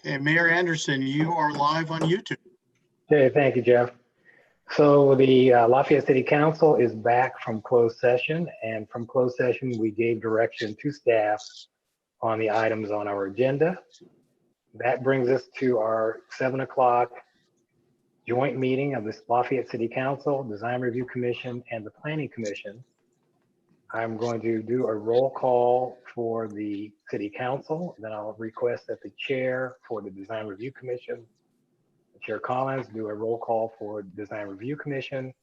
Okay, Mayor Anderson, you are live on YouTube. Okay, thank you, Jeff. So the Lafayette City Council is back from closed session, and from closed session, we gave direction to staff on the items on our agenda. That brings us to our 7 o'clock joint meeting of the Lafayette City Council, Design Review Commission, and the Planning Commission. I'm going to do a roll call for the City Council, then I'll request that the chair for the Design Review Commission, Chair Collins, do a roll call for Design Review Commission,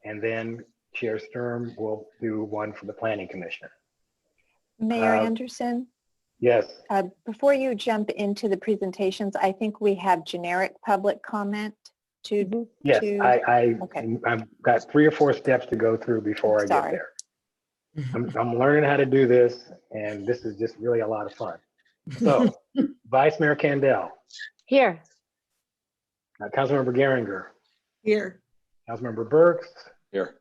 and then Chair Sturm will do one for the Planning Commission. Mayor Anderson? Yes. Before you jump into the presentations, I think we have generic public comment to. Yes, Okay. I've got 3 or 4 steps to go through before I get there. I'm learning how to do this, and this is just really a lot of fun. So, Vice Mayor Kandel. Here. Councilmember Geringer. Here. Councilmember Burks. Here.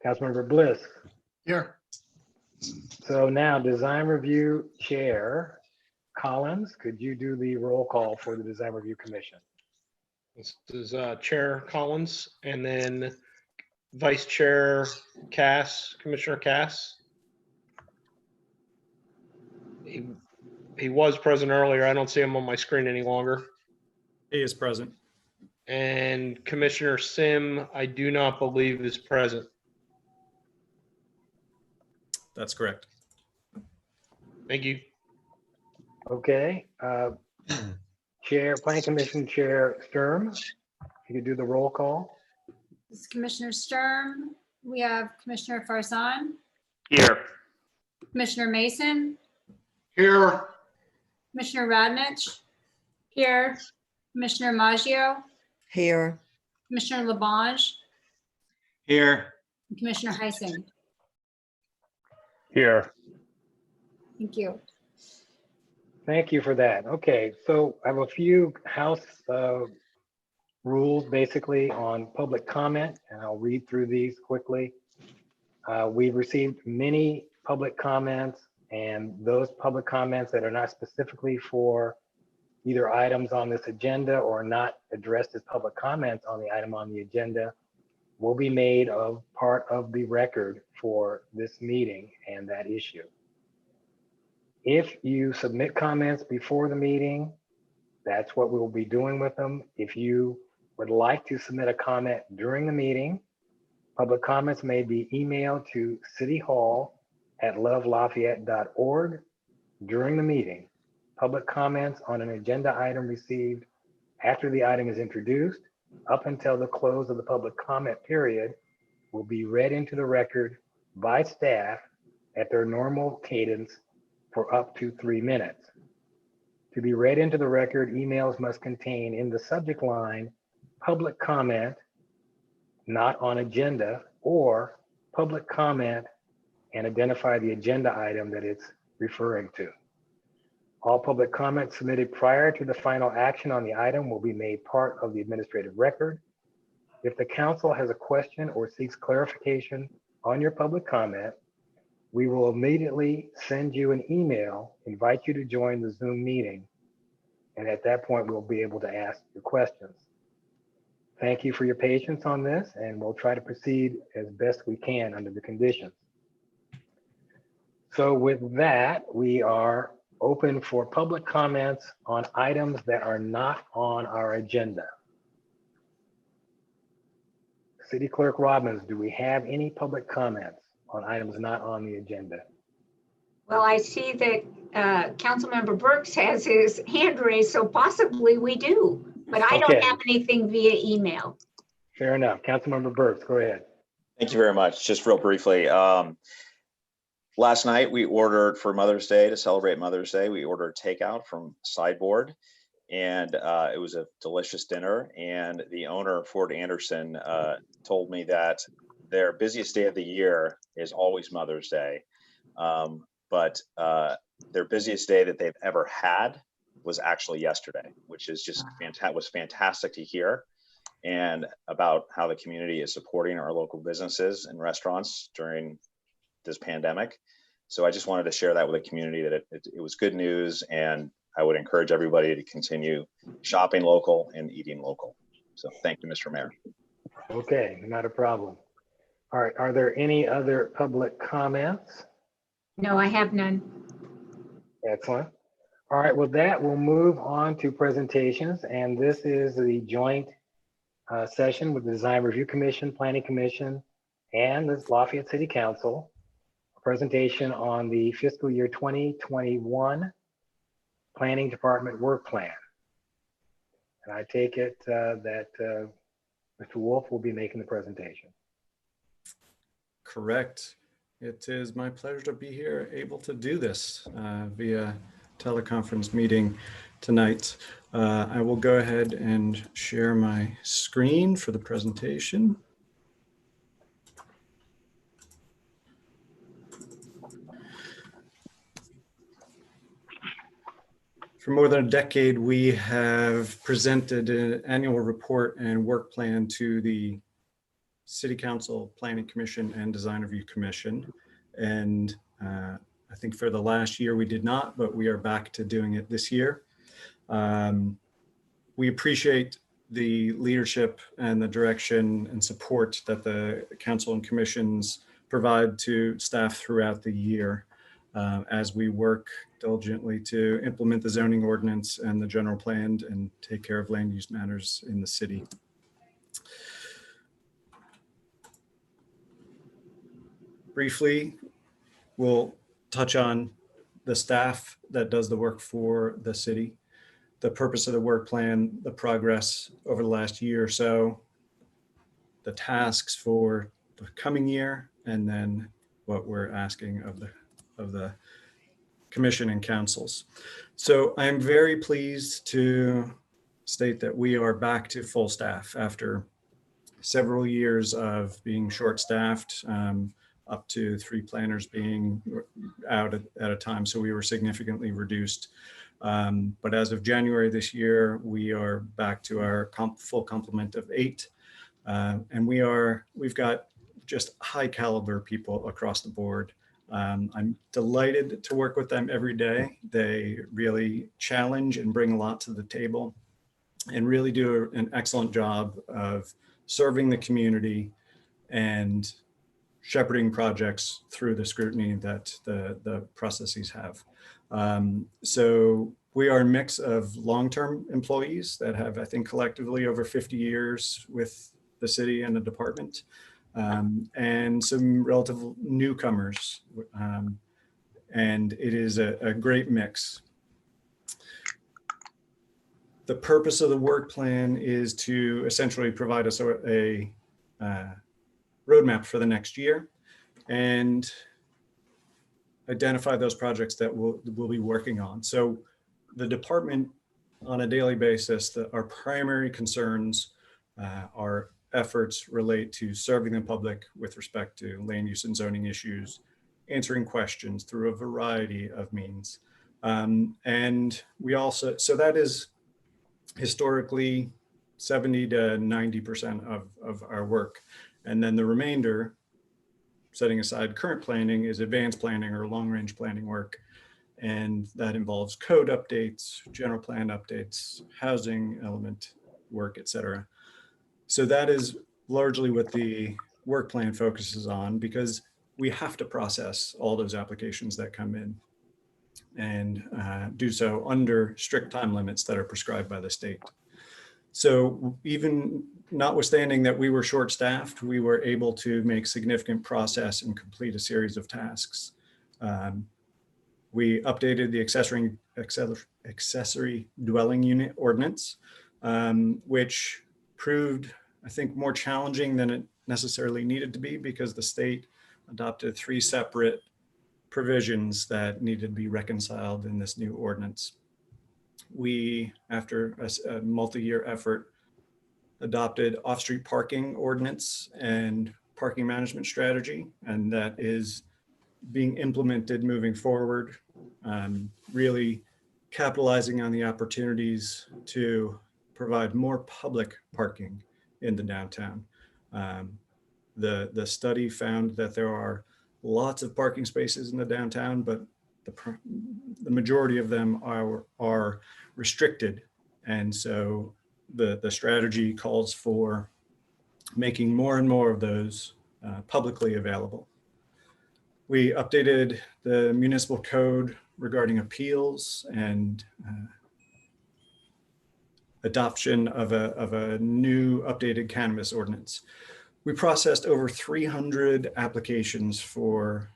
Councilmember Bliss. Here. So now Design Review Chair Collins, could you do the roll call for the Design Review Commission? This is Chair Collins, and then Vice Chair Cass, Commissioner Cass. He was present earlier. I don't see him on my screen any longer. He is present. And Commissioner Sim, I do not believe is present. That's correct. Thank you. Okay. Planning Commission Chair Sturm, you could do the roll call. This is Commissioner Sturm. We have Commissioner Farzan, Here. Commissioner Mason, Here. Commissioner Radnich, here, Commissioner Maggio, Here. Commissioner Labange, Here. and Commissioner Heising. Here. Thank you. Thank you for that. Okay, so I have a few house rules basically on public comment, and I'll read through these quickly. We've received many public comments, and those public comments that are not specifically for either items on this agenda or not addressed as public comments on the item on the agenda will be made of part of the record for this meeting and that issue. If you submit comments before the meeting, that's what we'll be doing with them. If you would like to submit a comment during the meeting, public comments may be emailed to cityhall@lovelafayette.org during the meeting. Public comments on an agenda item received after the item is introduced up until the close of the public comment period will be read into the record by staff at their normal cadence for up to 3 minutes. To be read into the record, emails must contain in the subject line, public comment, not on agenda, or public comment, and identify the agenda item that it's referring to. All public comments submitted prior to the final action on the item will be made part of the administrative record. If the council has a question or seeks clarification on your public comment, we will immediately send you an email, invite you to join the Zoom meeting. And at that point, we'll be able to ask your questions. Thank you for your patience on this, and we'll try to proceed as best we can under the conditions. So with that, we are open for public comments on items that are not on our agenda. City Clerk Robbins, do we have any public comments on items not on the agenda? Well, I see that Councilmember Burks has his hand raised, so possibly we do, but I don't have anything via email. Fair enough. Councilmember Burks, go ahead. Thank you very much. Just real briefly, last night we ordered for Mother's Day, to celebrate Mother's Day, we ordered takeout from Sideboard, and it was a delicious dinner. And the owner, Ford Anderson, told me that their busiest day of the year is always Mother's Day. But their busiest day that they've ever had was actually yesterday, which is just fantastic to hear, and about how the community is supporting our local businesses and restaurants during this pandemic. So I just wanted to share that with the community, that it was good news, and I would encourage everybody to continue shopping local and eating local. So thank you, Mr. Mayor. Okay, not a problem. All right, are there any other public comments? No, I have none. Excellent. All right, with that, we'll move on to presentations. And this is the joint session with the Design Review Commission, Planning Commission, and the Lafayette City Council. A presentation on the fiscal year 2021 Planning Department Work Plan. And I take it that Mr. Wolf will be making the presentation. Correct. It is my pleasure to be here, able to do this via teleconference meeting tonight. I will go ahead and share my screen for the presentation. For more than a decade, we have presented an annual report and work plan to the City Council, Planning Commission, and Design Review Commission. And I think for the last year we did not, but we are back to doing it this year. We appreciate the leadership and the direction and support that the council and commissions provide to staff throughout the year as we work diligently to implement the zoning ordinance and the general plan and take care of land use matters in the city. Briefly, we'll touch on the staff that does the work for the city, the purpose of the work plan, the progress over the last year or so, the tasks for the coming year, and then what we're asking of the commission and councils. So I'm very pleased to state that we are back to full staff after several years of being short-staffed, up to 3 planners being out at a time. So we were significantly reduced. But as of January this year, we are back to our full complement of 8. And we've got just high caliber people across the board. I'm delighted to work with them every day. They really challenge and bring a lot to the table and really do an excellent job of serving the community and shepherding projects through the scrutiny that the processes have. So we are a mix of long-term employees that have, I think, collectively over 50 years with the city and the department, and some relative newcomers. And it is a great mix. The purpose of the work plan is to essentially provide us a roadmap for the next year and identify those projects that we'll be working on. So the department on a daily basis, our primary concerns, our efforts relate to serving the public with respect to land use and zoning issues, answering questions through a variety of means. And we also, so that is historically 70 to 90% of our work. And then the remainder, setting aside current planning, is advanced planning or long-range planning work. And that involves code updates, general plan updates, housing element work, et cetera. So that is largely what the work plan focuses on, because we have to process all those applications that come in and do so under strict time limits that are prescribed by the state. So even notwithstanding that we were short-staffed, we were able to make significant progress and complete a series of tasks. We updated the accessory dwelling unit ordinance, which proved, I think, more challenging than it necessarily needed to be, because the state adopted 3 separate provisions that needed to be reconciled in this new ordinance. We, after a multi-year effort, adopted off-street parking ordinance and parking management strategy, and that is being implemented moving forward, really capitalizing on the opportunities to provide more public parking in the downtown. The study found that there are lots of parking spaces in the downtown, but the majority of them are restricted. And so the strategy calls for making more and more of those publicly available. We updated the municipal code regarding appeals and adoption of a new updated cannabis ordinance. We processed over 300 applications for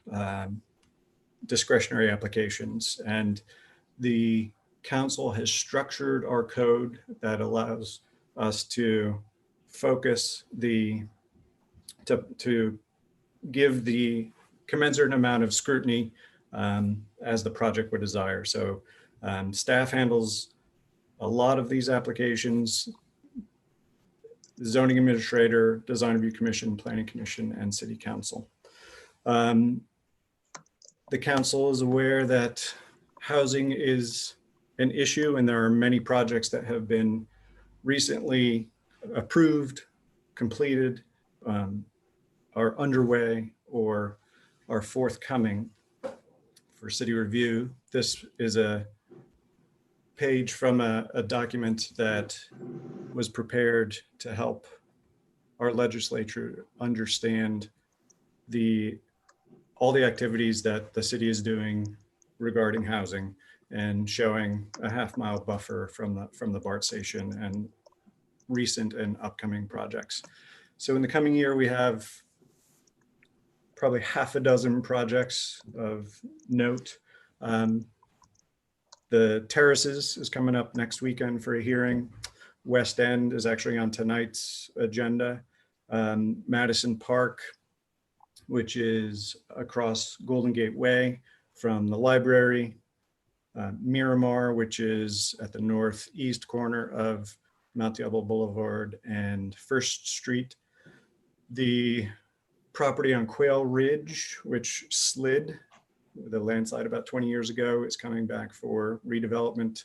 discretionary applications, and the council has structured our code that allows us to focus to give the commensurate amount of scrutiny as the project would desire. So staff handles a lot of these applications: the zoning administrator, design review commission, planning commission, and city council. The council is aware that housing is an issue, and there are many projects that have been recently approved, completed, are underway, or are forthcoming for city review. This is a page from a document that was prepared to help our legislature understand all the activities that the city is doing regarding housing, and showing a half-mile buffer from the BART station and recent and upcoming projects. So in the coming year, we have probably half a dozen projects of note. The Terraces is coming up next weekend for a hearing. West End is actually on tonight's agenda. Madison Park, which is across Golden Gate Way from the library. Miramar, which is at the northeast corner of Mount Diablo Boulevard and First Street. The property on Quail Ridge, which slid with a landslide about 20 years ago, is coming back for redevelopment.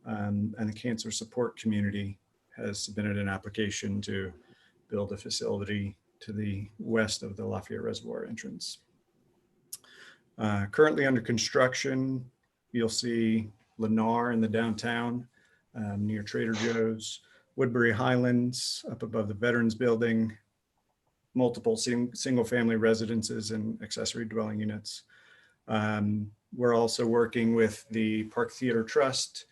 And the Cancer Support Community has submitted an application to build a facility to the west of the Lafayette Reservoir entrance. Currently under construction, you'll see Lennar in the downtown near Trader Joe's, Woodbury Highlands up above the Veterans Building, multiple single-family residences and accessory dwelling units. We're also working with the Park Theater Trust,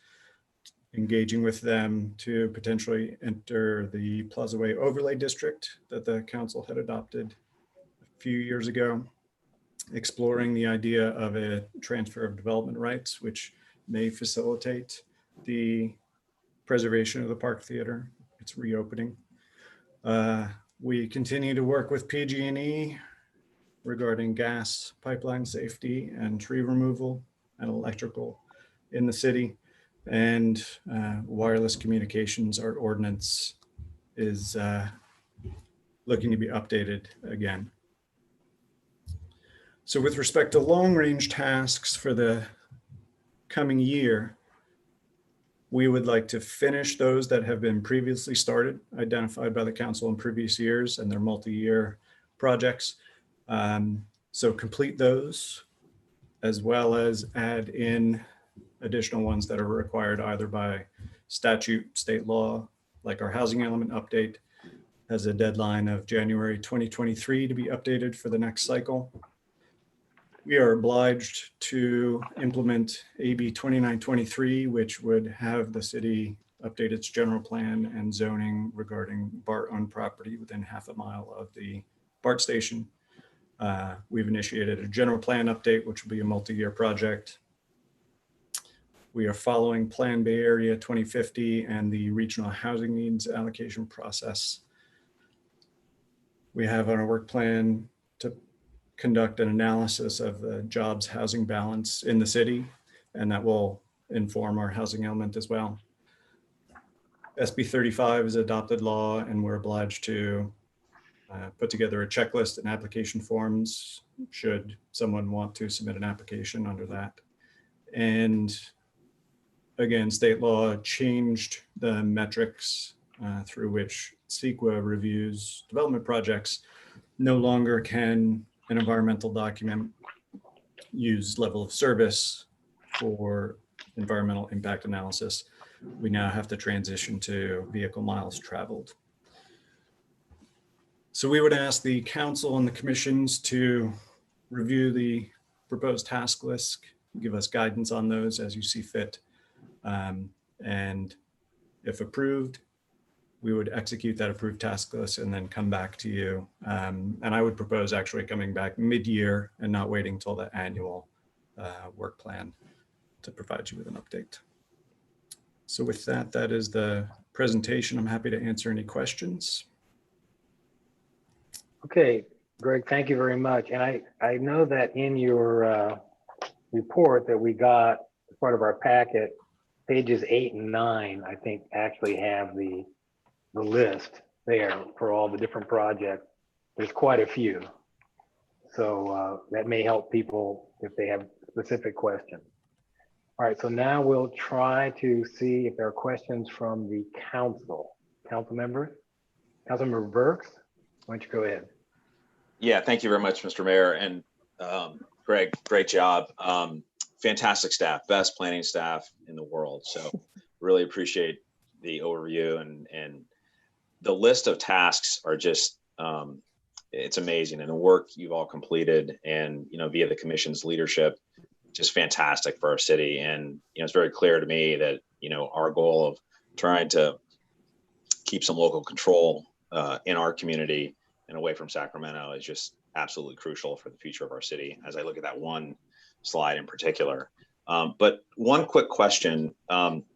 engaging with them to potentially enter the Plaza Way Overlay District that the council had adopted a few years ago, exploring the idea of a transfer of development rights, which may facilitate the preservation of the Park Theater, its reopening. We continue to work with PG&E regarding gas pipeline safety and tree removal and electrical in the city. And wireless communications, our ordinance is looking to be updated again. So with respect to long-range tasks for the coming year, we would like to finish those that have been previously started, identified by the council in previous years, and their multi-year projects. So complete those, as well as add in additional ones that are required either by statute, state law, like our housing element update has a deadline of January 2023 to be updated for the next cycle. We are obliged to implement AB 2923, which would have the city update its general plan and zoning regarding BART-owned property within half a mile of the BART station. We've initiated a general plan update, which will be a multi-year project. We are following Plan Bay Area 2050 and the regional housing needs allocation process. We have on our work plan to conduct an analysis of the jobs housing balance in the city, and that will inform our housing element as well. SB 35 is adopted law, and we're obliged to put together a checklist and application forms should someone want to submit an application under that. And again, state law changed the metrics through which CEQA reviews development projects. No longer can an environmental document use level of service for environmental impact analysis, we now have to transition to vehicle miles traveled. So we would ask the council and the commissions to review the proposed task list, give us guidance on those as you see fit. And if approved, we would execute that approved task list and then come back to you. And I would propose actually coming back mid-year and not waiting till the annual work plan to provide you with an update. So with that, that is the presentation. I'm happy to answer any questions. Okay, Greg, thank you very much. And I know that in your report that we got as part of our packet, pages 8 and 9, I think actually have the list there for all the different projects. There's quite a few. So that may help people if they have specific questions. All right, so now we'll try to see if there are questions from the council. Council members? Councilmember Burks, why don't you go ahead? Yeah, thank you very much, Mr. Mayor. And Greg, great job. Fantastic staff, best planning staff in the world. So really appreciate the overview, and the list of tasks are just, it's amazing. And the work you've all completed and, via the commission's leadership, just fantastic for our city. And, it's very clear to me that, our goal of trying to keep some local control in our community and away from Sacramento is just absolutely crucial for the future of our city, as I look at that one slide in particular. But one quick question,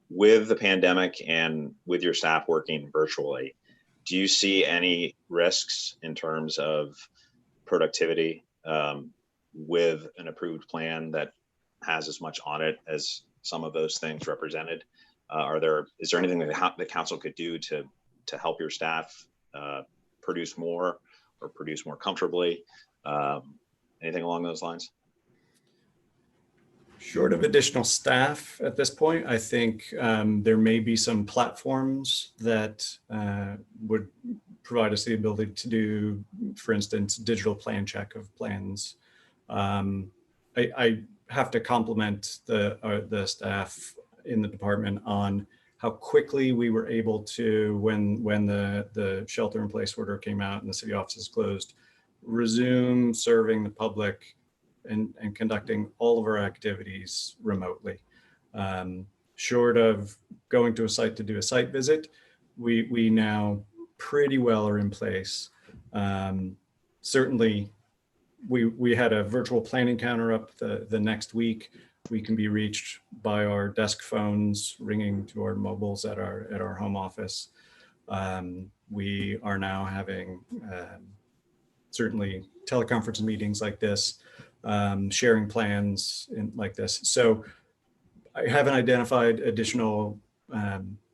with the pandemic and with your staff working virtually, do you see any risks in terms of productivity with an approved plan that has as much on it as some of those things represented? Is there anything that the council could do to help your staff produce more or produce more comfortably? Anything along those lines? Short of additional staff at this point, I think there may be some platforms that would provide us the ability to do, for instance, digital plan check of plans. I have to compliment the staff in the department on how quickly we were able to, when the shelter in place order came out and the city offices closed, resume serving the public and conducting all of our activities remotely. Short of going to a site to do a site visit, we now pretty well are in place. Certainly, we had a virtual planning counter up the next week. We can be reached by our desk phones ringing to our mobiles at our home office. We are now having certainly teleconference meetings like this, sharing plans like this. So I haven't identified additional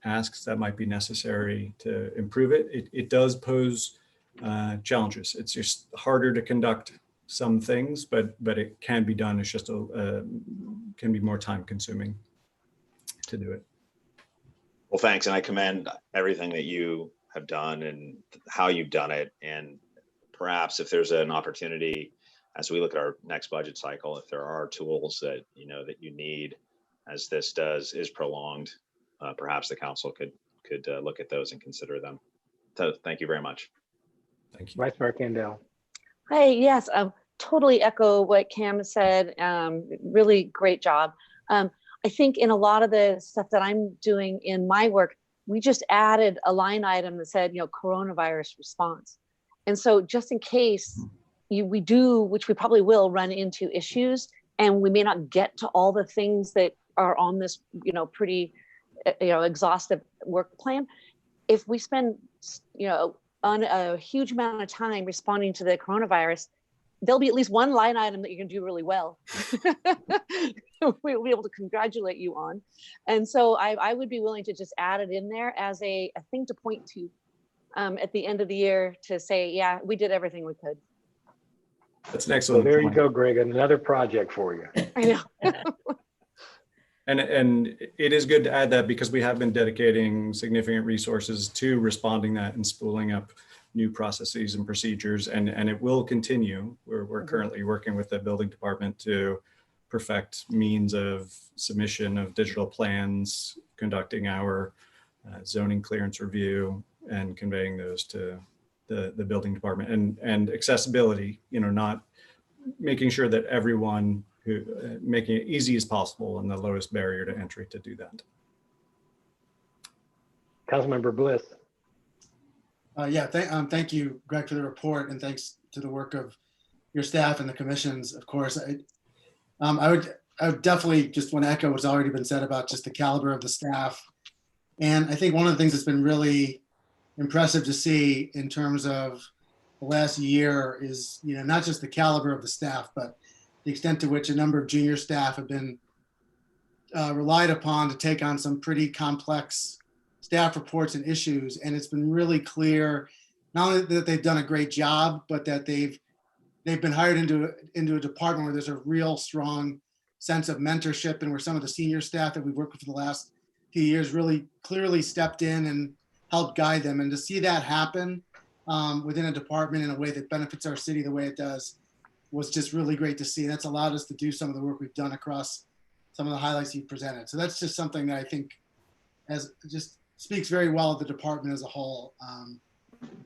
asks that might be necessary to improve it. It does pose challenges. It's just harder to conduct some things, but it can be done. It's just can be more time consuming to do it. Well, thanks. And I commend everything that you have done and how you've done it. And perhaps if there's an opportunity, as we look at our next budget cycle, if there are tools that, that you need as this is prolonged, perhaps the council could look at those and consider them. So thank you very much. Thank you. Vice Mayor Kendall. Hi, yes, totally echo what Cam said. Really great job. I think in a lot of the stuff that I'm doing in my work, we just added a line item that said, coronavirus response. And so just in case we do, which we probably will, run into issues and we may not get to all the things that are on this, pretty, exhaustive work plan. If we spend, on a huge amount of time responding to the coronavirus, there'll be at least one line item that you can do really well. We'll be able to congratulate you on. And so I would be willing to just add it in there as a thing to point to at the end of the year to say, yeah, we did everything we could. That's an excellent So there point. you go, Greg, another project for you. I know. And it is good to add that because we have been dedicating significant resources to responding that and spooling up new processes and procedures, and it will continue. We're currently working with the building department to perfect means of submission of digital plans, conducting our zoning clearance review, and conveying those to the building department, and accessibility, not making sure that everyone who making it easy as possible and the lowest barrier to entry to do that. Councilmember Bliss. Thank you, Greg, for the report, and thanks to the work of your staff and the commissions, of course. I would definitely just want to echo what's already been said about just the caliber of the staff. And I think one of the things that's been really impressive to see in terms of the last year is, not just the caliber of the staff, but the extent to which a number of junior staff have been relied upon to take on some pretty complex staff reports and issues. And it's been really clear, not only that they've done a great job, but that they've been hired into a department where there's a real strong sense of mentorship, and where some of the senior staff that we've worked with for the last few years really clearly stepped in and helped guide them. And to see that happen within a department in a way that benefits our city the way it does was just really great to see. And that's allowed us to do some of the work we've done across some of the highlights you presented. So that's just something that I think just speaks very well of the department as a whole,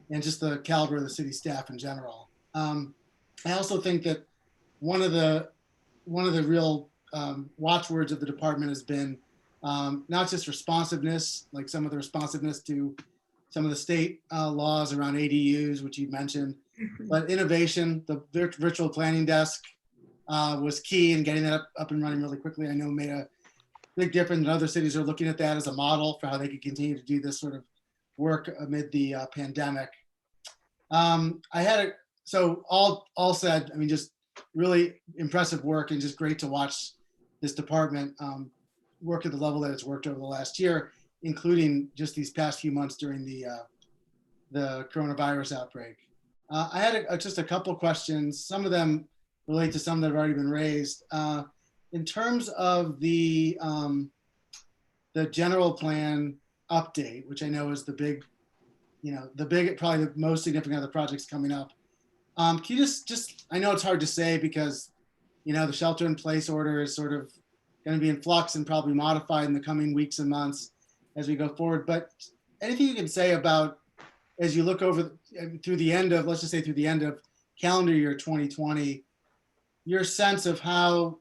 and just the caliber of the city staff in general. I also think that one of the real watchwords of the department has been not just responsiveness, like some of the responsiveness to some of the state laws around ADUs, which you mentioned, but innovation. The virtual planning desk was key in getting that up and running really quickly. I know made a big difference, and other cities are looking at that as a model for how they could continue to do this sort of work amid the pandemic. So all said, I mean, just really impressive work, and just great to watch this department work at the level that it's worked over the last year, including just these past few months during the coronavirus outbreak. I had just a couple questions. Some of them relate to some that have already been raised. In terms of the general plan update, which I know is the big, probably the most significant of the projects coming up. Can you just, I know it's hard to say because, the shelter in place order is sort of going to be in flux and probably modified in the coming weeks and months as we go forward. But anything you can say about, as you look over through the end of, let's just say through the end of calendar year 2020, your sense of how,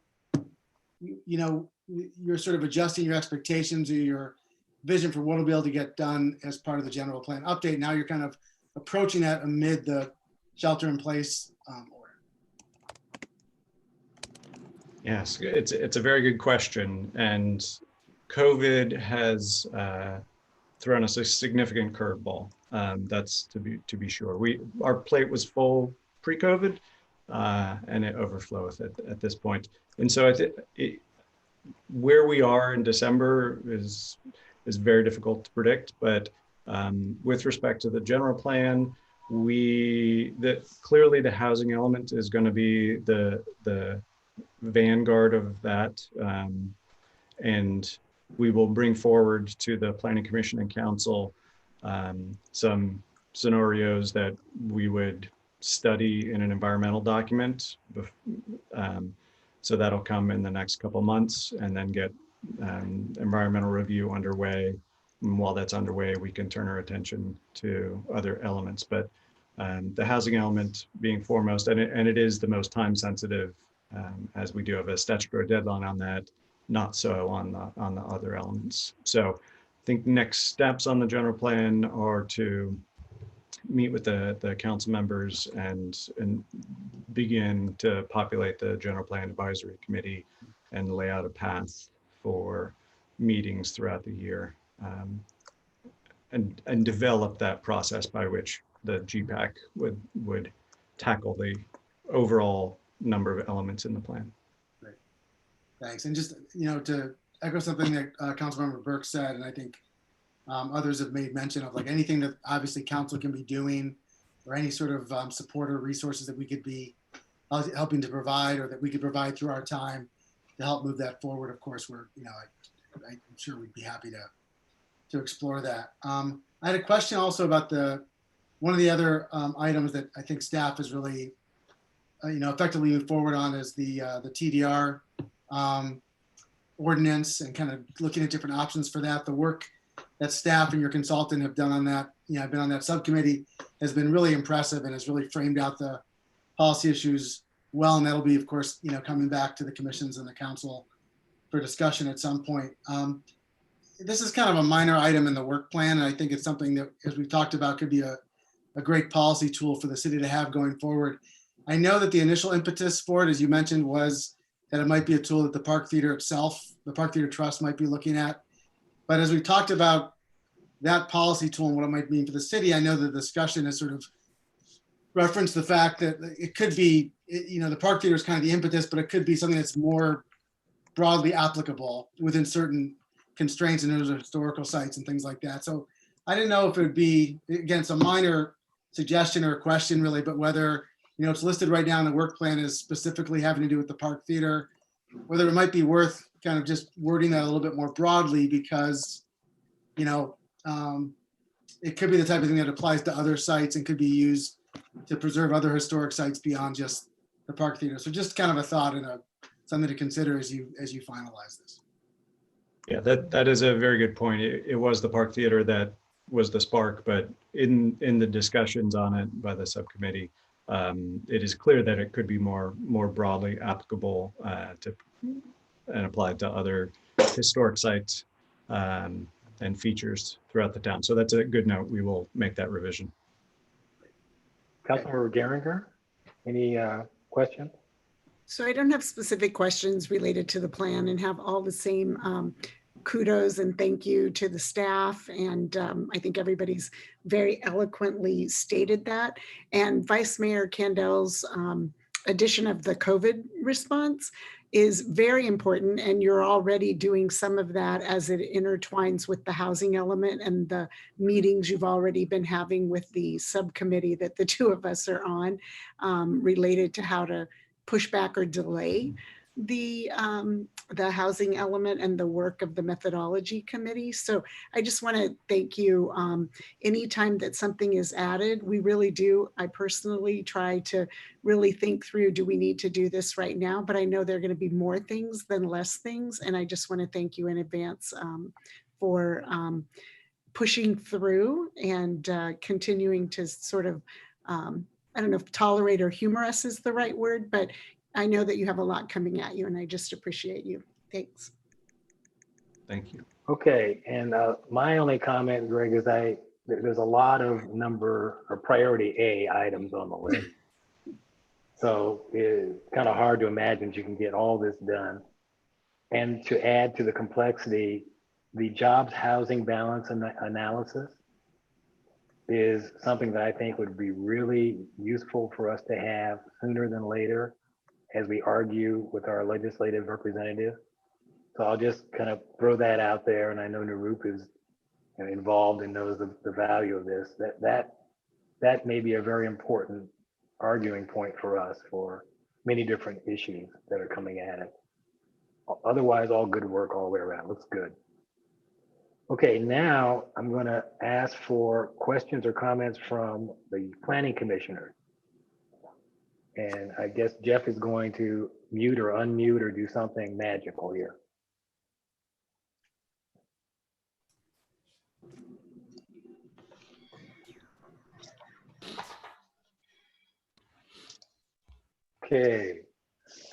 you're sort of adjusting your expectations or your vision for what will be able to get done as part of the general plan update. Now you're kind of approaching that amid the shelter in place order. Yes, it's a very good question, and COVID has thrown us a significant curveball. That's to be sure. Our plate was full pre-COVID, and it overflows at this point. And so where we are in December is very difficult to predict. But with respect to the general plan, clearly the housing element is going to be the vanguard of that, and we will bring forward to the Planning Commission and Council some scenarios that we would study in an environmental document. So that'll come in the next couple months, and then get environmental review underway. And while that's underway, we can turn our attention to other elements. But the housing element being foremost, and it is the most time sensitive, as we do have a statutory deadline on that, not so on the other elements. So I think next steps on the general plan are to meet with the council members and begin to populate the general plan advisory committee and lay out a path for meetings throughout the year, and develop that process by which the GPAC would tackle the overall number of elements in the plan. Great, thanks. And just to echo something that Councilmember Burke said, and I think others have made mention of, like anything that obviously council can be doing, or any sort of support or resources that we could be helping to provide, or that we could provide through our time to help move that forward. Of course, I'm sure we'd be happy to explore that. I had a question also about the one of the other items that I think staff is really, effectively moved forward on is the TDR ordinance and kind of looking at different options for that. The work that staff and your consultant have done on that, I've been on that subcommittee, has been really impressive and has really framed out the policy issues well. And that'll be, of course, coming back to the commissions and the council for discussion at some point. This is kind of a minor item in the work plan, and I think it's something that, as we've talked about, could be a great policy tool for the city to have going forward. I know that the initial impetus for it, as you mentioned, was that it might be a tool that the Park Theater itself, the Park Theater Trust, might be looking at. But as we talked about that policy tool and what it might mean for the city, I know the discussion has sort of referenced the fact that it could be, the Park Theater is kind of the impetus, but it could be something that's more broadly applicable within certain constraints in terms of historical sites and things like that. So I didn't know if it would be, again, some minor suggestion or a question really, but whether, it's listed right now in the work plan as specifically having to do with the Park Theater, whether it might be worth kind of just wording that a little bit more broadly, because, it could be the type of thing that applies to other sites and could be used to preserve other historic sites beyond just the Park Theater. So just kind of a thought and something to consider as you finalize this. Yeah, that is a very good point. It was the Park Theater that was the spark, but in the discussions on it by the subcommittee, it is clear that it could be more broadly applicable to and applied to other historic sites and features throughout the town. So that's a good note. We will make that revision. Councilmember Geringer, any questions? So I don't have specific questions related to the plan and have all the same kudos and thank you to the staff. And I think everybody's very eloquently stated that. And Vice Mayor Candel's addition of the COVID response is very important. And you're already doing some of that as it intertwines with the housing element and the meetings you've already been having with the subcommittee that the two of us are on related to how to push back or delay the housing element and the work of the methodology committee. So I just want to thank you. Anytime that something is added, we really do. I personally try to really think through, do we need to do this right now? But I know there are going to be more things than less things. And I just want to thank you in advance for pushing through and continuing to sort of, I don't know if tolerate or humor us is the right word, but I know that you have a lot coming at you and I just appreciate you. Thanks. Thank you. Okay, and my only comment, Greg, is there's a lot of number or priority A items on the list. So it's kind of hard to imagine you can get all this done. And to add to the complexity, the jobs housing balance analysis is something that I think would be really useful for us to have sooner than later as we argue with our legislative representative. So I'll just kind of throw that out there. And I know Narup is involved and knows the value of this, that may be a very important arguing point for us for many different issues that are coming at it. Otherwise, all good work all the way around. Looks good. Okay, now I'm going to ask for questions or comments from the planning commissioner. And I guess Jeff is going to mute or unmute or do something magical here. Okay,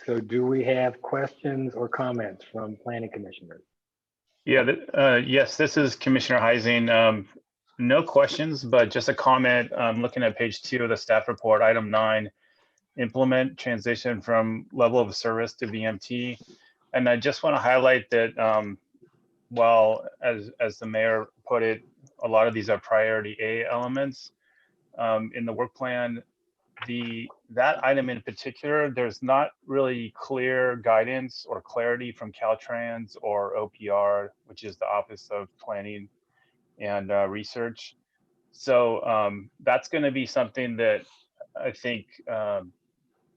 so do we have questions or comments from planning commissioners? Yeah, yes, this is Commissioner Heising. No questions, but just a comment. Looking at page 2 of the staff report, item 9, implement transition from level of service to VMT. And I just want to highlight that while, as the mayor put it, a lot of these are priority A elements in the work plan. That item in particular, there's not really clear guidance or clarity from Caltrans or OPR, which is the Office of Planning and Research. So that's going to be something that I think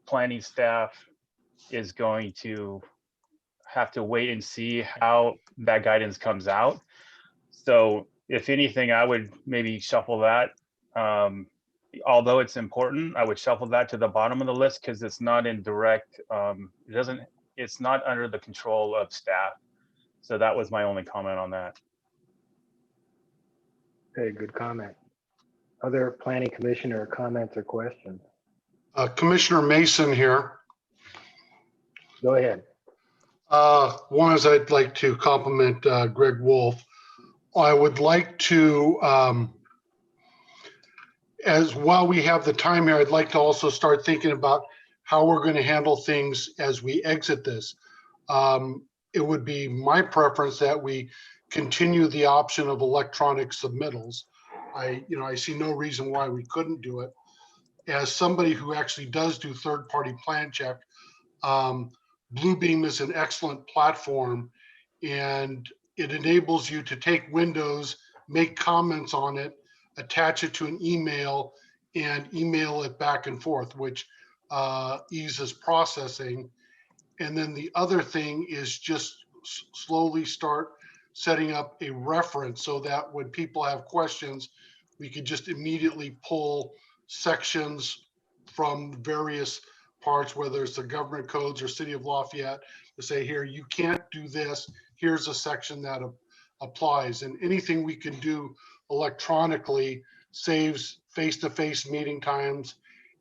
planning staff is going to have to wait and see how that guidance comes out. So if anything, I would maybe shuffle that although it's important, I would shuffle that to the bottom of the list because it's not in direct, it's not under the control of staff. So that was my only comment on that. Okay, good comment. Other planning commissioner comments or questions? Commissioner Mason here. Go ahead. One is I'd like to compliment Greg Wolf. I would like to, as while we have the time here, I'd like to also start thinking about how we're going to handle things as we exit this. It would be my preference that we continue the option of electronic submittals. I see no reason why we couldn't do it. As somebody who actually does do third-party plan check, Bluebeam is an excellent platform, and it enables you to take windows, make comments on it, attach it to an email, and email it back and forth, which eases processing. And then the other thing is just slowly start setting up a reference so that when people have questions, we could just immediately pull sections from various parts, whether it's the government codes or City of Lafayette, to say, here, you can't do this. Here's a section that applies. And anything we can do electronically saves face-to-face meeting times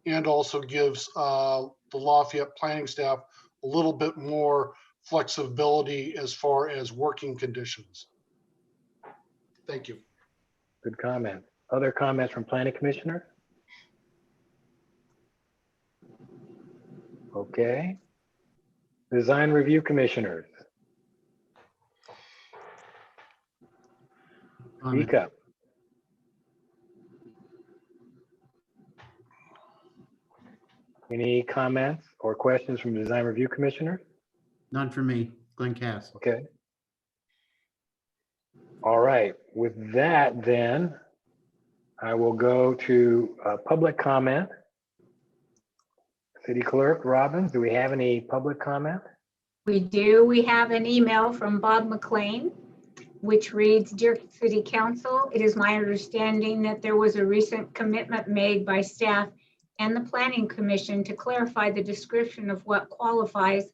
and also gives the Lafayette planning staff a little bit more flexibility as far as working conditions. Thank you. Good comment. Other comments from planning commissioner? Okay. Design review commissioners. Speak up. Any comments or questions from design review commissioner? None for me. Glenn Cass. Okay. All right. With that, then I will go to public comment. City Clerk Robbins, do we have any public comment? We do. We have an email from Bob McLean, which reads, Dear City Council, it is my understanding that there was a recent commitment made by staff and the Planning Commission to clarify the description of what qualifies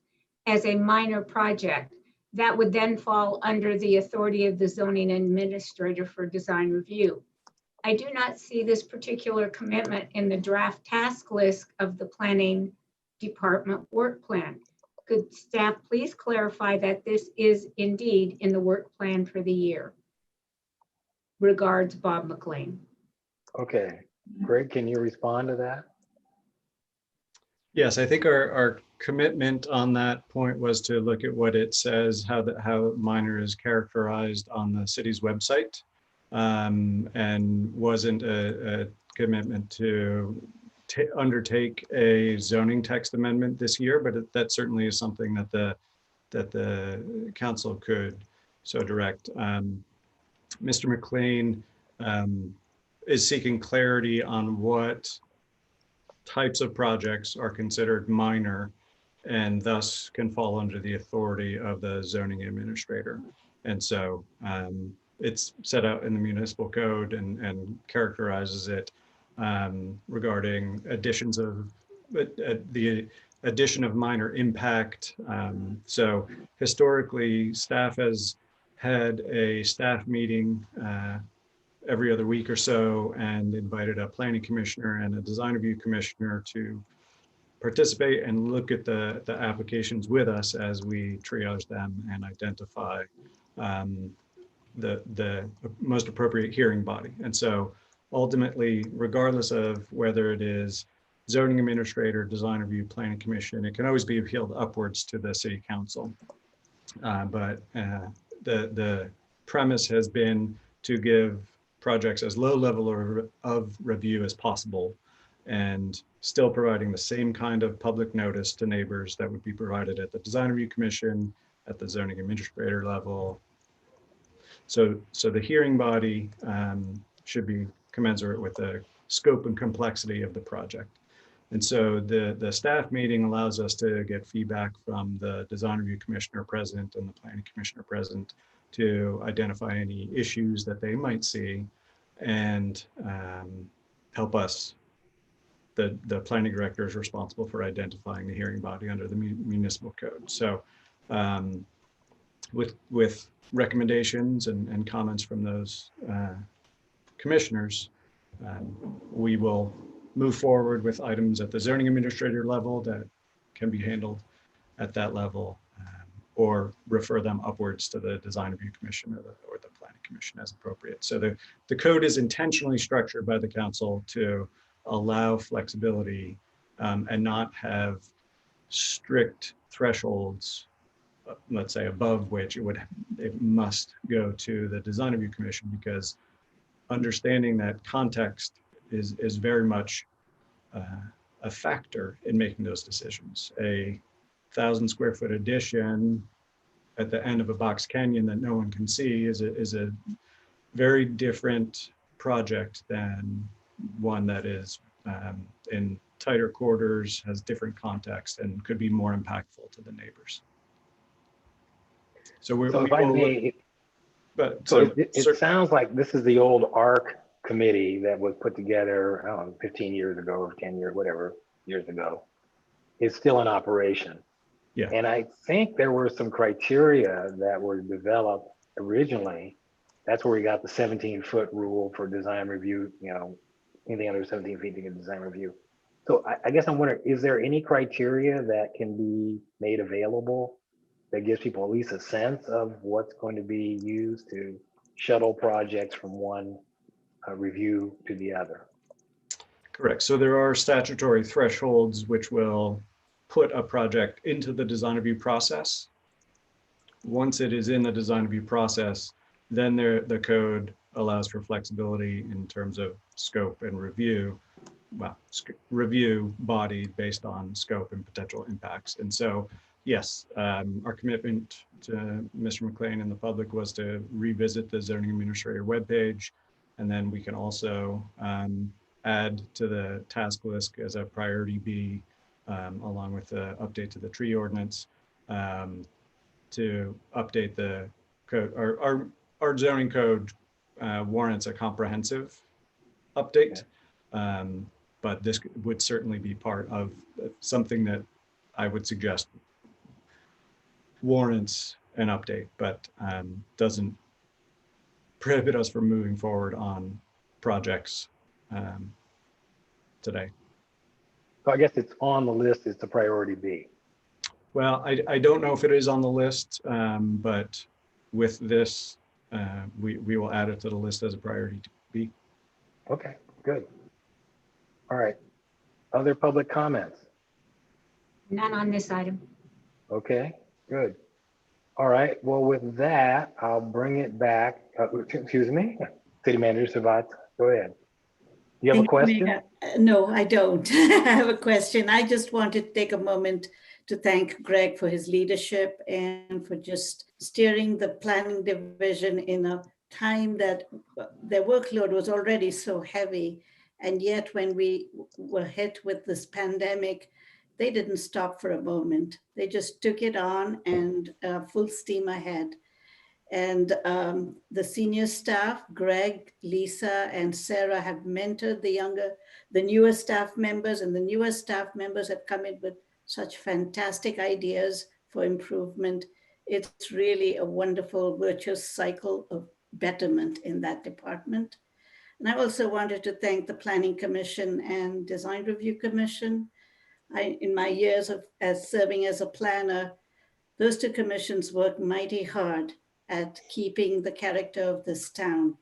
as a minor project. That would then fall under the authority of the zoning administrator for design review. I do not see this particular commitment in the draft task list of the Planning Department work plan. Could staff please clarify that this is indeed in the work plan for the year? Regards, Bob McLean. Okay, Greg, can you respond to that? Yes, I think our commitment on that point was to look at what it says, how minor is characterized on the city's website, and wasn't a commitment to undertake a zoning text amendment this year, but that certainly is something that the council could so direct. Mr. McLean is seeking clarity on what types of projects are considered minor and thus can fall under the authority of the zoning administrator. And so it's set out in the municipal code and characterizes it regarding additions of the addition of minor impact. So historically, staff has had a staff meeting every other week or so and invited a planning commissioner and a design review commissioner to participate and look at the applications with us as we triage them and identify the most appropriate hearing body. And so ultimately, regardless of whether it is zoning administrator, design review, planning commission, it can always be appealed upwards to the city council. But the premise has been to give projects as low level of review as possible and still providing the same kind of public notice to neighbors that would be provided at the design review commission, at the zoning administrator level. So the hearing body should be commensurate with the scope and complexity of the project. And so the staff meeting allows us to get feedback from the design review commissioner present and the planning commissioner present to identify any issues that they might see and help us the planning director is responsible for identifying the hearing body under the municipal code. So with recommendations and comments from those commissioners, we will move forward with items at the zoning administrator level that can be handled at that level, or refer them upwards to the design review commission or the planning commission as appropriate. So the code is intentionally structured by the council to allow flexibility and not have strict thresholds, let's say above which it must go to the design review commission, because understanding that context is very much a factor in making those decisions. A 1,000 square foot addition at the end of a box canyon that no one can see is a very different project than one that is in tighter quarters, has different context, and could be more impactful to the neighbors. So So if I may, it sounds like this is the old ARC committee that was put together, I don't know, 15 years ago or 10 years, whatever, years ago. It's still in operation. Yeah. And I think there were some criteria that were developed originally. That's where we got the 17-foot rule for design review, you know, anything under 17 feet to get design review. So I guess I'm wondering, is there any criteria that can be made available that gives people at least a sense of what's going to be used to shuttle projects from one review to the other? Correct. So there are statutory thresholds which will put a project into the design review process. Once it is in the design review process, then the code allows for flexibility in terms of scope and review. Well, review body based on scope and potential impacts. And so, yes, our commitment to Mr. McLean and the public was to revisit the zoning administrator webpage, and then we can also add to the task list as a priority B, along with the update to the tree ordinance, to update the code. Our zoning code warrants a comprehensive update, but this would certainly be part of something that I would suggest warrants an update, but doesn't prohibit us from moving forward on projects today. So I guess it's on the list, it's a priority B. Well, I don't know if it is on the list, but with this, we will add it to the list as a priority B. Okay, good. All right. Other public comments? None on this item. Okay, good. All right, well, with that, I'll bring it back. Excuse me, City Manager Savat, go ahead. You have a question? No, I don't. I have a question. I just wanted to take a moment to thank Greg for his leadership and for just steering the planning division in a time that their workload was already so heavy. And yet when we were hit with this pandemic, they didn't stop for a moment. They just took it on and full steam ahead. And the senior staff, Greg, Lisa, and Sarah, have mentored the newer staff members, and the newer staff members have come in with such fantastic ideas for improvement. It's really a wonderful, virtuous cycle of betterment in that department. And I also wanted to thank the Planning Commission and Design Review Commission. In my years as serving as a planner, those two commissions worked mighty hard at keeping the character of this town.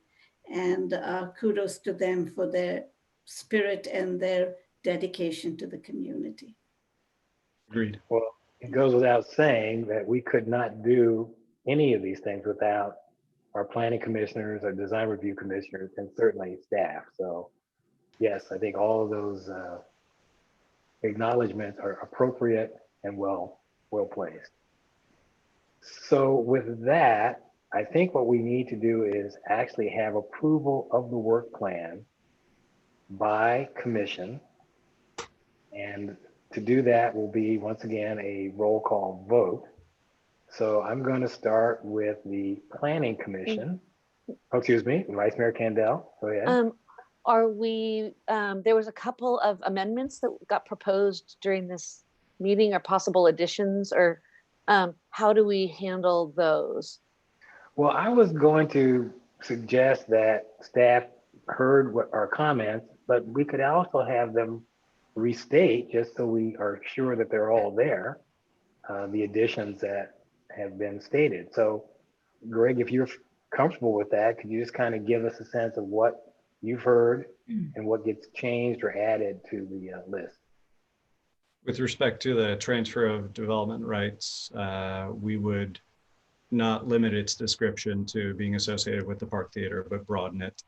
And kudos to them for their spirit and their dedication to the community. Agreed. Well, it goes without saying that we could not do any of these things without our planning commissioners, our design review commissioners, and certainly staff. So yes, I think all of those acknowledgements are appropriate and well placed. So with that, I think what we need to do is actually have approval of the work plan by commission. And to do that will be, once again, a roll call vote. So I'm going to start with the Planning Commission. Oh, excuse me, Vice Mayor Kendall, go ahead. Are we, there was a couple of amendments that got proposed during this meeting or possible additions, or how do we handle those? Well, I was going to suggest that staff heard what our comments, but we could also have them restate, just so we are sure that they're all there, the additions that have been stated. So Greg, if you're comfortable with that, could you just kind of give us a sense of what you've heard and what gets changed or added to the list? With respect to the transfer of development rights, we would not limit its description to being associated with the Park Theater, but broaden it.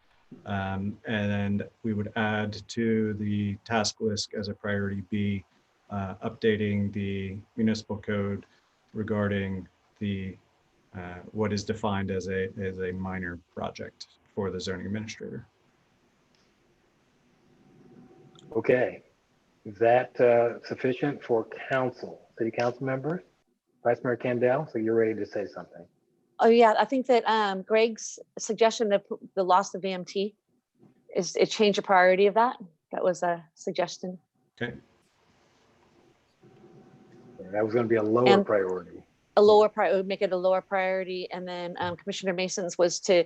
And we would add to the task list as a priority B, updating the municipal code regarding the what is defined as a minor project for the zoning administrator. Okay, is that sufficient for council, city council members? Vice Mayor Kendall, so you're ready to say something. Oh yeah, I think that Greg's suggestion of the loss of VMT is a change of priority of that. That was a suggestion. Okay. That was going to be a lower priority. A lower priority, would make it a lower priority. And then Commissioner Mason's was to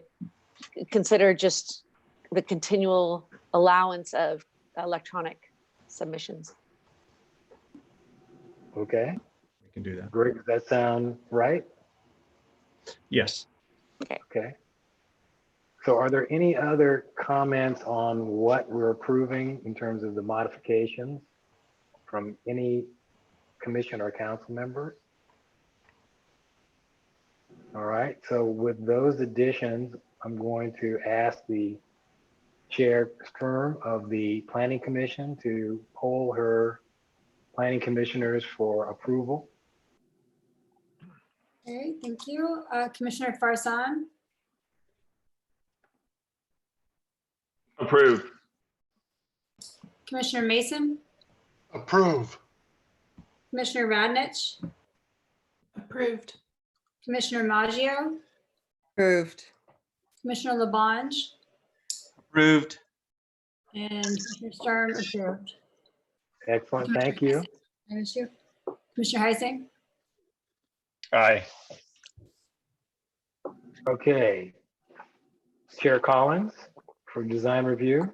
consider just the continual allowance of electronic submissions. Okay. We can do that. Greg, does that sound right? Yes. Okay. So are there any other comments on what we're approving in terms of the modifications from any commission or council members? All right, so with those additions, I'm going to ask the Chair Sturm of the Planning Commission to poll her planning commissioners for approval. Okay, thank you. Commissioner Farsan, Approve. Commissioner Mason, Approve. Commissioner Radnich, Approved. Commissioner Maggio, Approved. Commissioner Labange, Approved. and Commissioner Sturm approved. Excellent, thank you. No issue. Commissioner Heising, Aye. Okay. Chair Collins for design review.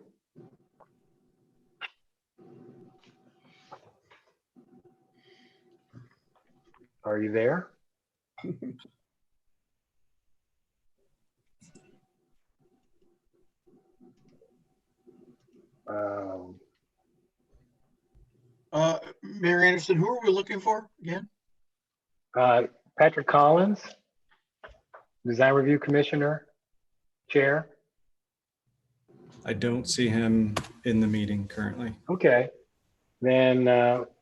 Are you there? Mayor Anderson, who are we looking for again? Patrick Collins, Design Review Commissioner, Chair. I don't see him in the meeting currently. Okay. Then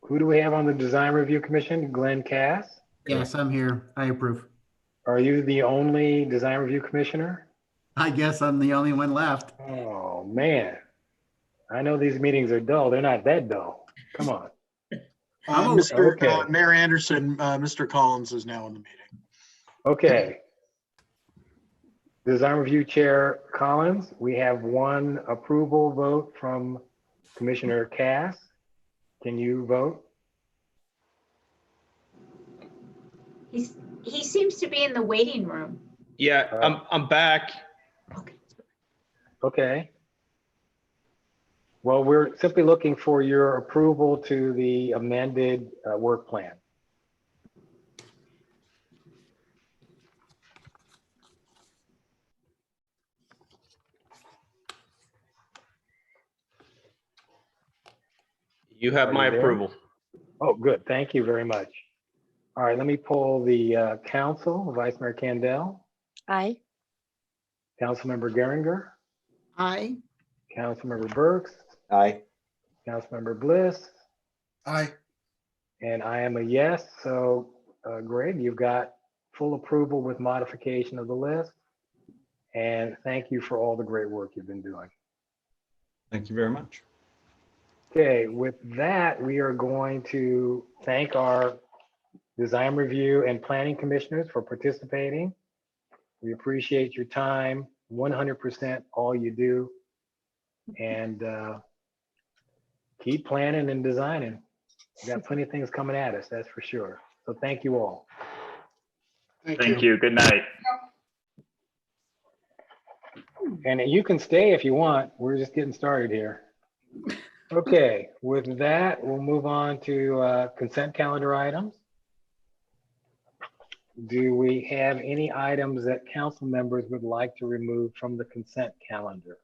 who do we have on the Design Review Commission? Glenn Cass? Yes, I'm here. I approve. Are you the only Design Review Commissioner? I guess I'm the only one left. Oh, man. I know these meetings are dull. They're not that dull. Come on. Mayor Anderson, Mr. Collins is now in the meeting. Okay. Design Review Chair Collins, we have one approval vote from Commissioner Cass. Can you vote? He seems to be in the waiting room. Yeah, I'm back. Okay. Well, we're simply looking for your approval to the amended work plan. You have my approval. Oh, good. Thank you very much. All right, let me poll the council. Vice Mayor Kendall, Aye. Councilmember Geringer, Aye. Councilmember Burks, Aye. Councilmember Bliss, Aye. and I am a yes. So Greg, you've got full approval with modification of the list. And thank you for all the great work you've been doing. Thank you very much. Okay, with that, we are going to thank our design review and planning commissioners for participating. We appreciate your time, 100% all you do. and keep planning and designing. We got plenty of things coming at us, that's for sure. So thank you all. Thank you. Good night. And you can stay if you want. We're just getting started here. Okay, with that, we'll move on to consent calendar items. Do we have any items that council members would like to remove from the consent calendar?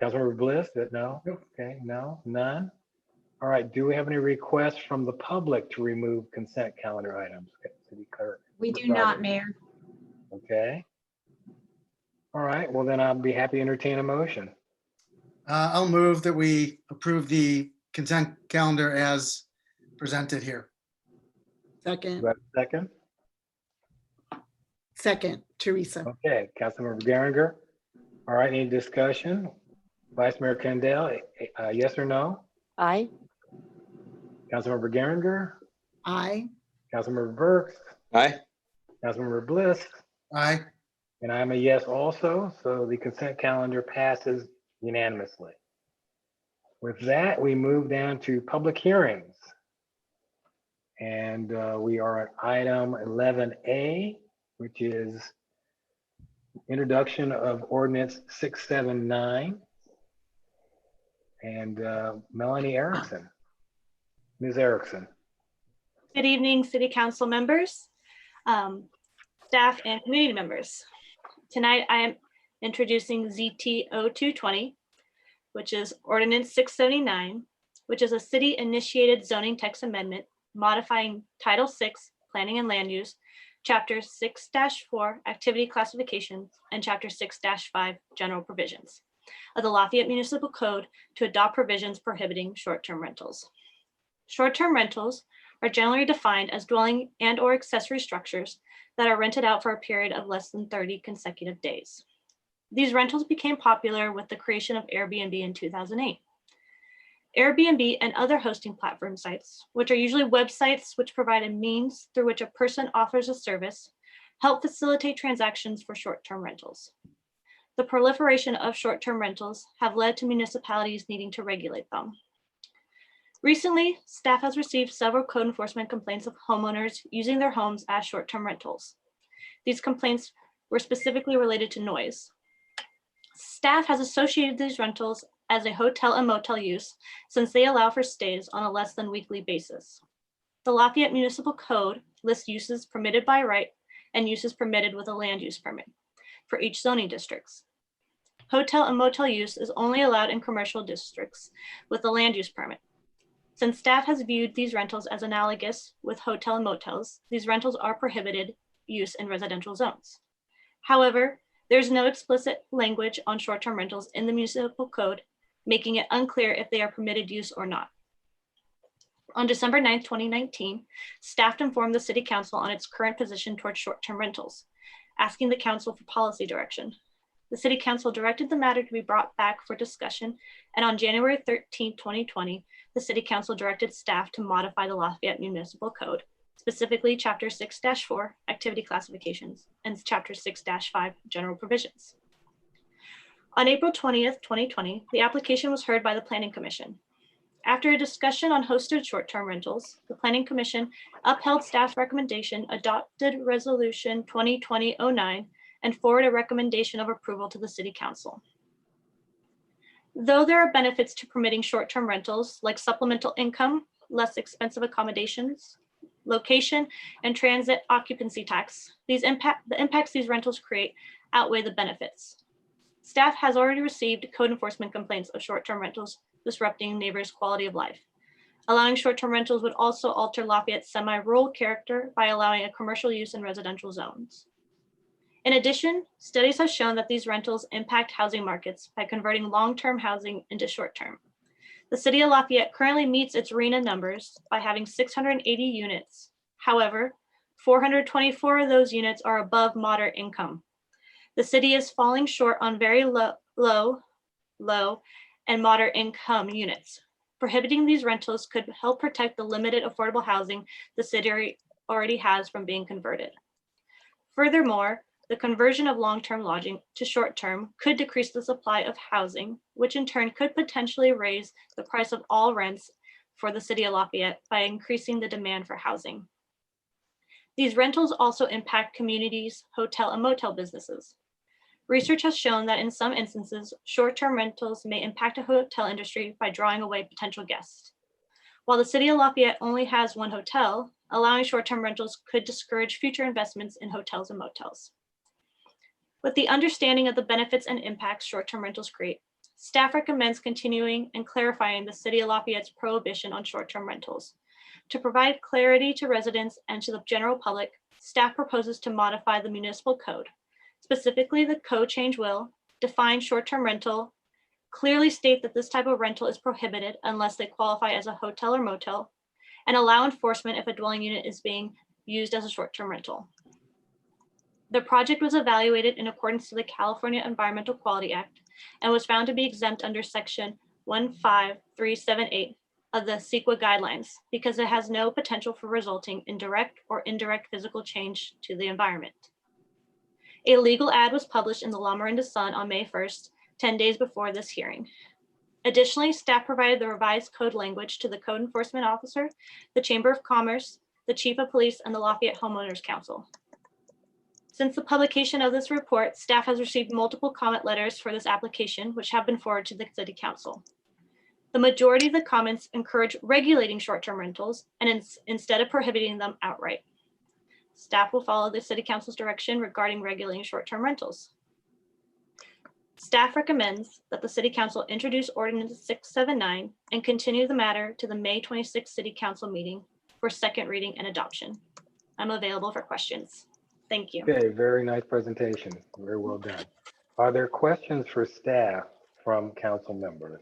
Councilmember Bliss, no? Okay, no, none. All right, do we have any requests from the public to remove consent calendar items? City Clerk. We do not, Mayor. Okay. All right, well then I'll be happy to entertain a motion. I'll move that we approve the consent calendar as presented here. Second. Do I have a second? Second, Teresa. Okay, Councilmember Geringer. All right, any discussion? Vice Mayor Kendall, yes or no? Aye. Councilmember Geringer? Aye. Councilmember Burks? Aye. Councilmember Bliss? Aye. And I'm a yes also, so the consent calendar passes unanimously. With that, we move down to public hearings. And we are at item 11A, which is introduction of ordinance 679. And Melanie Erickson. Ms. Erickson. Good evening, City Council members, staff, and community members. Tonight, I am introducing ZT0220, which is Ordinance 679, which is a city-initiated zoning text amendment modifying Title VI, Planning and Land Use, Chapter 6-4, Activity Classifications, and Chapter 6-5, General Provisions of the Lafayette Municipal Code to adopt provisions prohibiting short-term rentals. Short-term rentals are generally defined as dwelling and/or accessory structures that are rented out for a period of less than 30 consecutive days. These rentals became popular with the creation of Airbnb in 2008. Airbnb and other hosting platform sites, which are usually websites which provide a means through which a person offers a service, help facilitate transactions for short-term rentals. The proliferation of short-term rentals have led to municipalities needing to regulate them. Recently, staff has received several code enforcement complaints of homeowners using their homes as short-term rentals. These complaints were specifically related to noise. Staff has associated these rentals as a hotel and motel use since they allow for stays on a less than weekly basis. The Lafayette Municipal Code lists uses permitted by right and uses permitted with a land use permit for each zoning districts. Hotel and motel use is only allowed in commercial districts with a land use permit. Since staff has viewed these rentals as analogous with hotel and motels, these rentals are prohibited use in residential zones. However, there's no explicit language on short-term rentals in the municipal code, making it unclear if they are permitted use or not. On December 9th, 2019, staff informed the City Council on its current position towards short-term rentals, asking the Council for policy direction. The City Council directed the matter to be brought back for discussion, and on January 13th, 2020, the City Council directed staff to modify the Lafayette Municipal Code, specifically Chapter 6-4, Activity Classifications, and Chapter 6-5, General Provisions. On April 20th, 2020, the application was heard by the Planning Commission. After a discussion on hosted short-term rentals, the Planning Commission upheld staff's recommendation, adopted Resolution 2020-09, and forwarded a recommendation of approval to the City Council. Though there are benefits to permitting short-term rentals like supplemental income, less expensive accommodations, location, and transit occupancy tax, the impacts these rentals create outweigh the benefits. Staff has already received code enforcement complaints of short-term rentals disrupting neighbors' quality of life. Allowing short-term rentals would also alter Lafayette's semi-rural character by allowing a commercial use in residential zones. In addition, studies have shown that these rentals impact housing markets by converting long-term housing into short-term. The City of Lafayette currently meets its RHNA numbers by having 680 units. However, 424 of those units are above moderate income. The city is falling short on very low, and moderate income units. Prohibiting these rentals could help protect the limited affordable housing the city already has from being converted. Furthermore, The conversion of long-term lodging to short-term could decrease the supply of housing, which in turn could potentially raise the price of all rents for the city of Lafayette by increasing the demand for housing. These rentals also impact communities, hotel and motel businesses. Research has shown that in some instances, short-term rentals may impact a hotel industry by drawing away potential guests. While the city of Lafayette only has one hotel, allowing short-term rentals could discourage future investments in hotels and motels. With the understanding of the benefits and impacts short-term rentals create, staff recommends continuing and clarifying the city of Lafayette's prohibition on short-term rentals. To provide clarity to residents and to the general public, staff proposes to modify the municipal code. Specifically, the code change will define short-term rental, clearly state that this type of rental is prohibited unless they qualify as a hotel or motel, and allow enforcement if a dwelling unit is being used as a short-term rental. The project was evaluated in accordance to the California Environmental Quality Act and was found to be exempt under section 15378 of the CEQA guidelines because it has no potential for resulting in direct or indirect physical change to the environment. A legal ad was published in the La Miranda Sun on May 1st, 10 days before this hearing. Additionally, staff provided the revised code language to the code enforcement officer, the Chamber of Commerce, the Chief of Police, and the Lafayette Homeowners Council. Since the publication of this report, staff has received multiple comment letters for this application, which have been forwarded to the City Council. The majority of the comments encourage regulating short-term rentals and instead of prohibiting them outright. Staff will follow the City Council's direction regarding regulating short-term rentals. Staff recommends that the City Council introduce Ordinance 679 and continue the matter to the May 26th City Council meeting for second reading and adoption. I'm available for questions. Thank you. Okay, very nice presentation. Very well done. Are there questions for staff from council members?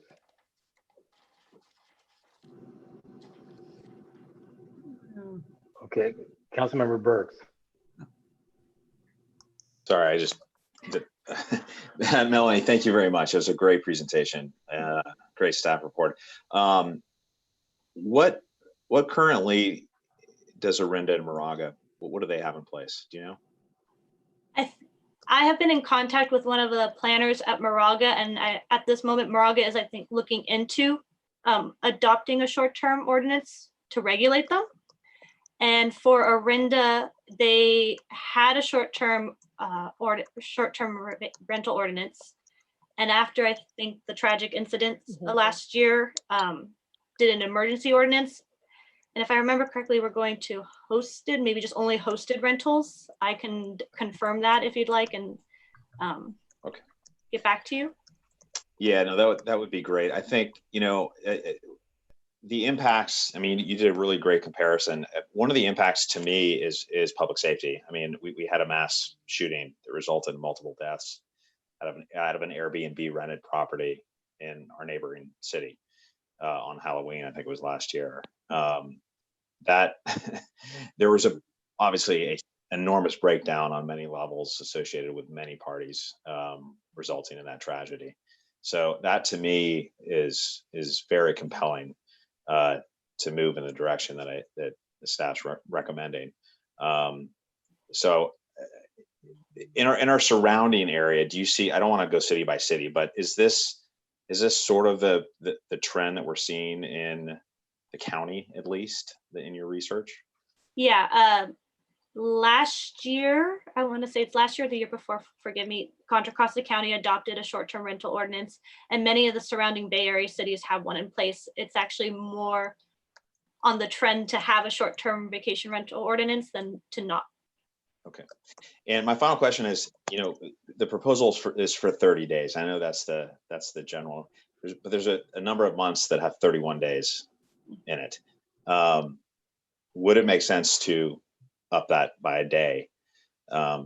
Okay, Councilmember Burks. Sorry, I just, Melanie, thank you very much. It was a great presentation, great staff report. What currently does Orinda and Moraga, what do they have in place? Do you know? I have been in contact with one of the planners at Moraga, and at this moment, Moraga is, I think, looking into adopting a short-term ordinance to regulate them. And for Orinda, they had a short-term rental ordinance. And after, I think, the tragic incidents last year, did an emergency ordinance. And if I remember correctly, we're going to hosted, maybe just only hosted rentals. I can confirm that if you'd like and okay, get back to you. Yeah, no, that would be great. I think, you know, the impacts, I mean, you did a really great comparison. One of the impacts to me is public safety. I mean, we had a mass shooting that resulted in multiple deaths out of an Airbnb rented property in our neighboring city on Halloween, I think it was last year. That there was obviously an enormous breakdown on many levels associated with many parties, resulting in that tragedy. So that to me is very compelling to move in the direction that the staff's recommending. So in our surrounding area, do you see? I don't want to go city by city, but is this sort of the trend that we're seeing in the county, at least in your research? Yeah, last year, I want to say it's last year or the year before, forgive me, Contra Costa County adopted a short-term rental ordinance, and many of the surrounding Bay Area cities have one in place. It's actually more on the trend to have a short-term vacation rental ordinance than to not. Okay. And my final question is, you know, the proposal is for 30 days. I know that's the general, but there's a number of months that have 31 days in it. Would it make sense to up that by a day,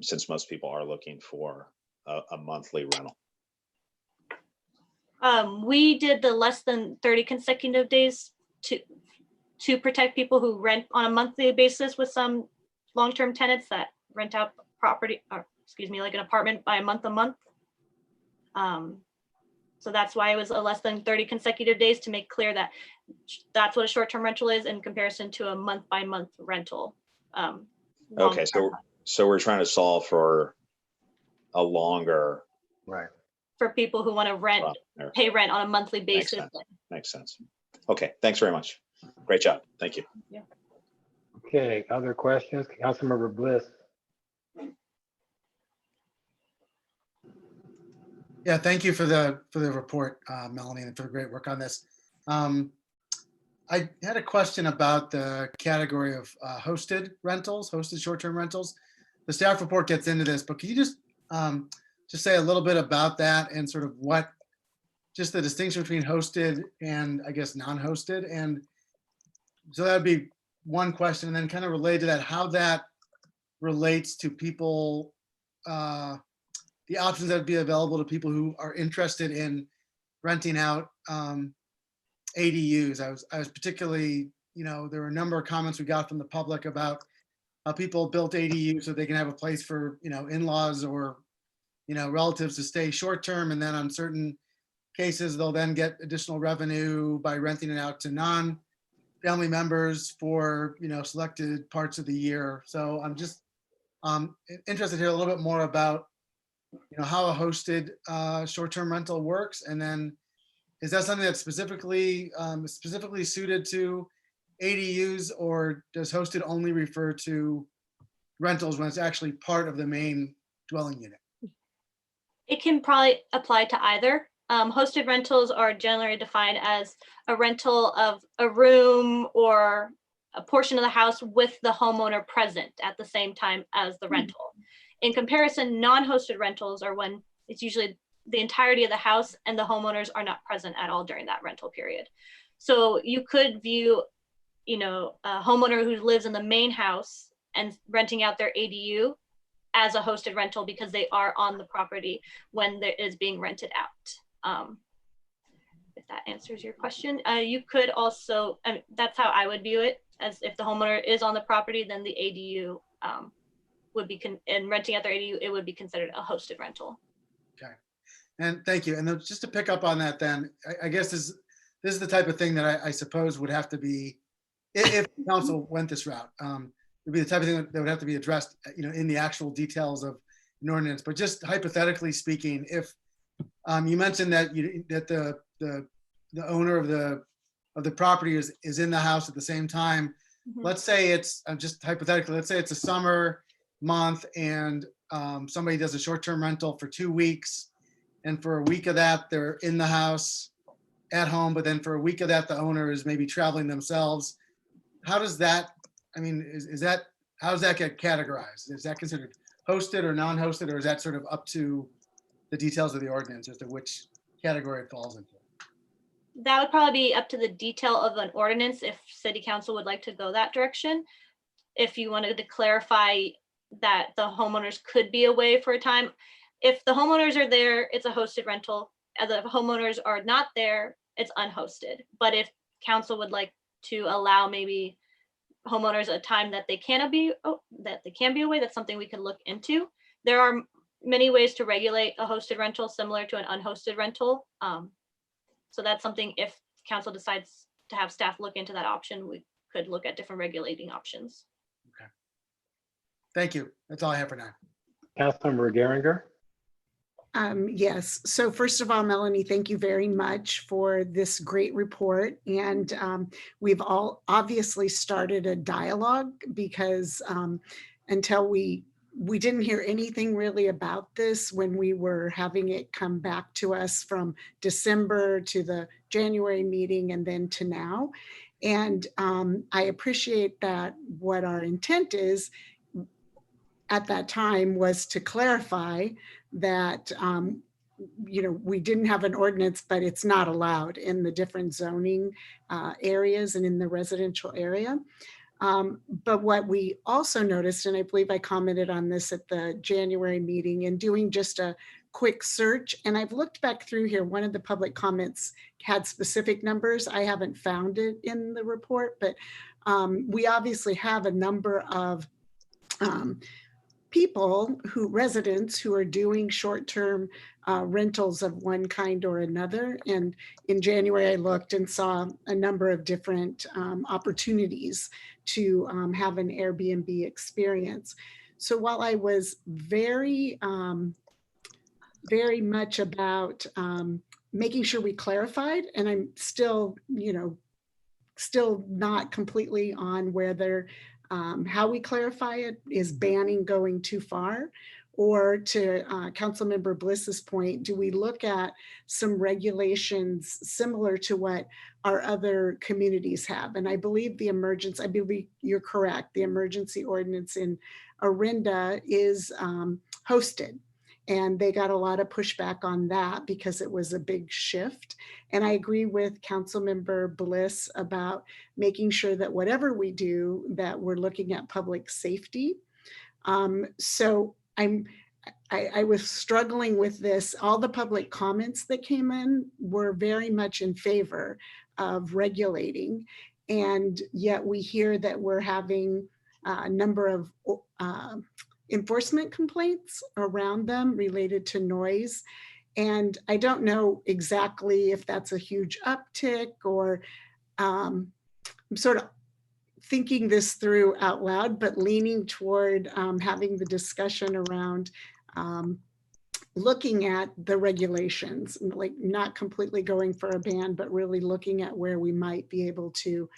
since most people are looking for a monthly rental? We did the less than 30 consecutive days to protect people who rent on a monthly basis with some long-term tenants that rent out property, or excuse me, like an apartment by a month. So that's why it was a less than 30 consecutive days, to make clear that that's what a short-term rental is in comparison to a month-by-month rental. Okay, so we're trying to solve for a longer. Right. For people who want to rent, pay rent on a monthly Makes basis. sense. Makes sense. Okay, thanks very much. Great job. Thank you. Yeah. Okay, other questions? Councilmember Bliss. Yeah, thank you for the report, Melanie, and for the great work on this. I had a question about the category of hosted rentals, hosted short-term rentals. The staff report gets into this, but can you just say a little bit about that and sort of what, just the distinction between hosted and I guess non-hosted? And so that would be one question, and then kind of related to that, how that relates to people, the options that would be available to people who are interested in renting out ADUs. I was particularly, there were a number of comments we got from the public about how people built ADUs so they can have a place for, in-laws or, relatives to stay short-term. And then on certain cases, they'll then get additional revenue by renting it out to non-family members for, selected parts of the year. So I'm just interested to hear a little bit more about, how a hosted short-term rental works. And then is that something that's specifically suited to ADUs, or does hosted only refer to rentals when it's actually part of the main dwelling unit? It can probably apply to either. Hosted rentals are generally defined as a rental of a room or a portion of the house with the homeowner present at the same time as the rental. In comparison, non-hosted rentals are when it's usually the entirety of the house and the homeowners are not present at all during that rental period. So you could view, a homeowner who lives in the main house and renting out their ADU as a hosted rental because they are on the property when it is being rented out. If that answers your question. You could also, that's how I would view it, as if the homeowner is on the property, then the ADU would be, and renting out their ADU, it would be considered a hosted rental. Okay, and thank you. And then just to pick up on that, then I guess this is the type of thing that I suppose would have to be, if the council went this route, would be the type of thing that would have to be addressed, in the actual details of an ordinance. But just hypothetically speaking, if you mentioned that the owner of the property is in the house at the same time. Mm-hmm. Let's say it's just hypothetically, let's say it's a summer month and somebody does a short-term rental for 2 weeks, and for a week of that they're in the house at home, but then for a week of that the owner is maybe traveling themselves. How does that, how does that get categorized? Is that considered hosted or non-hosted, or is that sort of up to the details of the ordinance as to which category it falls into? That would probably be up to the detail of an ordinance if city council would like to go that direction. If you wanted to clarify that the homeowners could be away for a time. If the homeowners are there, it's a hosted rental. As the homeowners are not there, it's unhosted. But if council would like to allow maybe homeowners a time that they can be away, that's something we can look into. There are many ways to regulate a hosted rental similar to an unhosted rental. So that's something, if council decides to have staff look into that option, we could look at different regulating options. Okay. Thank you. That's all I have for now. Councilmember Geringer. Yes. So first of all, Melanie, thank you very much for this great report. And we've all obviously started a dialogue because until we didn't hear anything really about this when we were having it come back to us from December to the January meeting and then to now. And I appreciate that what our intent is at that time was to clarify that, we didn't have an ordinance, but it's not allowed in the different zoning areas and in the residential area. But what we also noticed, and I believe I commented on this at the January meeting, and doing just a quick search, and I've looked back through here, one of the public comments had specific numbers. I haven't found it in the report, but we obviously have a number of residents who are doing short-term rentals of one kind or another. And in January, I looked and saw a number of different opportunities to have an Airbnb experience. So while I was very very much about making sure we clarified, and I'm still, still not completely on whether how we clarify it is banning going too far, or to Councilmember Bliss's point, do we look at some regulations similar to what our other communities have? And I believe I believe you're correct. The emergency ordinance in Orinda is hosted. And they got a lot of pushback on that because it was a big shift. And I agree with Councilmember Bliss about making sure that whatever we do, that we're looking at public safety. So I was struggling with this. All the public comments that came in were very much in favor of regulating. And yet we hear that we're having a number of enforcement complaints around them related to noise. And I don't know exactly if that's a huge uptick, or I'm sort of thinking this through out loud, but leaning toward having the discussion around looking at the regulations, like not completely going for a ban, but really looking at where we might be able to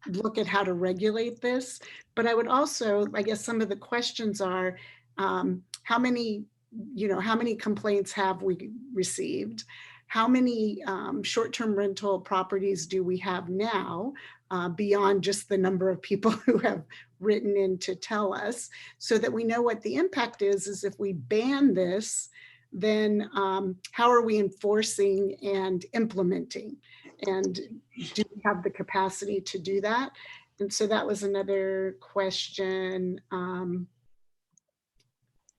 look at how to regulate this. But I would also, I guess some of the questions are, how many complaints have we received? How many short-term rental properties do we have now, beyond just the number of people who have written in to tell us, so that we know what the impact is if we ban this, then how are we enforcing and implementing? And do we have the capacity to do that? And so that was another question. And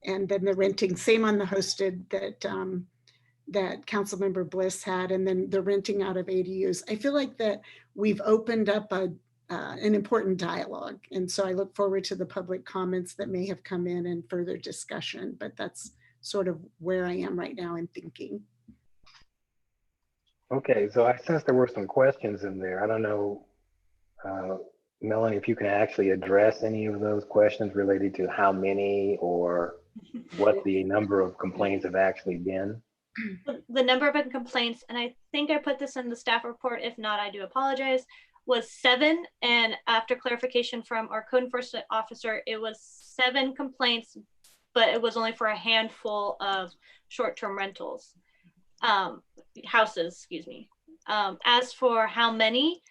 then the renting, same on the hosted that Councilmember Bliss had, and then the renting out of ADUs. I feel like that we've opened up an important dialogue. And so I look forward to the public comments that may have come in and further discussion, but that's sort of where I am right now in thinking. Okay, so I sense there were some questions in there. I don't know, Melanie, if you can actually address any of those questions related to how many or what the number of complaints have actually been. The number of complaints, and I think I put this in the staff report. If not, I do apologize, was 7. And after clarification from our code enforcement officer, it was 7 complaints, but it was only for a handful of short-term rentals, houses, excuse me. As for how many,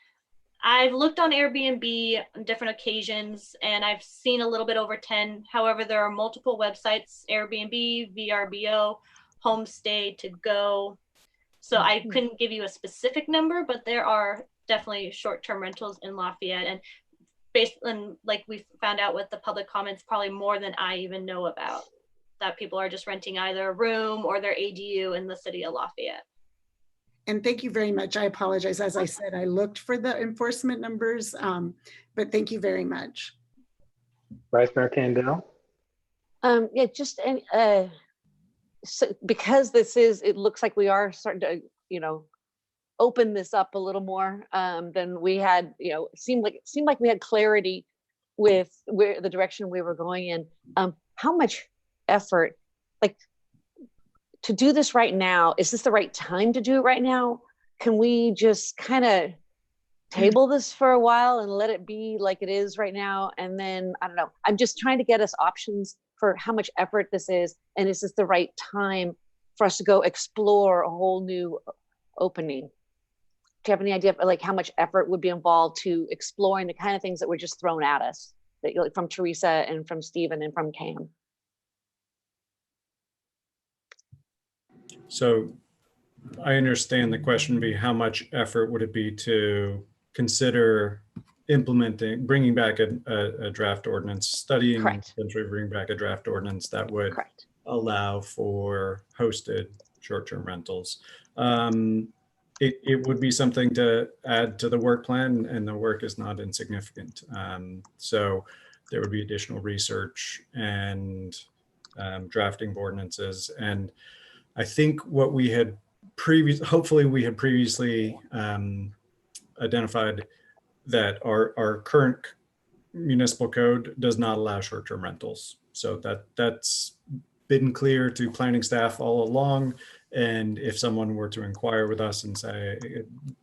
I've looked on Airbnb on different occasions and I've seen a little bit over 10. However, there are multiple websites, Airbnb, VRBO, Homestay, To Go. So I couldn't give you a specific number, but there are definitely short-term rentals in Lafayette. And based on, like we found out with the public comments, probably more than I even know about, that people are just renting either a room or their ADU in the city of Lafayette. And thank you very much. I apologize. As I said, I looked for the enforcement numbers, but thank you very much. Vice Mayor Candell? Yeah, just so because it looks like we are starting to, open this up a little more than we had, seemed like we had clarity with where the direction we were going in. How much effort, to do this right now, is this the right time to do it right now? Can we just kind of table this for a while and let it be like it is right now? And then, I don't know, I'm just trying to get us options for how much effort this is. And is this the right time for us to go explore a whole new opening? Do you have any idea of how much effort would be involved to exploring the kind of things that were just thrown at us, that, from Teresa and from Stephen and from Cam? So I understand the question would be, how much effort would it be to consider bringing back a draft ordinance, studying, potentially bring back a draft ordinance that would allow for hosted short-term rentals. It would be something to add to the work plan, and the work is not insignificant. So there would be additional research and drafting of ordinances. And I think what we had hopefully we had previously identified that our current municipal code does not allow short-term rentals. So that's been clear to planning staff all along. And if someone were to inquire with us and say,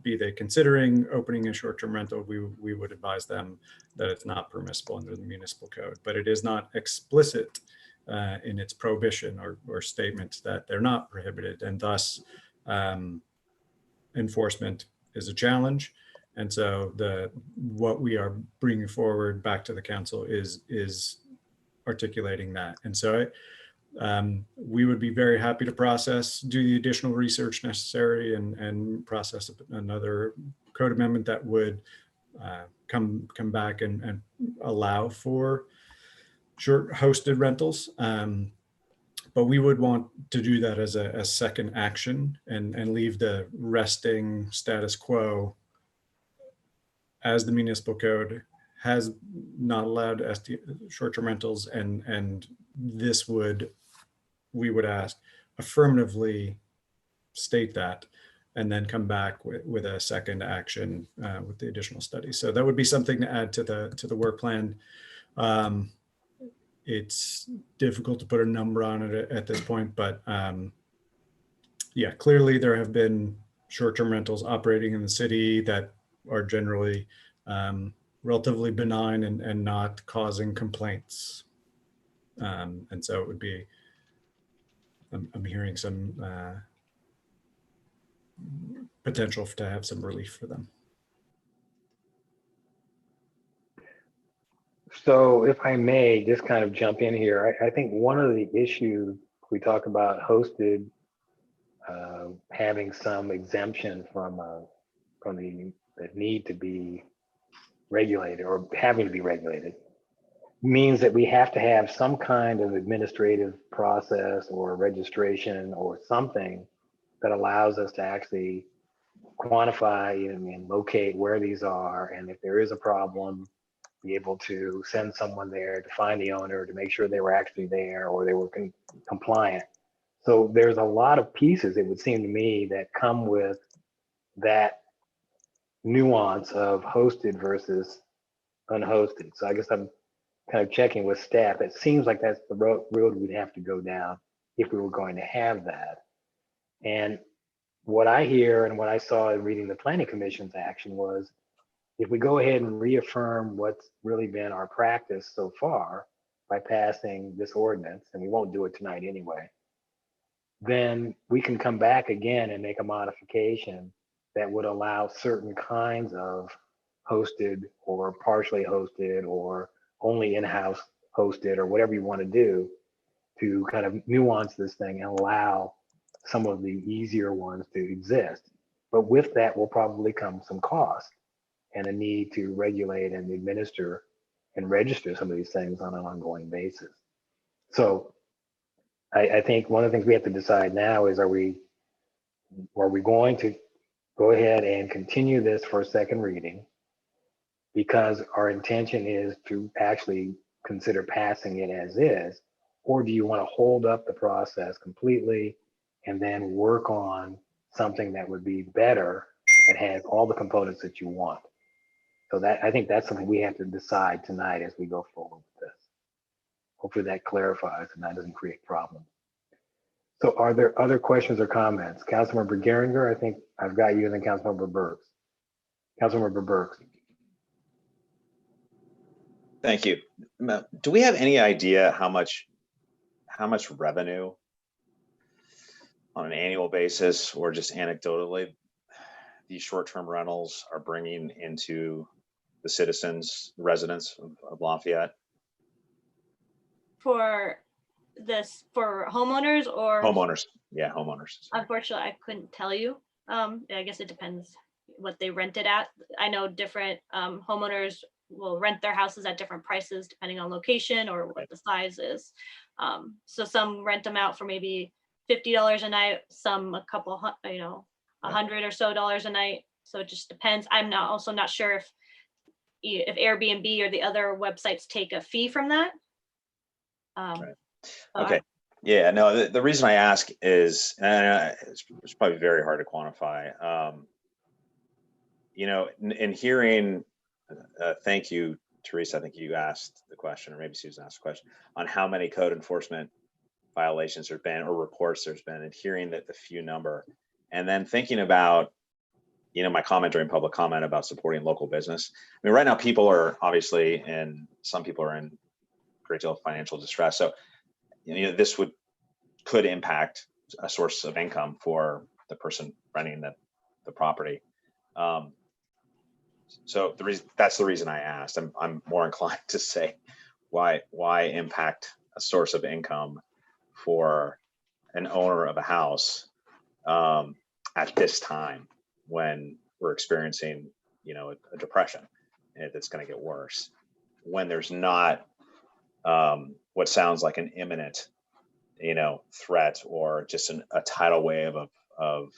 be they considering opening a short-term rental, we would advise them that it's not permissible under the municipal code, but it is not explicit in its prohibition or statement that they're not prohibited, and thus enforcement is a challenge. And so what we are bringing forward back to the council is articulating that. And so we would be very happy to do the additional research necessary and process another code amendment that would come back and allow for short hosted rentals. But we would want to do that as a second action and leave the resting status quo as the municipal code has not allowed short-term rentals, and this we would ask affirmatively state that, and then come back with a second action with the additional study. So that would be something to add to the work plan. It's difficult to put a number on it at this point, but yeah, clearly there have been short-term rentals operating in the city that are generally relatively benign and not causing complaints. And so it would be, I'm hearing some potential to have some relief for them. So if I may just kind of jump in here, I think one of the issues we talk about hosted having some exemption from the need to be regulated or having to be regulated means that we have to have some kind of administrative process or registration or something that allows us to actually quantify and locate where these are, and if there is a problem, be able to send someone there to find the owner to make sure they were actually there or they were compliant. So there's a lot of pieces, it would seem to me, that come with that nuance of hosted versus unhosted. So I guess I'm kind of checking with staff. It seems like that's the road we'd have to go down if we were going to have that. And what I hear and what I saw in reading the Planning Commission's action was, if we go ahead and reaffirm what's really been our practice so far by passing this ordinance, and we won't do it tonight anyway, then we can come back again and make a modification that would allow certain kinds of hosted or partially hosted or only in-house hosted or whatever you want to do to kind of nuance this thing and allow some of the easier ones to exist. But with that will probably come some cost and a need to regulate and administer and register some of these things on an ongoing basis. So I think one of the things we have to decide now is, are we going to go ahead and continue this for a second reading because our intention is to actually consider passing it as is, or do you want to hold up the process completely and then work on something that would be better, that has all the components that you want? So I think that's something we have to decide tonight as we go forward with this. Hopefully that clarifies and that doesn't create problems. So are there other questions or comments? Councilmember Geringer, I think I've got you, and then Councilmember Burks. Councilmember Burks. Thank you. Do we have any idea how much revenue on an annual basis or just anecdotally these short-term rentals are bringing into the citizens, residents of Lafayette? For homeowners or? Homeowners, yeah, homeowners. Unfortunately, I couldn't tell you. I guess it depends what they rent it at. I know different homeowners will rent their houses at different prices depending on location or what the size is. So some rent them out for maybe $50 a night, some a couple, $100 or so a night. So it just depends. I'm also not sure if Airbnb or the other websites take a fee from that. Right. Okay. Yeah, no, the reason I ask is, and it's probably very hard to quantify. In hearing, thank you, Teresa, I think you asked the question, or maybe Susan asked the question, on how many code enforcement violations there's been or reports there's been, and hearing that the few number, and then thinking about, my comment during public comment about supporting local business. I mean, right now people are obviously, and some people are in a great deal of financial distress. So, this could impact a source of income for the person renting the property. So that's the reason I asked. I'm more inclined to say, why impact a source of income for an owner of a house at this time when we're experiencing, a depression that's going to get worse, when there's not what sounds like an imminent, threat or just a tidal wave of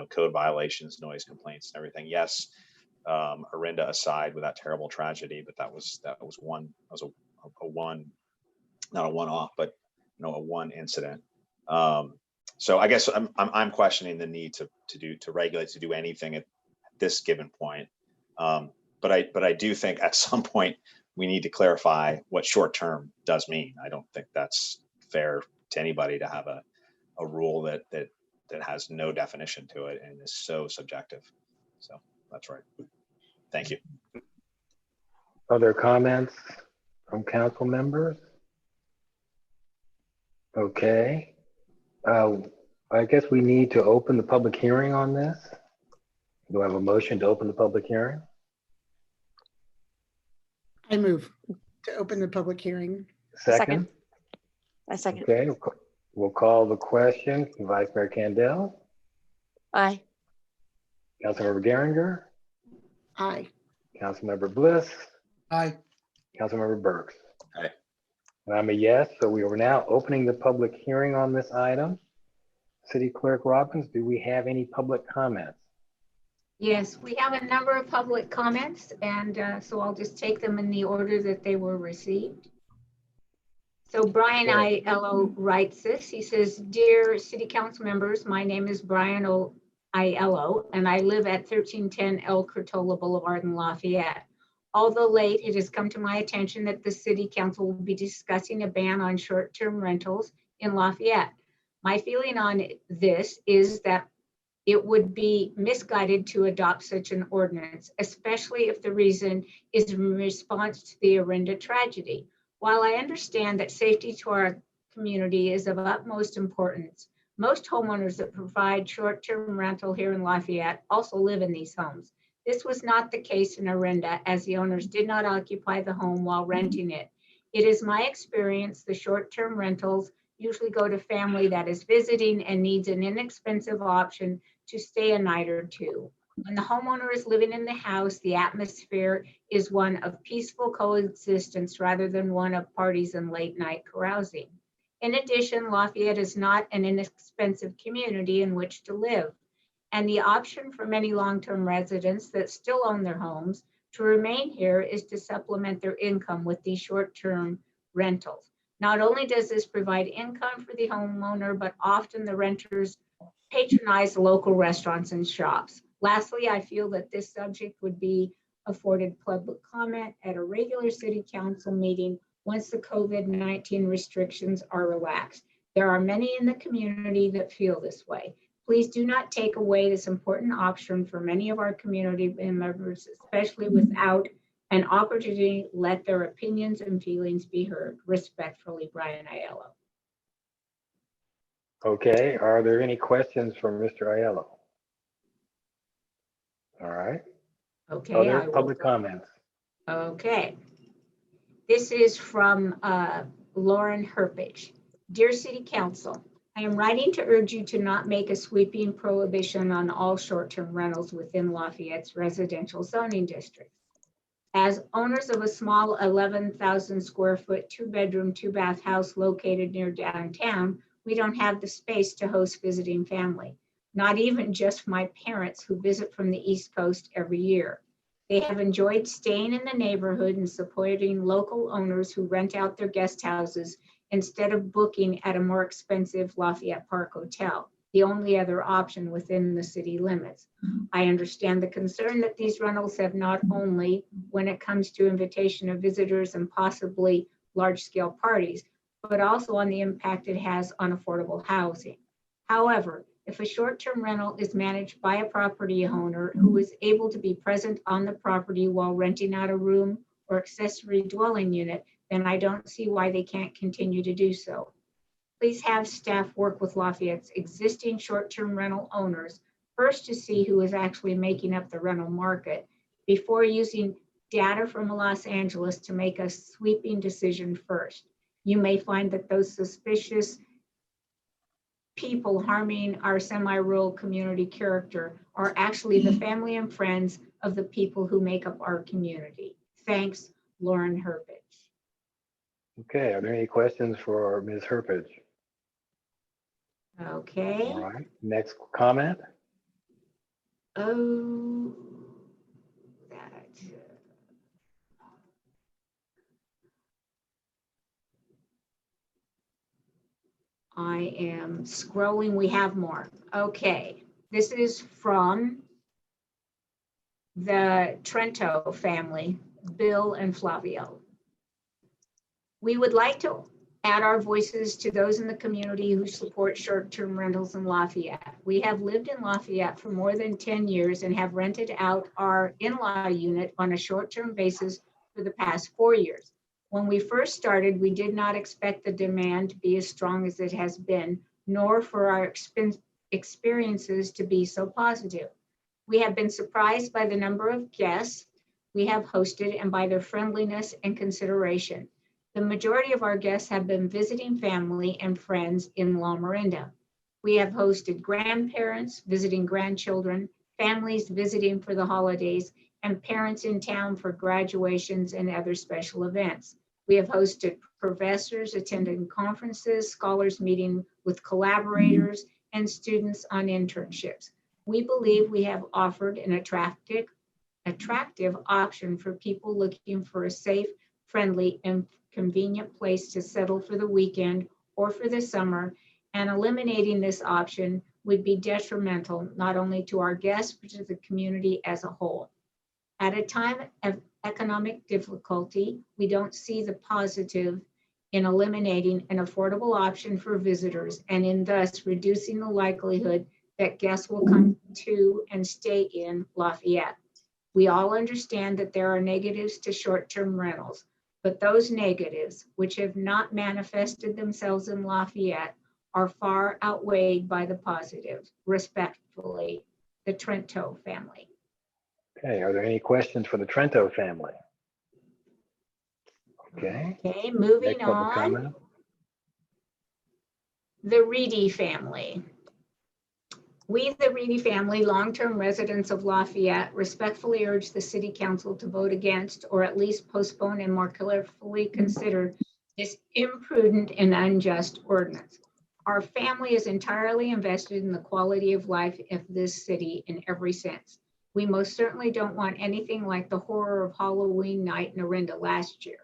code violations, noise complaints, and everything. Yes, Arinda aside with that terrible tragedy, but that was a one, not a one-off, but a one incident. So I guess I'm questioning the need to regulate, to do anything at this given point. But I do think at some point we need to clarify what short-term does mean. I don't think that's fair to anybody to have a rule that has no definition to it and is so subjective. So that's right. Thank you. Other comments from council members? Okay. I guess we need to open the public hearing on this. Do I have a motion to open the public hearing? I move to open the public hearing. Second? I second. Okay, we'll call the question. Vice Mayor Candell, Aye. Councilmember Geringer, Aye. Councilmember Bliss, Aye. Councilmember Burks. Aye. And I'm a yes, so we are now opening the public hearing on this item. City Clerk Robbins, do we have any public comments? Yes, we have a number of public comments, and so I'll just take them in the order that they were received. So Brian Aiello writes this. He says, "Dear City Council members, my name is Brian Aiello, and I live at 1310 El Curtola Boulevard in Lafayette. Although late, it has come to my attention that the City Council will be discussing a ban on short-term rentals in Lafayette. My feeling on this is that it would be misguided to adopt such an ordinance, especially if the reason is in response to the Arinda tragedy. While I understand that safety to our community is of utmost importance, most homeowners that provide short-term rental here in Lafayette also live in these homes. This was not the case in Arinda, as the owners did not occupy the home while renting it. It is my experience the short-term rentals usually go to family that is visiting and needs an inexpensive option to stay a night or two. When the homeowner is living in the house, the atmosphere is one of peaceful coexistence rather than one of parties and late night carousing. In addition, Lafayette is not an inexpensive community in which to live, and the option for many long-term residents that still own their homes to remain here is to supplement their income with these short-term rentals. Not only does this provide income for the homeowner, but often the renters patronize local restaurants and shops. Lastly, I feel that this subject would be afforded public comment at a regular city council meeting once the COVID-19 restrictions are relaxed. There are many in the community that feel this way. Please do not take away this important option for many of our community members, especially without an opportunity to let their opinions and feelings be heard. Respectfully, Brian Aiello. Okay, are there any questions for Mr. Aiello? All right. Okay. Other public comments? Okay. This is from Lauren Herpage. Dear City Council, I am writing to urge you to not make a sweeping prohibition on all short-term rentals within Lafayette's residential zoning district. As owners of a small 11,000 square foot, 2-bedroom, 2-bath house located near downtown, we don't have the space to host visiting family, not even just my parents who visit from the East Coast every year. They have enjoyed staying in the neighborhood and supporting local owners who rent out their guest houses instead of booking at a more expensive Lafayette Park hotel, the only other option within the city limits. I understand the concern that these rentals have not only when it comes to invitation of visitors and possibly large-scale parties, but also on the impact it has on affordable housing. However, if a short-term rental is managed by a property owner who is able to be present on the property while renting out a room or accessory dwelling unit, then I don't see why they can't continue to do so. Please have staff work with Lafayette's existing short-term rental owners first to see who is actually making up the rental market before using data from Los Angeles to make a sweeping decision first. You may find that those suspicious people harming our semi-rural community character are actually the family and friends of the people who make up our community. Thanks, Lauren Herpage. Okay, are there any questions for Ms. Herpage? Okay. All right, next comment. Oh, that. I am scrolling. We have more. Okay. This is from the Trento family, Bill and Flavio. We would like to add our voices to those in the community who support short-term rentals in Lafayette. We have lived in Lafayette for more than 10 years and have rented out our in-law unit on a short-term basis for the past 4 years. When we first started, we did not expect the demand to be as strong as it has been, nor for our experiences to be so positive. We have been surprised by the number of guests we have hosted and by their friendliness and consideration. The majority of our guests have been visiting family and friends in La Miranda. We have hosted grandparents visiting grandchildren, families visiting for the holidays, and parents in town for graduations and other special events. We have hosted professors attending conferences, scholars meeting with collaborators, and students on internships. We believe we have offered an attractive option for people looking for a safe, friendly, and convenient place to settle for the weekend or for the summer, and eliminating this option would be detrimental not only to our guests, but to the community as a whole. At a time of economic difficulty, we don't see the positive in eliminating an affordable option for visitors and in thus reducing the likelihood that guests will come to and stay in Lafayette. We all understand that there are negatives to short-term rentals, but those negatives, which have not manifested themselves in Lafayette, are far outweighed by the positives. Respectfully, the Trento family. Okay, are there any questions for the Trento family? Okay. Okay, moving Next public on. comment. The Reedy family. We, the Reedy family, long-term residents of Lafayette, respectfully urge the City Council to vote against or at least postpone and more carefully consider this imprudent and unjust ordinance. Our family is entirely invested in the quality of life of this city in every sense. We most certainly don't want anything like the horror of Halloween night in Orinda last year.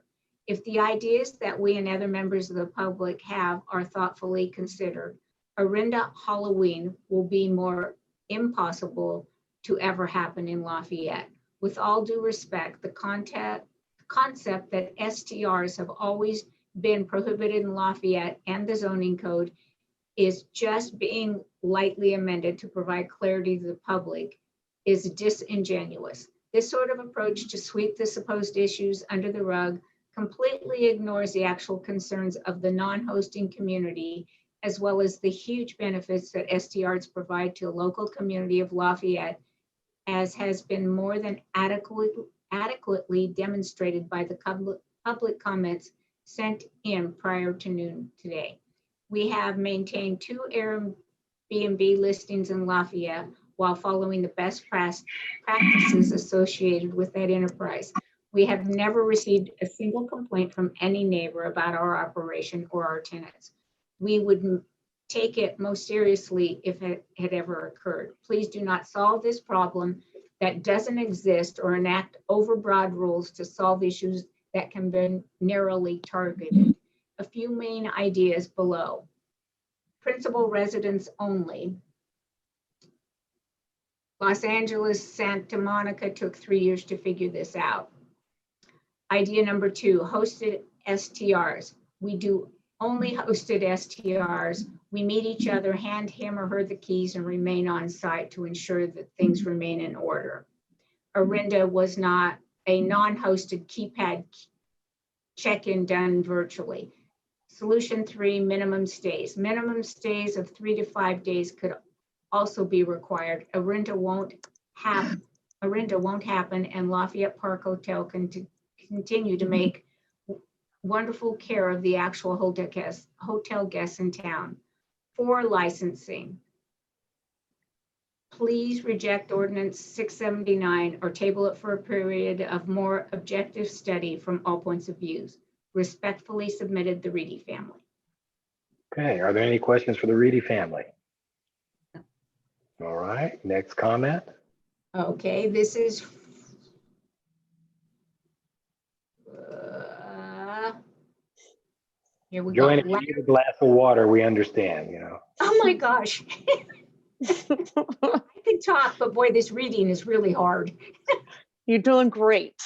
If the ideas that we and other members of the public have are thoughtfully considered, Orinda Halloween will be more impossible to ever happen in Lafayette. With all due respect, the concept that STRs have always been prohibited in Lafayette and the zoning code is just being lightly amended to provide clarity to the public is disingenuous. This sort of approach to sweep the supposed issues under the rug completely ignores the actual concerns of the non-hosting community, as well as the huge benefits that STRs provide to a local community of Lafayette, as has been more than adequately demonstrated by the public comments sent in prior to noon today. We have maintained 2 Airbnb listings in Lafayette while following the best practices associated with that enterprise. We have never received a single complaint from any neighbor about our operation or our tenants. We would take it most seriously if it had ever occurred. Please do not solve this problem that doesn't exist or enact overbroad rules to solve issues that can be narrowly targeted. A few main ideas below. Principal residents only. Los Angeles, Santa Monica took 3 years to figure this out. Idea number 2, hosted STRs. We do only hosted STRs. We meet each other, hand him or her the keys, and remain on site to ensure that things remain in order. Arinda was not a non-hosted keypad check-in done virtually. Solution 3, minimum stays. Minimum stays of 3 to 5 days could also be required. Arinda won't happen, and Lafayette Park Hotel can continue to make wonderful care of the actual hotel guests in town. 4, licensing. Please reject ordinance 679 or table it for a period of more objective study from all points of views. Respectfully submitted, the Reedy family. Okay, are there any questions for the Reedy family? All right, next comment. Okay, this is here we Joanne, go. if you need a glass of water, we understand, you know. Oh my gosh. I can talk, but boy, this reading is really hard. You're doing great.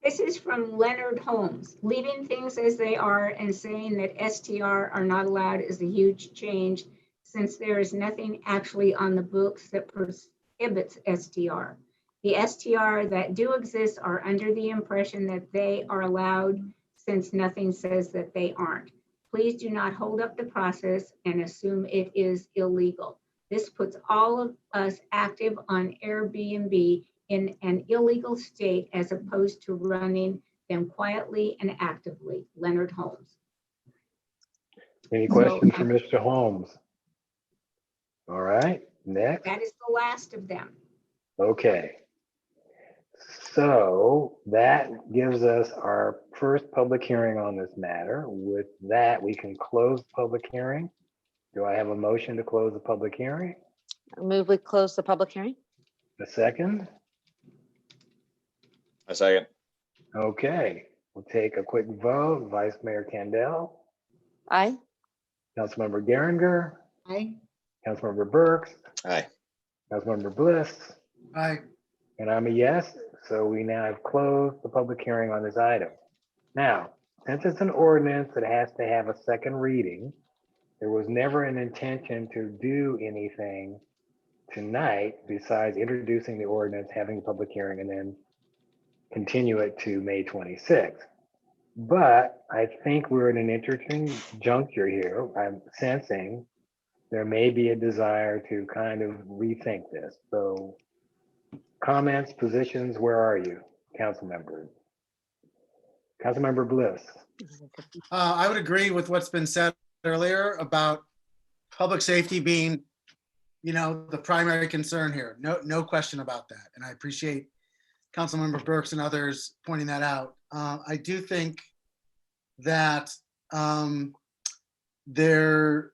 This is from Leonard Holmes. Leaving things as they are and saying that STR are not allowed is a huge change, since there is nothing actually on the books that prohibits STR. The STR that do exist are under the impression that they are allowed, since nothing says that they aren't. Please do not hold up the process and assume it is illegal. This puts all of us active on Airbnb in an illegal state as opposed to running them quietly and actively. Leonard Holmes. Any questions for Mr. Holmes? All right, next. That is the last of them. Okay. So that gives us our first public hearing on this matter. With that, we can close the public hearing. Do I have a motion to close the public hearing? I move we close the public hearing. A second? A second. Okay, we'll take a quick vote. Vice Mayor Kandel, Aye. Councilmember Geringer, Aye. Councilmember Burks, Aye. Councilmember Bliss, Aye. and I'm a yes. So we now have closed the public hearing on this item. Now, since it's an ordinance that has to have a second reading, there was never an intention to do anything tonight besides introducing the ordinance, having the public hearing, and then continue it to May 26th. But I think we're in an interesting juncture here. I'm sensing there may be a desire to kind of rethink this. So comments, positions, where are you, council members? Councilmember Bliss. I would agree with what's been said earlier about public safety being, the primary concern here. No question about that. And I appreciate Councilmember Burks and others pointing that out. I do think that there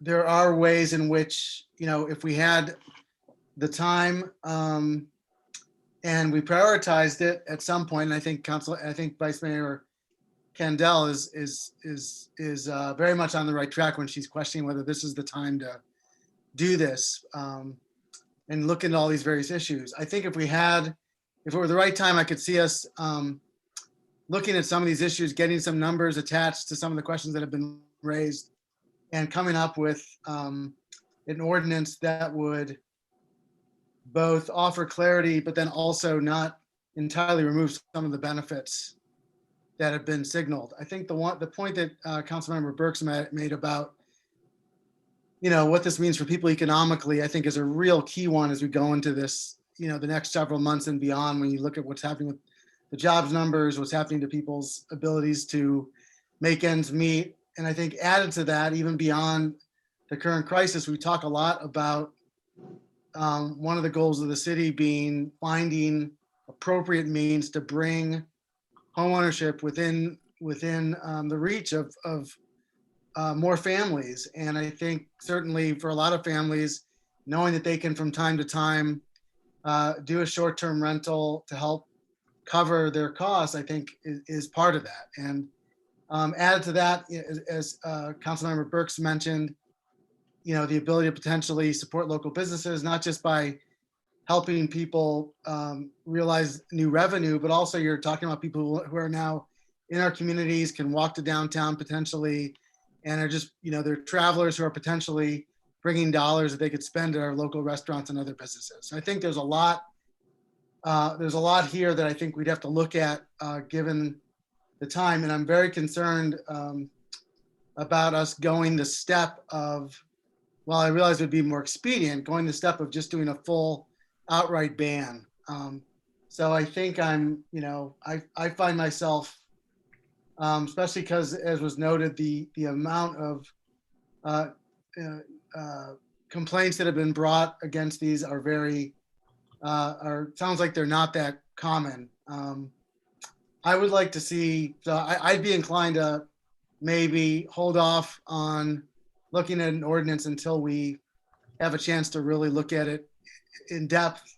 are ways in which, if we had the time and we prioritized it at some point, and I think Vice Mayor Kandel is very much on the right track when she's questioning whether this is the time to do this and look into all these various issues. I think if it were the right time, I could see us looking at some of these issues, getting some numbers attached to some of the questions that have been raised, and coming up with an ordinance that would both offer clarity, but then also not entirely remove some of the benefits that have been signaled. I think the point that Councilmember Burks made about what this means for people economically, I think is a real key one as we go into this, the next several months and beyond, when you look at what's happening with the jobs numbers, what's happening to people's abilities to make ends meet. And I think added to that, even beyond the current crisis, we talk a lot about one of the goals of the city being finding appropriate means to bring homeownership within the reach of more families. And I think certainly for a lot of families, knowing that they can from time to time do a short-term rental to help cover their costs, I think is part of that. And added to that, as Councilmember Burks mentioned, the ability to potentially support local businesses, not just by helping people realize new revenue, but also you're talking about people who are now in our communities, can walk to downtown potentially, and are just, they're travelers who are potentially bringing dollars that they could spend at our local restaurants and other businesses. So I think there's a lot here that I think we'd have to look at given the time. And I'm very concerned about us going the step of, while I realize it would be more expedient, going the step of just doing a full outright ban. So I think I find myself, especially because, as was noted, the amount of complaints that have been brought against these are sounds like they're not that common. I would like to see, so I'd be inclined to maybe hold off on looking at an ordinance until we have a chance to really look at it in depth,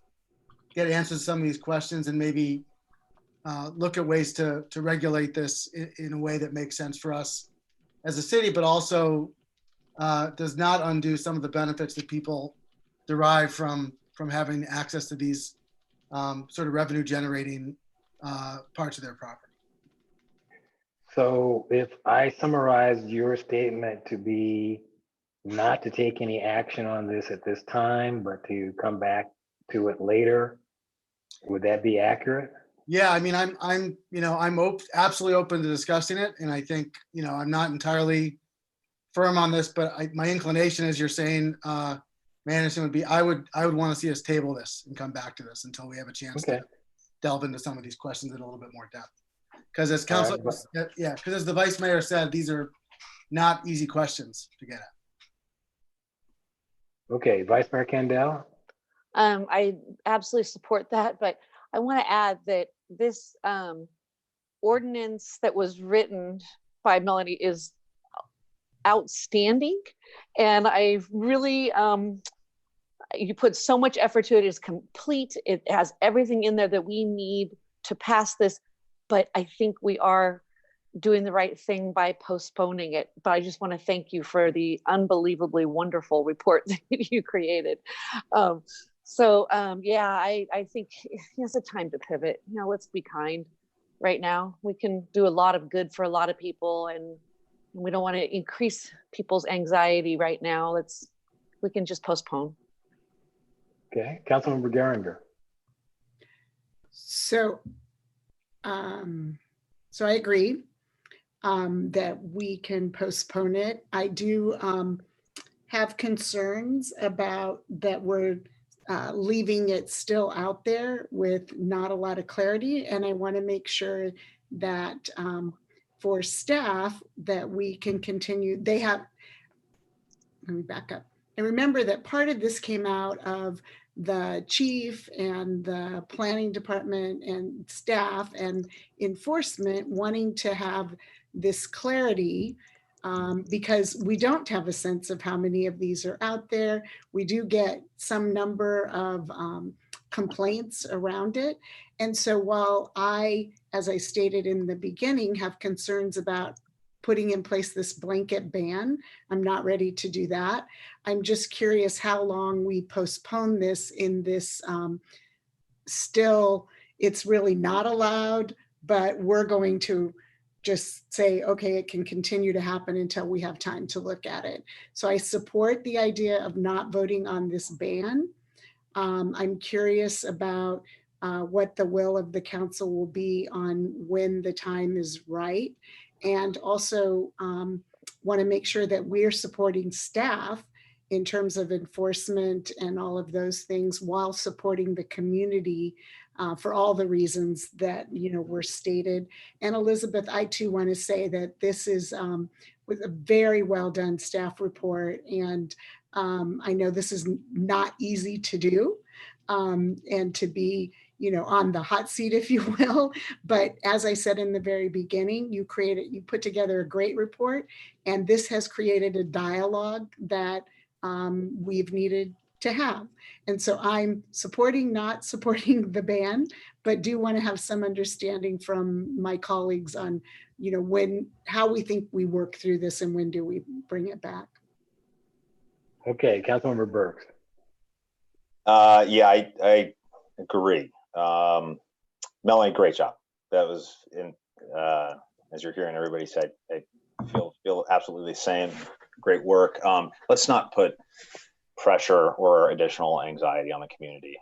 get answers to some of these questions, and maybe look at ways to regulate this in a way that makes sense for us as a city, but also does not undo some of the benefits that people derive from having access to these sort of revenue generating parts of their property. So if I summarize your statement to be not to take any action on this at this time, but to come back to it later, would that be accurate? Yeah, I mean, I'm absolutely open to discussing it, and I think, I'm not entirely firm on this, but my inclination, as you're saying, Anderson, would be I would want to see us table this and come back to this until we have a chance to delve into some of these questions in a little bit more depth. Because as council, because as the vice mayor said, these are not easy questions to get at. Okay, Vice Mayor Kendall. I absolutely support that, but I want to add that this ordinance that was written by Melanie is outstanding, and I really you put so much effort to it. It's complete. It has everything in there that we need to pass this, but I think we are doing the right thing by postponing it. But I just want to thank you for the unbelievably wonderful report that you created. I think it's a time to pivot. Let's be kind right now. We can do a lot of good for a lot of people, and we don't want to increase people's anxiety right now. We can just postpone. Okay, Councilmember Geringer. So I agree that we can postpone it. I do have concerns about that we're leaving it still out there with not a lot of clarity. And I want to make sure that for staff that we can continue, let me back up. And remember that part of this came out of the chief and the planning department and staff and enforcement wanting to have this clarity because we don't have a sense of how many of these are out there. We do get some number of complaints around it. And so while I, as I stated in the beginning, have concerns about putting in place this blanket ban, I'm not ready to do that. I'm just curious how long we postpone this in this still, it's really not allowed, but we're going to just say, okay, it can continue to happen until we have time to look at it. So I support the idea of not voting on this ban. I'm curious about what the will of the council will be on when the time is right. And also want to make sure that we're supporting staff in terms of enforcement and all of those things while supporting the community for all the reasons that were stated. And Elizabeth, I too want to say that this is with a very well done staff report. And I know this is not easy to do and to be on the hot seat, if you will. But as I said in the very beginning, you put together a great report, and this has created a dialogue that we've needed to have. And so I'm not supporting the ban, but do want to have some understanding from my colleagues on, how we think we work through this and when do we bring it back. Okay, Councilmember Burks. I agree. Melanie, great job. That was as you're hearing everybody say, I feel absolutely the same. Great work. Let's not put pressure or additional anxiety on the community,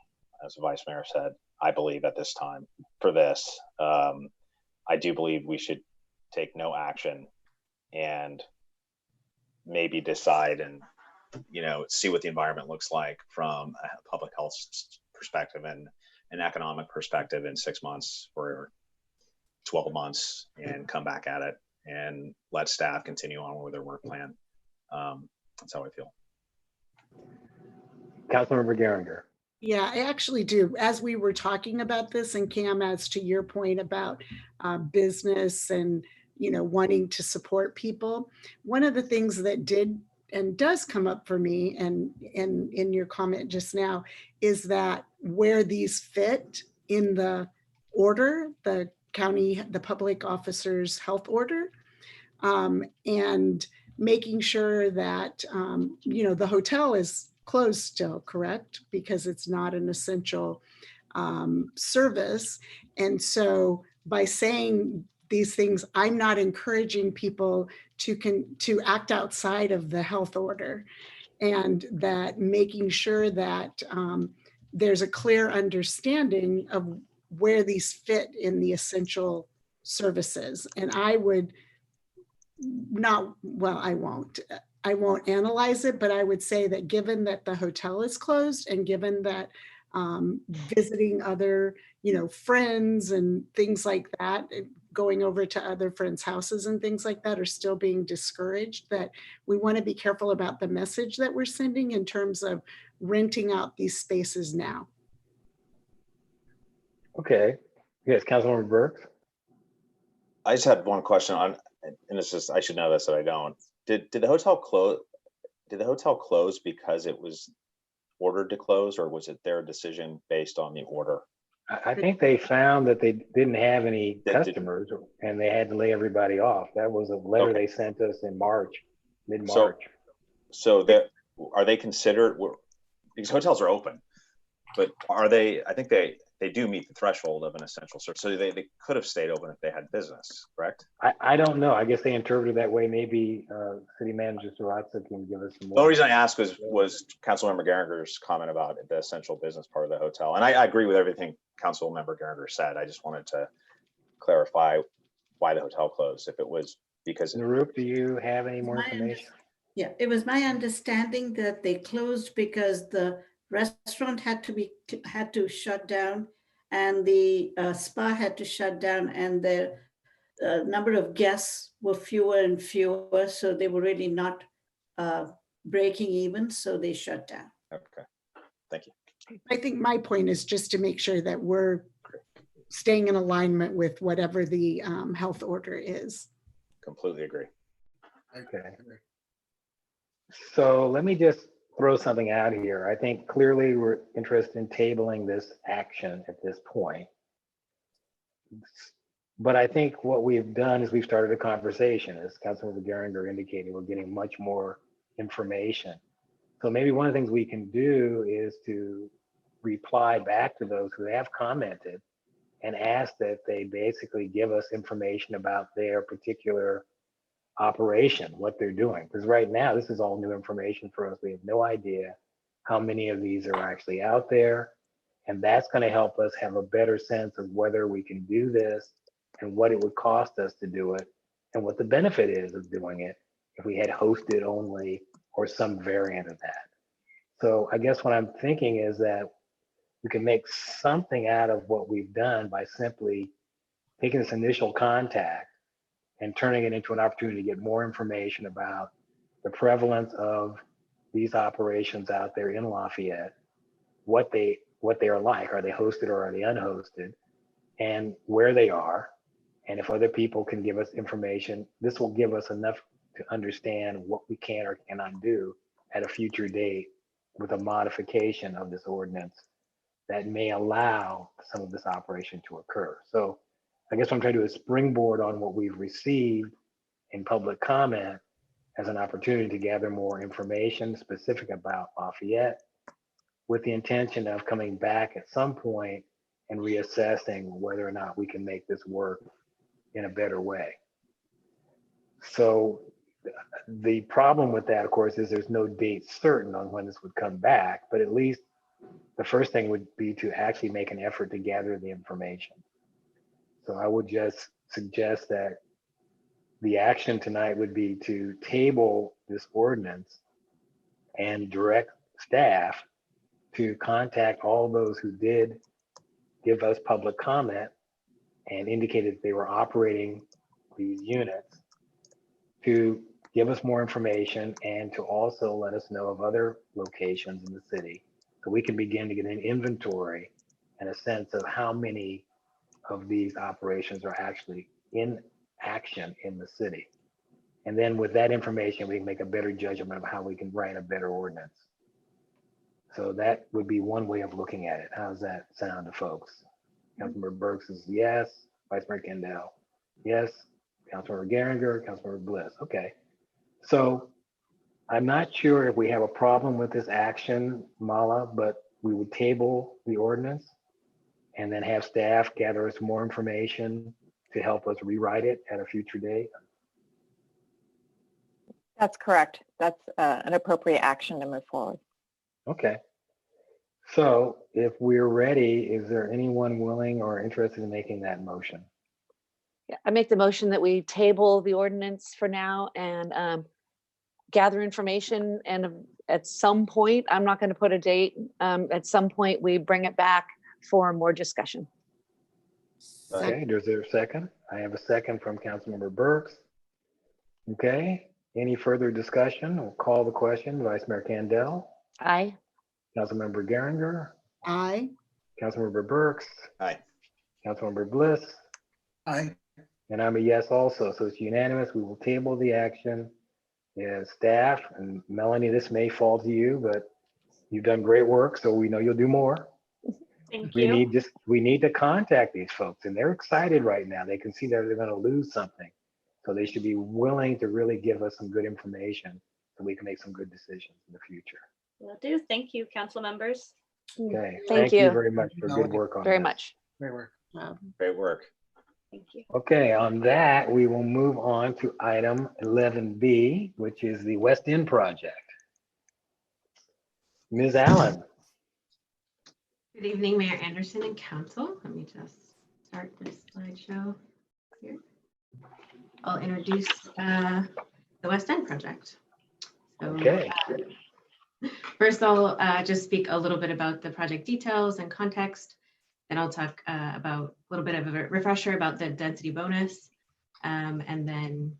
as the Vice Mayor said. I believe at this time for this, I do believe we should take no action and maybe decide and see what the environment looks like from a public health perspective and an economic perspective in 6 months or 12 months, and come back at it and let staff continue on with their work plan. That's how I feel. Councilmember Geringer. Yeah, I actually do. As we were talking about this, and Cam, as to your point about business and wanting to support people, one of the things that did and does come up for me, and in your comment just now, is that where these fit in the order, the public officer's health order, and making sure that the hotel is closed still, correct? Because it's not an essential service. And so by saying these things, I'm not encouraging people to act outside of the health order, and that making sure that there's a clear understanding of where these fit in the essential services. And I would not, well, I won't analyze it, but I would say that given that the hotel is closed, and given that visiting other, friends and things like that, going over to other friends' houses and things like that are still being discouraged, that we want to be careful about the message that we're sending in terms of renting out these spaces now. Okay. Yes, Councilmember Burks. I just had one question on, and it's just, I should know this, but I don't. Did the hotel close? Did the hotel close because it was ordered to close, or was it their decision based on the order? I think they found that they didn't have any customers, and they had to lay everybody off. That was a letter they sent us in March, mid-March. So are they considered, because hotels are open, but are they, I think they do meet the threshold of an essential service. So they could have stayed open if they had business, correct? I don't know. I guess they interpreted that way. Maybe City Manager Saratza can give us some more. The only reason I asked was Councilmember Geringer's comment about the essential business part of the hotel. And I agree with everything Councilmember Geringer said. I just wanted to clarify why the hotel closed, if it was because— Narup, do you have any more information? Yeah, it was my understanding that they closed because the restaurant had to shut down, and the spa had to shut down, and the number of guests were fewer and fewer, so they were really not breaking even, so they shut down. Okay, thank you. I think my point is just to make sure that we're staying in alignment with whatever the health order is. Completely agree. Okay. So let me just throw something out here. I think clearly we're interested in tabling this action at this point. But I think what we've done is we've started a conversation. As Councilmember Geringer indicated, we're getting much more information. So maybe one of the things we can do is to reply back to those who have commented and ask that they basically give us information about their particular operation, what they're doing. Because right now, this is all new information for us. We have no idea how many of these are actually out there. And that's going to help us have a better sense of whether we can do this and what it would cost us to do it and what the benefit is of doing it if we had hosted only or some variant of that. So I guess what I'm thinking is that we can make something out of what we've done by simply taking this initial contact and turning it into an opportunity to get more information about the prevalence of these operations out there in Lafayette, what they are like. Are they hosted or are they unhosted, and where they are? And if other people can give us information, this will give us enough to understand what we can or cannot do at a future date with a modification of this ordinance that may allow some of this operation to occur. So I guess what I'm trying to do is springboard on what we've received in public comment as an opportunity to gather more information specific about Lafayette, with the intention of coming back at some point and reassessing whether or not we can make this work in a better way. So the problem with that, of course, is there's no date certain on when this would come back, but at least the first thing would be to actually make an effort to gather the information. So I would just suggest that the action tonight would be to table this ordinance and direct staff to contact all those who did give us public comment and indicated they were operating these units, to give us more information and to also let us know of other locations in the city so we can begin to get an inventory and a sense of how many of these operations are actually in action in the city. And then with that information, we can make a better judgment of how we can write a better ordinance. So that would be one way of looking at it. How's that sound to folks? Councilmember Burks is yes. Vice Mayor Kendall, yes. Councilmember Geringer, Councilmember Bliss. Okay. So I'm not sure if we have a problem with this action, Mala, but we would table the ordinance and then have staff gather us more information to help us rewrite it at a future date. That's correct. That's an appropriate action to move forward. Okay. So if we're ready, is there anyone willing or interested in making that motion? Yeah, I make the motion that we table the ordinance for now and gather information. And at some point, I'm not going to put a date. At some point, we bring it back for more discussion. Okay, is there a second? I have a second from Councilmember Burks. Okay, any further discussion? We'll call the question. Vice Mayor Kendall. Aye. Councilmember Geringer. Aye. Councilmember Burks. Aye. Councilmember Bliss. Aye. And I'm a yes also, so it's unanimous. We will table the action. Yeah, staff and Melanie, this may fall to you, but you've done great work, so we know you'll do more. Thank We you. need to contact these folks, and they're excited right now. They can see that they're going to lose something, so they should be willing to really give us some good information so we can make some good decisions in the future. Will do. Thank you, council members. Okay, Thank you very much for good work on very this. much. Great work. Great work. Thank you. Okay, on that, we will move on to item 11B, which is the West End project. Ms. Allen. Good evening, Mayor Anderson and Council. Let me just start this slideshow here. I'll introduce the West End project. So, Okay. First, I'll just speak a little bit about the project details and context. Then I'll talk about a little bit of a refresher about the density bonus, and then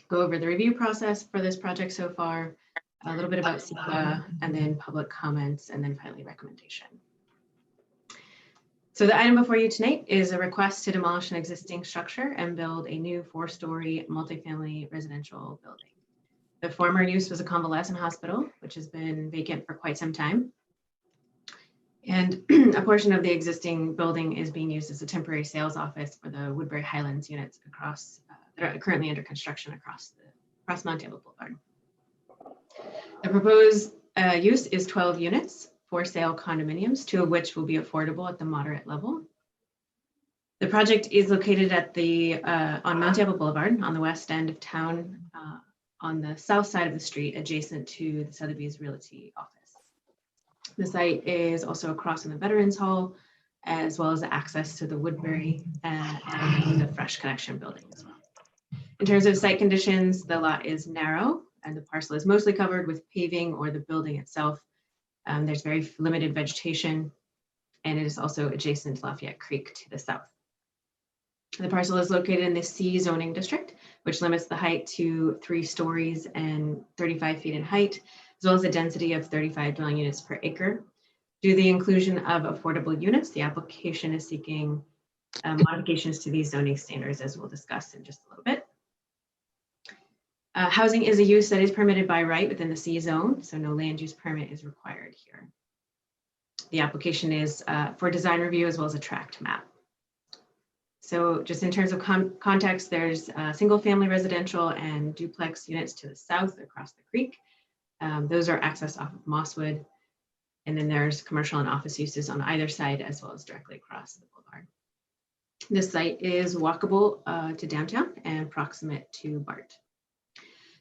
go over the review process for this project so far, a little bit about CEQA, and then public comments, and then finally recommendation. So the item before you tonight is a request to demolish an existing structure and build a new 4-story multifamily residential building. The former use was a convalescent hospital, which has been vacant for quite some time. And a portion of the existing building is being used as a temporary sales office for the Woodbury Highlands units across that are currently under construction across Mount Table Boulevard. The proposed use is 12 units, for sale condominiums, 2 of which will be affordable at the moderate level. The project is located at the on Mount Table Boulevard on the west end of town, on the south side of the street, adjacent to the Sotheby's Realty office. The site is also across from the Veterans Hall, as well as access to the Woodbury and the Fresh Connection building as well. In terms of site conditions, the lot is narrow and the parcel is mostly covered with paving or the building itself. There's very limited vegetation, and it is also adjacent to Lafayette Creek to the south. The parcel is located in the C zoning district, which limits the height to 3 stories and 35 feet in height, as well as a density of 35 dwelling units per acre. Due to the inclusion of affordable units, the application is seeking modifications to these zoning standards, as we'll discuss in just a little bit. Housing is a use that is permitted by right within the C zone, so no land use permit is required here. The application is for design review as well as a tract map. So just in terms of context, there's single family residential and duplex units to the south across the creek. Those are accessed off of Mosswood. And then there's commercial and office uses on either side, as well as directly across the boulevard. This site is walkable to downtown and proximate to BART.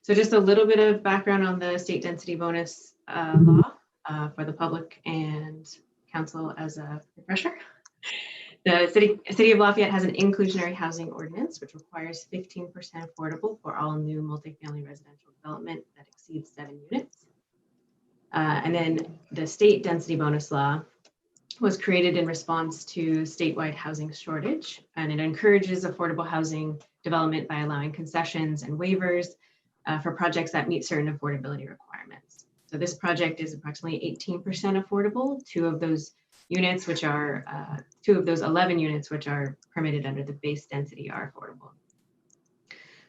So just a little bit of background on the state density bonus law for the public and council as a refresher. The city of Lafayette has an inclusionary housing ordinance, which requires 15% affordable for all new multifamily residential development that exceeds 7 units. And then the state density bonus law was created in response to statewide housing shortage, and it encourages affordable housing development by allowing concessions and waivers for projects that meet certain affordability requirements. So this project is approximately 18% affordable. Two of those 11 units which are permitted under the base density are affordable.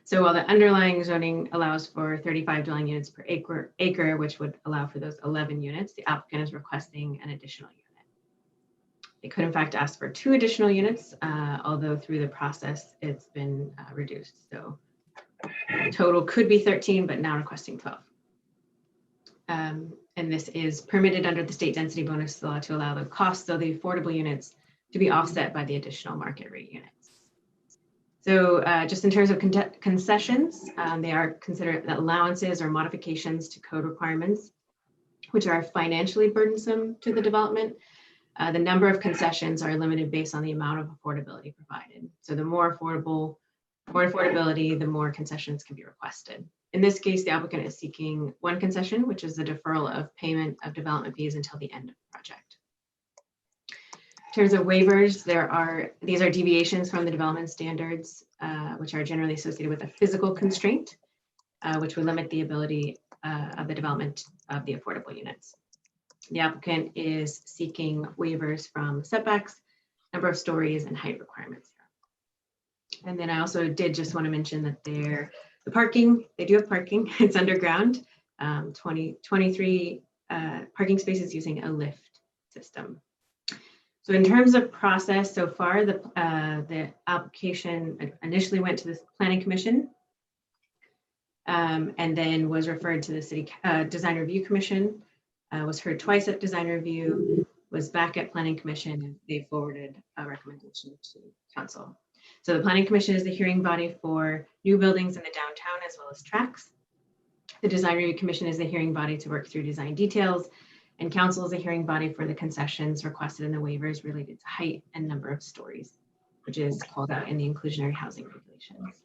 So while the underlying zoning allows for 35 dwelling units per acre, which would allow for those 11 units, the applicant is requesting an additional unit. They could in fact ask for 2 additional units, although through the process it's been reduced. So total could be 13, but now requesting 12. And this is permitted under the state density bonus law to allow the cost of the affordable units to be offset by the additional market rate units. So just in terms of concessions, they are considered allowances or modifications to code requirements, which are financially burdensome to the development. The number of concessions are limited based on the amount of affordability provided. So the more affordability, the more concessions can be requested. In this case, the applicant is seeking 1 concession, which is the deferral of payment of development fees until the end of the project. In terms of waivers, these are deviations from the development standards, which are generally associated with a physical constraint, which would limit the ability of the development of the affordable units. The applicant is seeking waivers from setbacks, number of stories, and height requirements. And then I also did just want to mention that the parking, they do have parking. It's underground, 23 parking spaces using a lift system. So in terms of process so far, the application initially went to the Planning Commission and then was referred to the City Design Review Commission, was heard twice at Design Review, was back at Planning Commission, and they forwarded a recommendation to Council. So the Planning Commission is the hearing body for new buildings in the downtown as well as tracks. The Design Review Commission is the hearing body to work through design details, and Council is a hearing body for the concessions requested in the waivers related to height and number of stories, which is called out in the inclusionary housing regulations.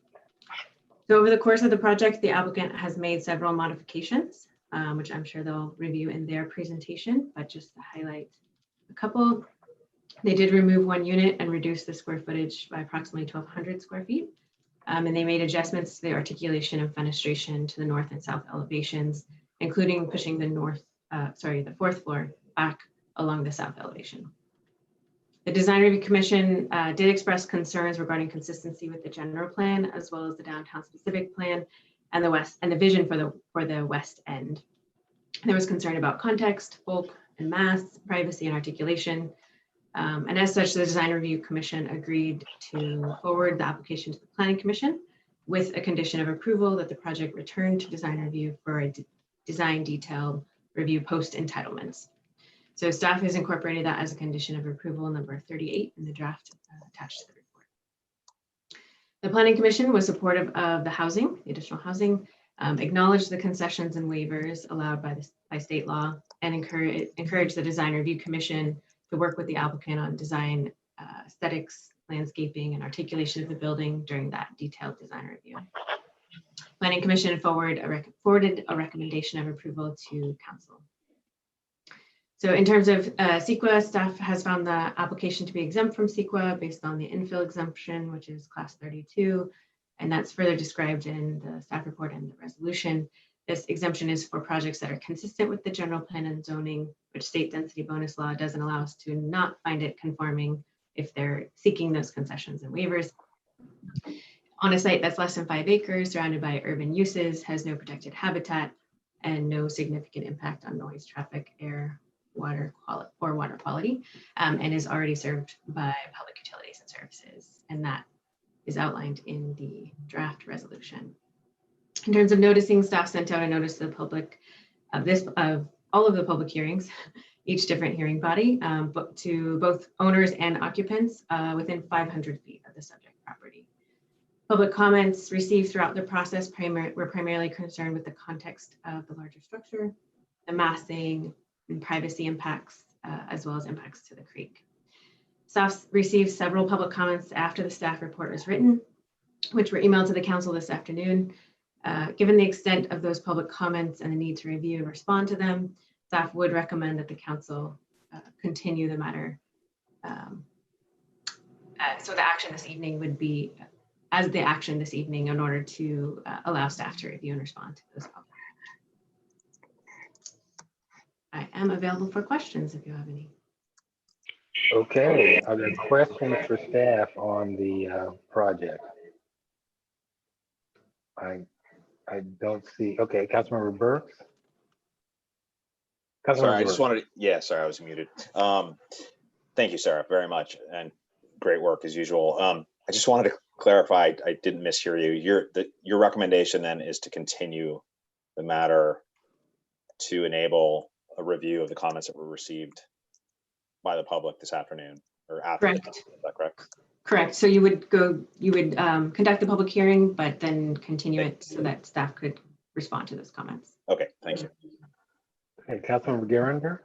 So over the course of the project, the applicant has made several modifications, which I'm sure they'll review in their presentation, but just to highlight a couple. They did remove 1 unit and reduce the square footage by approximately 1,200 square feet. And they made adjustments to the articulation and fenestration to the north and south elevations, including pushing the the 4th floor back along the south elevation. The Design Review Commission did express concerns regarding consistency with the general plan, as well as the downtown specific plan and the vision for the west end. There was concern about context, bulk and mass, privacy and articulation. And as such, the Design Review Commission agreed to forward the application to the Planning Commission with a condition of approval that the project return to Design Review for a design detail review post entitlements. So staff has incorporated that as a condition of approval number 38 in the draft attached to the report. The Planning Commission was supportive of the additional housing, acknowledged the concessions and waivers allowed by state law, and encouraged the Design Review Commission to work with the applicant on design, aesthetics, landscaping, and articulation of the building during that detailed design review. Planning Commission forwarded a recommendation of approval to Council. So in terms of CEQA, staff has found the application to be exempt from CEQA based on the infill exemption, which is class 32, and that's further described in the staff report and the resolution. This exemption is for projects that are consistent with the general plan and zoning, which state density bonus law doesn't allow us to not find it conforming if they're seeking those concessions and waivers. On a site that's less than 5 acres, surrounded by urban uses, has no protected habitat, and no significant impact on noise, traffic, air, water quality, and is already served by public utilities and services. And that is outlined in the draft resolution. In terms of noticing, staff sent out a notice to the public of all of the public hearings each different hearing body, but to both owners and occupants within 500 feet of the subject property. Public comments received throughout the process were primarily concerned with the context of the larger structure, the massing and privacy impacts, as well as impacts to the creek. Staff received several public comments after the staff report was written, which were emailed to the council this afternoon. Given the extent of those public comments and the need to review and respond to them, staff would recommend that the council continue the matter. So the action this evening would be as the action this evening in order to allow staff to review and respond to those public comments. I am available for questions if you have any. Okay, are there questions for staff on the project? I don't see. Okay, Councilmember Burks. Sorry, I just wanted to, yeah, sorry, I was muted. Thank you, Sarah, very much, and great work as usual. I just wanted to clarify, I didn't mishear you. Your recommendation then is to continue the matter to enable a review of the comments that were received by the public this afternoon or after. Correct. Is that correct? Correct. So you would conduct the public hearing, but then continue it so that staff could respond to those comments. Okay, thank you. Okay, Councilmember Geringer.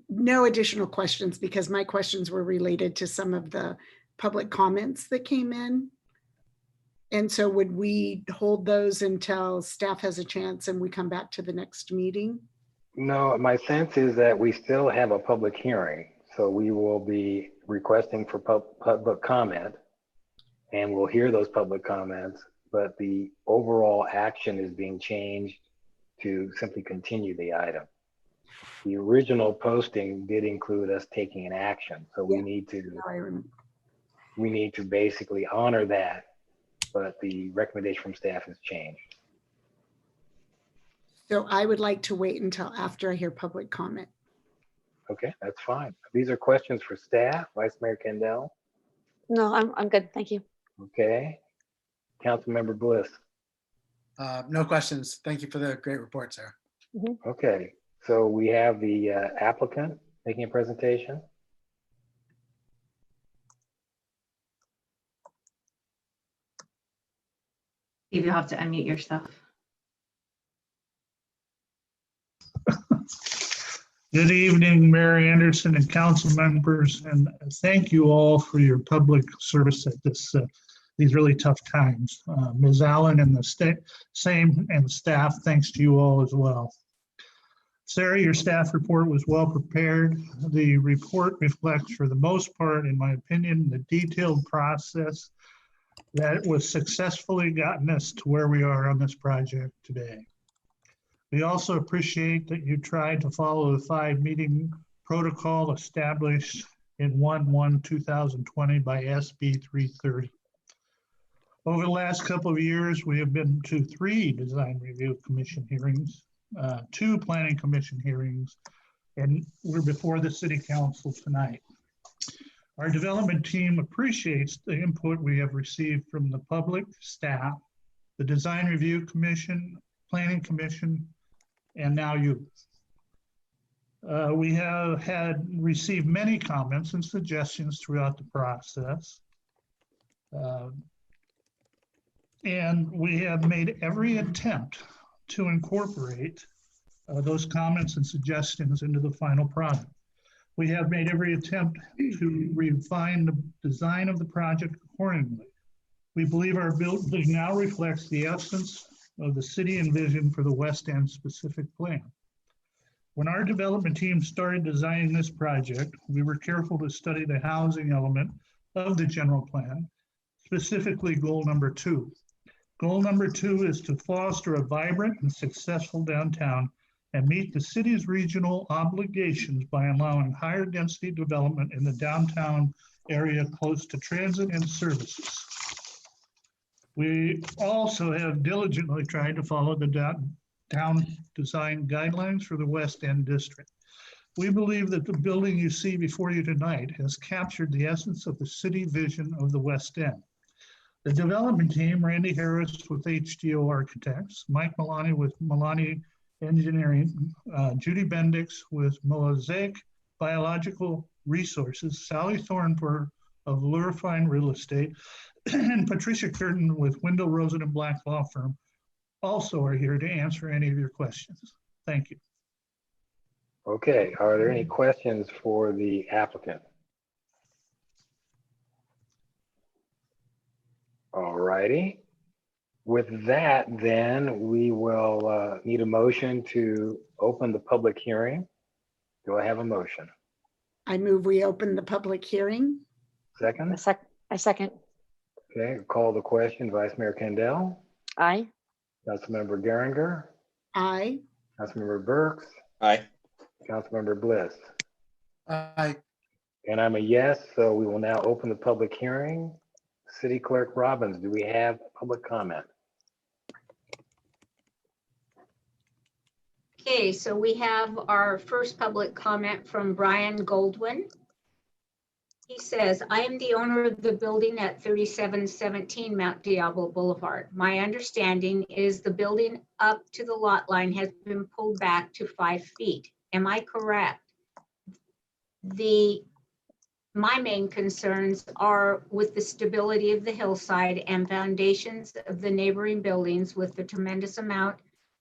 No additional questions because my questions were related to some of the public comments that came in. And so would we hold those until staff has a chance and we come back to the next meeting? No, my sense is that we still have a public hearing. So we will be requesting for public comment and we'll hear those public comments, but the overall action is being changed to simply continue the item. The original posting did include us taking an action. So we need to basically honor that, but the recommendation from staff has changed. So I would like to wait until after I hear public comment. Okay, that's fine. These are questions for staff. Vice Mayor Kendall. No, I'm good. Thank you. Okay. Councilmember Bliss. No questions. Thank you for the great report, Sarah. Okay, so we have the applicant making a presentation. Steve, you'll have to unmute yourself. Good evening, Mayor Anderson and council members, and thank you all for your public service at these really tough times. Ms. Allen and the staff, thanks to you all as well. Sarah, your staff report was well prepared. The report reflects, for the most part, in my opinion, the detailed process that was successfully gotten us to where we are on this project today. We also appreciate that you tried to follow the 5-meeting protocol established in 1/1/2020 by SB 330. Over the last couple of years, we have been to 3 Design Review Commission hearings, 2 Planning Commission hearings, and we're before the City Council tonight. Our development team appreciates the input we have received from the public, staff, the Design Review Commission, Planning Commission, and now you. We have received many comments and suggestions throughout the process. And we have made every attempt to incorporate those comments and suggestions into the final product. We have made every attempt to refine the design of the project accordingly. We believe our building now reflects the essence of the city and vision for the West End specific plan. When our development team started designing this project, we were careful to study the housing element of the general plan, specifically goal number 2. Goal number 2 is to foster a vibrant and successful downtown and meet the city's regional obligations by allowing higher density development in the downtown area close to transit and services. We also have diligently tried to follow the down design guidelines for the West End district. We believe that the building you see before you tonight has captured the essence of the city vision of the West End. The development team, Randy Harris with HDO Architects, Mike Milani with Milani Engineering, Judy Bendix with Mosaic Biological Resources, Sally Thornburg of Lurifine Real Estate, and Patricia Curtin with Window Rosen and Black Law Firm also are here to answer any of your questions. Thank you. Okay, are there any questions for the applicant? All righty. With that, then we will need a motion to open the public hearing. Do I have a motion? I move we open the public hearing. Second? I second. Okay, call the question. Vice Mayor Kendall, Aye. Councilmember Geringer, Aye. Councilmember Burks, Aye. Councilmember Bliss. Aye. And I'm a yes, so we will now open the public hearing. City Clerk Robbins, do we have public comment? Okay, so we have our first public comment from Brian Goldwyn. He says, I am the owner of the building at 3717 Mount Diablo Boulevard. My understanding is the building up to the lot line has been pulled back to 5 feet. Am I correct? My main concerns are with the stability of the hillside and foundations of the neighboring buildings with the tremendous amount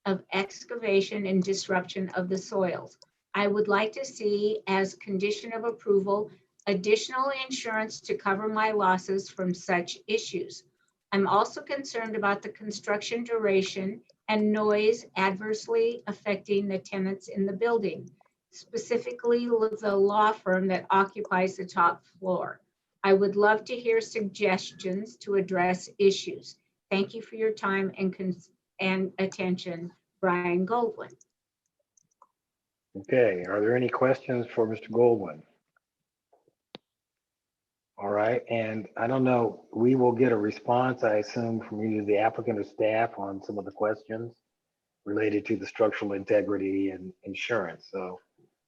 of excavation and disruption of the soils. I would like to see, as condition of approval, additional insurance to cover my losses from such issues. I'm also concerned about the construction duration and noise adversely affecting the tenants in the building, specifically the law firm that occupies the top floor. I would love to hear suggestions to address issues. Thank you for your time and attention, Brian Goldwyn. Okay, are there any questions for Mr. Goldwyn? All right, and I don't know, we will get a response, I assume, from either the applicant or staff on some of the questions related to the structural integrity and insurance. So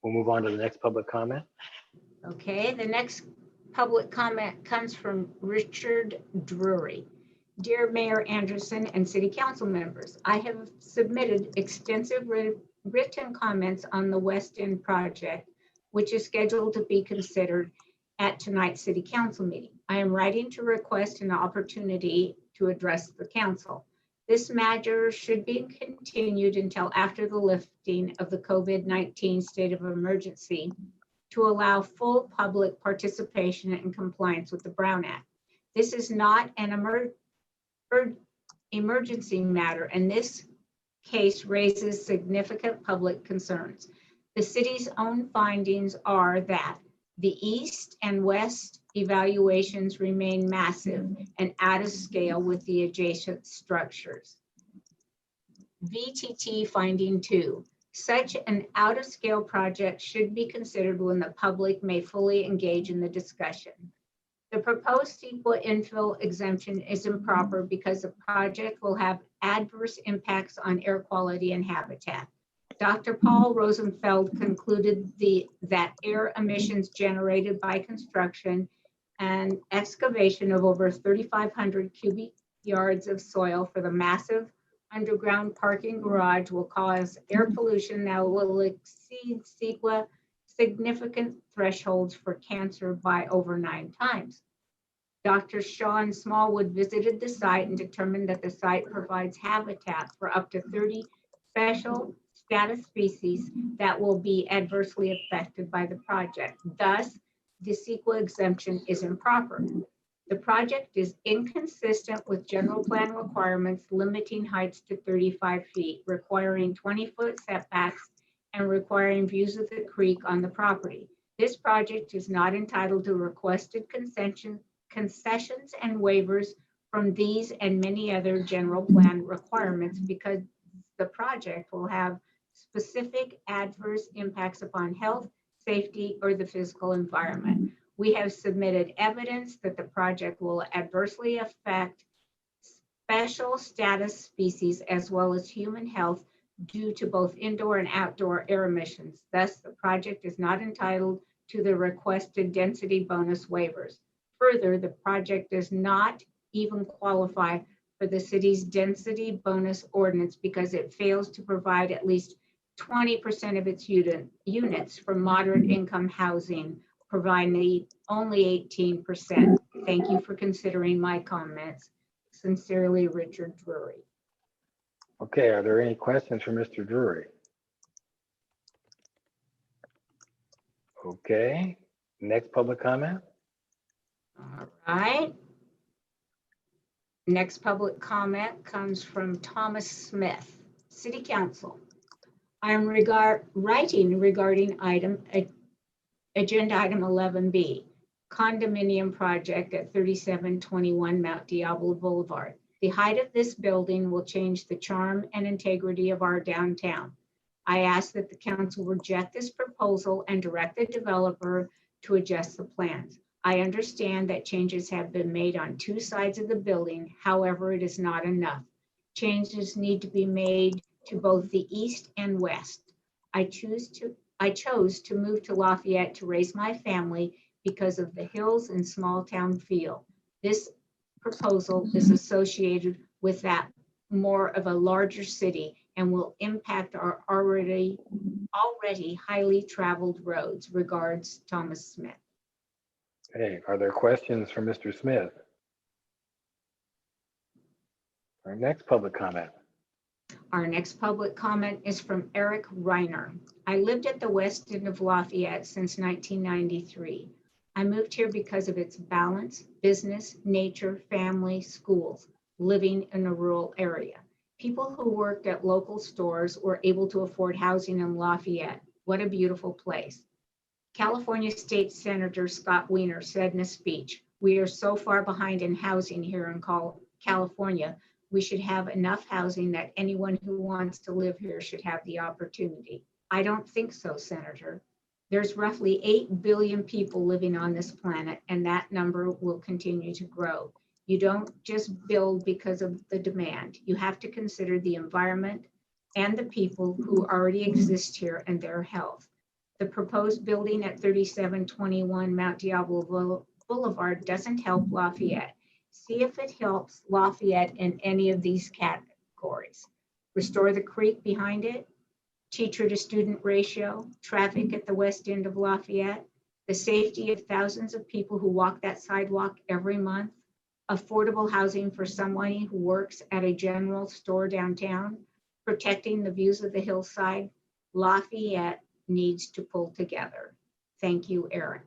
we'll move on to the next public comment. Okay, the next public comment comes from Richard Drury. Dear Mayor Anderson and City Council members, I have submitted extensive written comments on the West End project, which is scheduled to be considered at tonight's City Council meeting. I am writing to request an opportunity to address the council. This matter should be continued until after the lifting of the COVID-19 state of emergency to allow full public participation and compliance with the Brown Act. This is not an emergency matter, and this case raises significant public concerns. The city's own findings are that the east and west evaluations remain massive and out of scale with the adjacent structures. VTT finding 2. Such an out of scale project should be considered when the public may fully engage in the discussion. The proposed CEQA infill exemption is improper because the project will have adverse impacts on air quality and habitat. Dr. Paul Rosenfeld concluded that air emissions generated by construction and excavation of over 3,500 cubic yards of soil for the massive underground parking garage will cause air pollution that will exceed CEQA significant thresholds for cancer by over 9 times. Dr. Sean Smallwood visited the site and determined that the site provides habitat for up to 30 special status species that will be adversely affected by the project. Thus, the CEQA exemption is improper. The project is inconsistent with general plan requirements limiting heights to 35 feet, requiring 20-foot setbacks, and requiring views of the creek on the property. This project is not entitled to requested concessions and waivers from these and many other general plan requirements because the project will have specific adverse impacts upon health, safety, or the physical environment. We have submitted evidence that the project will adversely affect special status species as well as human health due to both indoor and outdoor air emissions. Thus, the project is not entitled to the requested density bonus waivers. Further, the project does not even qualify for the city's density bonus ordinance because it fails to provide at least 20% of its units for moderate income housing, providing only 18%. Thank you for considering my comments. Sincerely, Richard Drury. Okay, are there any questions for Mr. Drury? Okay, next public comment. All right. Next public comment comes from Thomas Smith, City Council. I am writing regarding agenda item 11B, condominium project at 3721 Mount Diablo Boulevard. The height of this building will change the charm and integrity of our downtown. I ask that the council reject this proposal and direct the developer to adjust the plans. I understand that changes have been made on two sides of the building. However, it is not enough. Changes need to be made to both the east and west. I chose to move to Lafayette to raise my family because of the hills and small town feel. This proposal is associated with that more of a larger city and will impact our already highly traveled roads. Regards, Thomas Smith. Hey, are there questions for Mr. Smith? Our next public comment. Our next public comment is from Eric Reiner. I lived at the west end of Lafayette since 1993. I moved here because of its balance, business, nature, family, schools, living in a rural area. People who worked at local stores were able to afford housing in Lafayette. What a beautiful place. California State Senator Scott Wiener said in a speech, "We are so far behind in housing here in California. We should have enough housing that anyone who wants to live here should have the opportunity." I don't think so, Senator. There's roughly 8 billion people living on this planet, and that number will continue to grow. You don't just build because of the demand. You have to consider the environment and the people who already exist here and their health. The proposed building at 3721 Mount Diablo Boulevard doesn't help Lafayette. See if it helps Lafayette in any of these categories. Restore the creek behind it, teacher to student ratio, traffic at the west end of Lafayette, the safety of thousands of people who walk that sidewalk every month, affordable housing for someone who works at a general store downtown, protecting the views of the hillside. Lafayette needs to pull together. Thank you, Eric.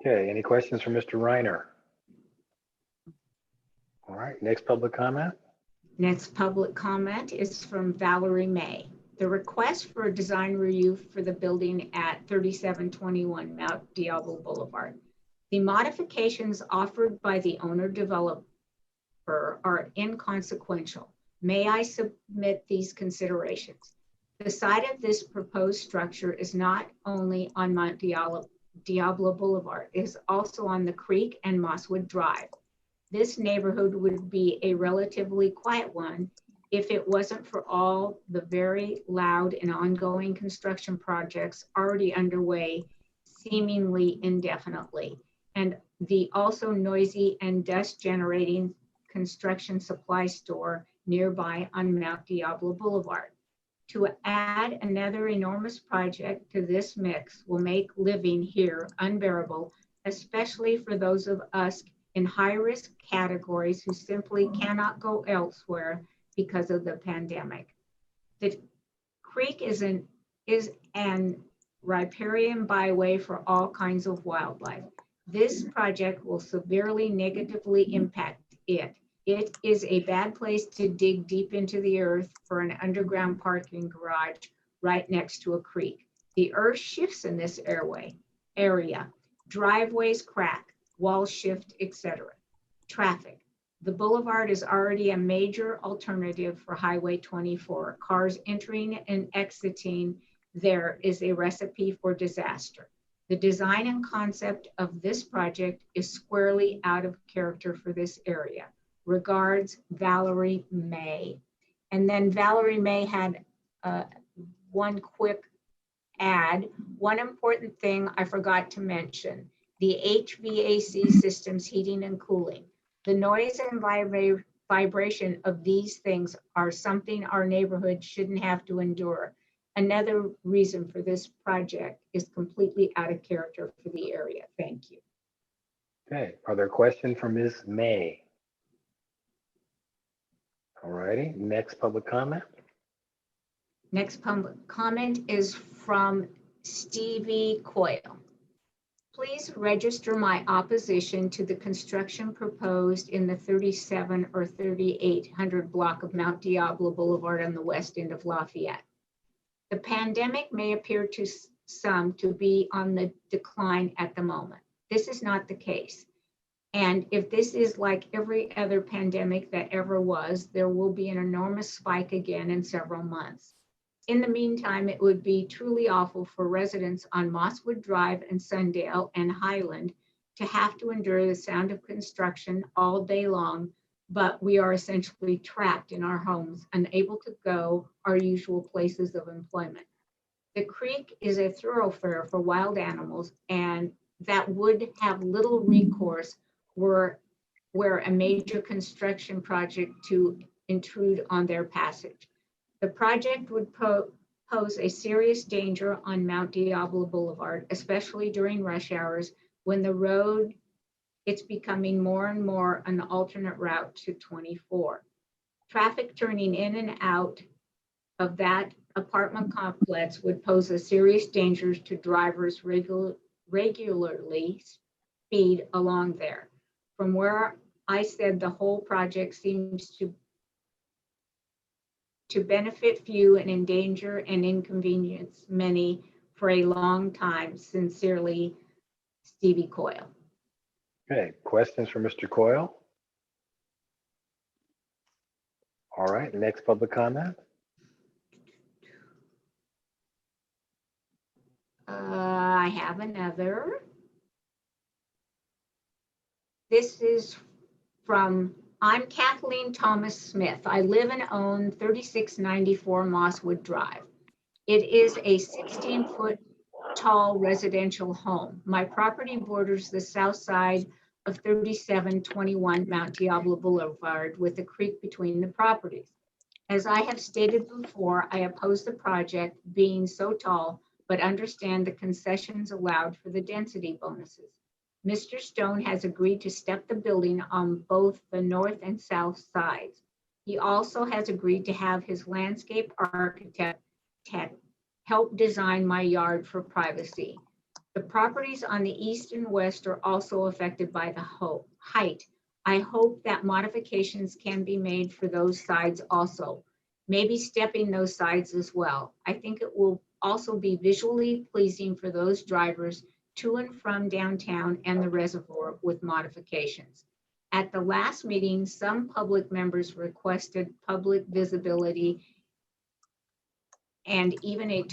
Okay, any questions for Mr. Reiner? All right, next public comment. Next public comment is from Valerie May. The request for a design review for the building at 3721 Mount Diablo Boulevard. The modifications offered by the owner developer are inconsequential. May I submit these considerations? The site of this proposed structure is not only on Mount Diablo Boulevard, it is also on the creek and Mosswood Drive. This neighborhood would be a relatively quiet one if it wasn't for all the very loud and ongoing construction projects already underway, seemingly indefinitely, and the also noisy and dust generating construction supply store nearby on Mount Diablo Boulevard. To add another enormous project to this mix will make living here unbearable, especially for those of us in high-risk categories who simply cannot go elsewhere because of the pandemic. The creek is an riparian byway for all kinds of wildlife. This project will severely negatively impact it. It is a bad place to dig deep into the earth for an underground parking garage right next to a creek. The earth shifts in this area. Driveways crack, walls shift, etc. Traffic. The boulevard is already a major alternative for Highway 24. Cars entering and exiting there is a recipe for disaster. The design and concept of this project is squarely out of character for this area. Regards, Valerie May. And then Valerie May had one quick add. One important thing I forgot to mention, the HVAC systems, heating and cooling. The noise and vibration of these things are something our neighborhood shouldn't have to endure. Another reason for this project is completely out of character for the area. Thank you. Okay, are there questions for Ms. May? All righty, next public comment. Next public comment is from Stevie Coyle. Please register my opposition to the construction proposed in the 37 or 3800 block of Mount Diablo Boulevard on the west end of Lafayette. The pandemic may appear to some to be on the decline at the moment. This is not the case. And if this is like every other pandemic that ever was, there will be an enormous spike again in several months. In the meantime, it would be truly awful for residents on Mosswood Drive and Sundale and Highland to have to endure the sound of construction all day long, but we are essentially trapped in our homes, unable to go our usual places of employment. The creek is a thoroughfare for wild animals, and that would have little recourse were a major construction project to intrude on their passage. The project would pose a serious danger on Mount Diablo Boulevard, especially during rush hours when the road, it's becoming more and more an alternate route to 24. Traffic turning in and out of that apartment complex would pose a serious danger to drivers regularly speed along there. From where I said the whole project seems to benefit few and endanger and inconvenience many for a long time. Sincerely, Stevie Coyle. Okay, questions for Mr. Coyle? All right, next public comment. I have another. This is from, I'm Kathleen Thomas Smith. I live and own 3694 Mosswood Drive. It is a 16-foot tall residential home. My property borders the south side of 3721 Mount Diablo Boulevard with a creek between the properties. As I have stated before, I oppose the project being so tall, but understand the concessions allowed for the density bonuses. Mr. Stone has agreed to step the building on both the north and south sides. He also has agreed to have his landscape architect help design my yard for privacy. The properties on the east and west are also affected by the height. I hope that modifications can be made for those sides also, maybe stepping those sides as well. I think it will also be visually pleasing for those drivers to and from downtown and the reservoir with modifications. At the last meeting, some public members requested public visibility and even a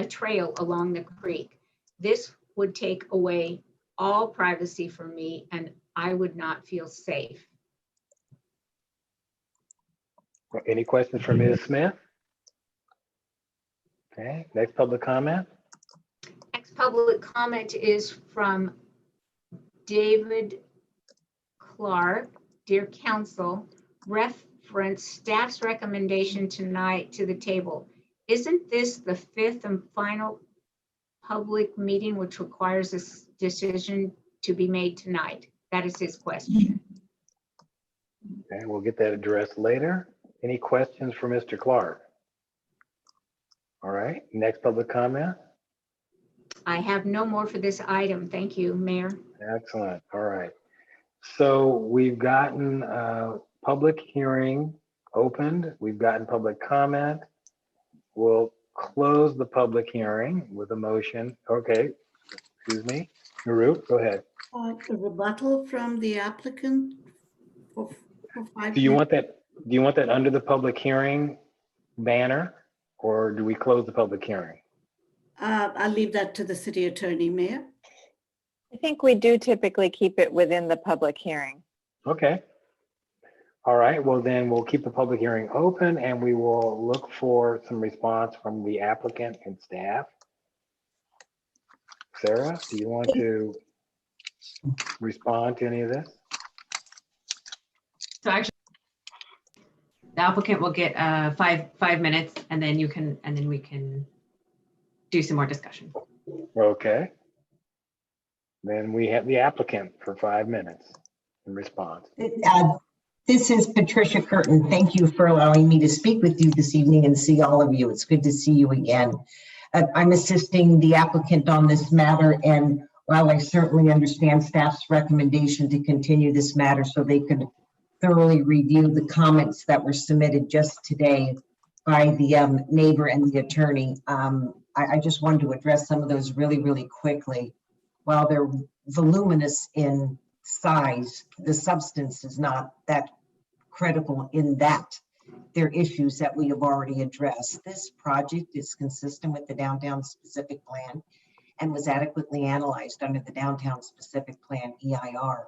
trail along the creek. This would take away all privacy from me, and I would not feel safe. Any questions for Ms. Smith? Okay, next public comment. Next public comment is from David Clark. Dear Council, reference staff's recommendation tonight to the table. Isn't this the fifth and final public meeting which requires this decision to be made tonight? That is his question. Okay, we'll get that addressed later. Any questions for Mr. Clark? All right, next public comment. I have no more for this item. Thank you, Mayor. Excellent. All right. So we've gotten public hearing opened. We've gotten public comment. We'll close the public hearing with a motion. Okay, excuse me. Naru, go ahead. A rebuttal from the applicant for 5 Do you want that? Do you want that under the public hearing banner, or do we close the public hearing? I'll leave that to the city attorney, Mayor. I think we do typically keep it within the public hearing. Okay. All right, well then we'll keep the public hearing open and we will look for some response from the applicant and staff. Sarah, do you want to respond to any of this? So actually, the applicant will get 5 minutes, and then we can do some more discussion. Okay. Then we have the applicant for 5 minutes in response. This is Patricia Curtin. Thank you for allowing me to speak with you this evening and see all of you. It's good to see you again. I'm assisting the applicant on this matter, and while I certainly understand staff's recommendation to continue this matter so they could thoroughly review the comments that were submitted just today by the neighbor and the attorney, I just wanted to address some of those really quickly. While they're voluminous in size, the substance is not that critical in that they're issues that we have already addressed. This project is consistent with the downtown specific plan and was adequately analyzed under the downtown specific plan EIR.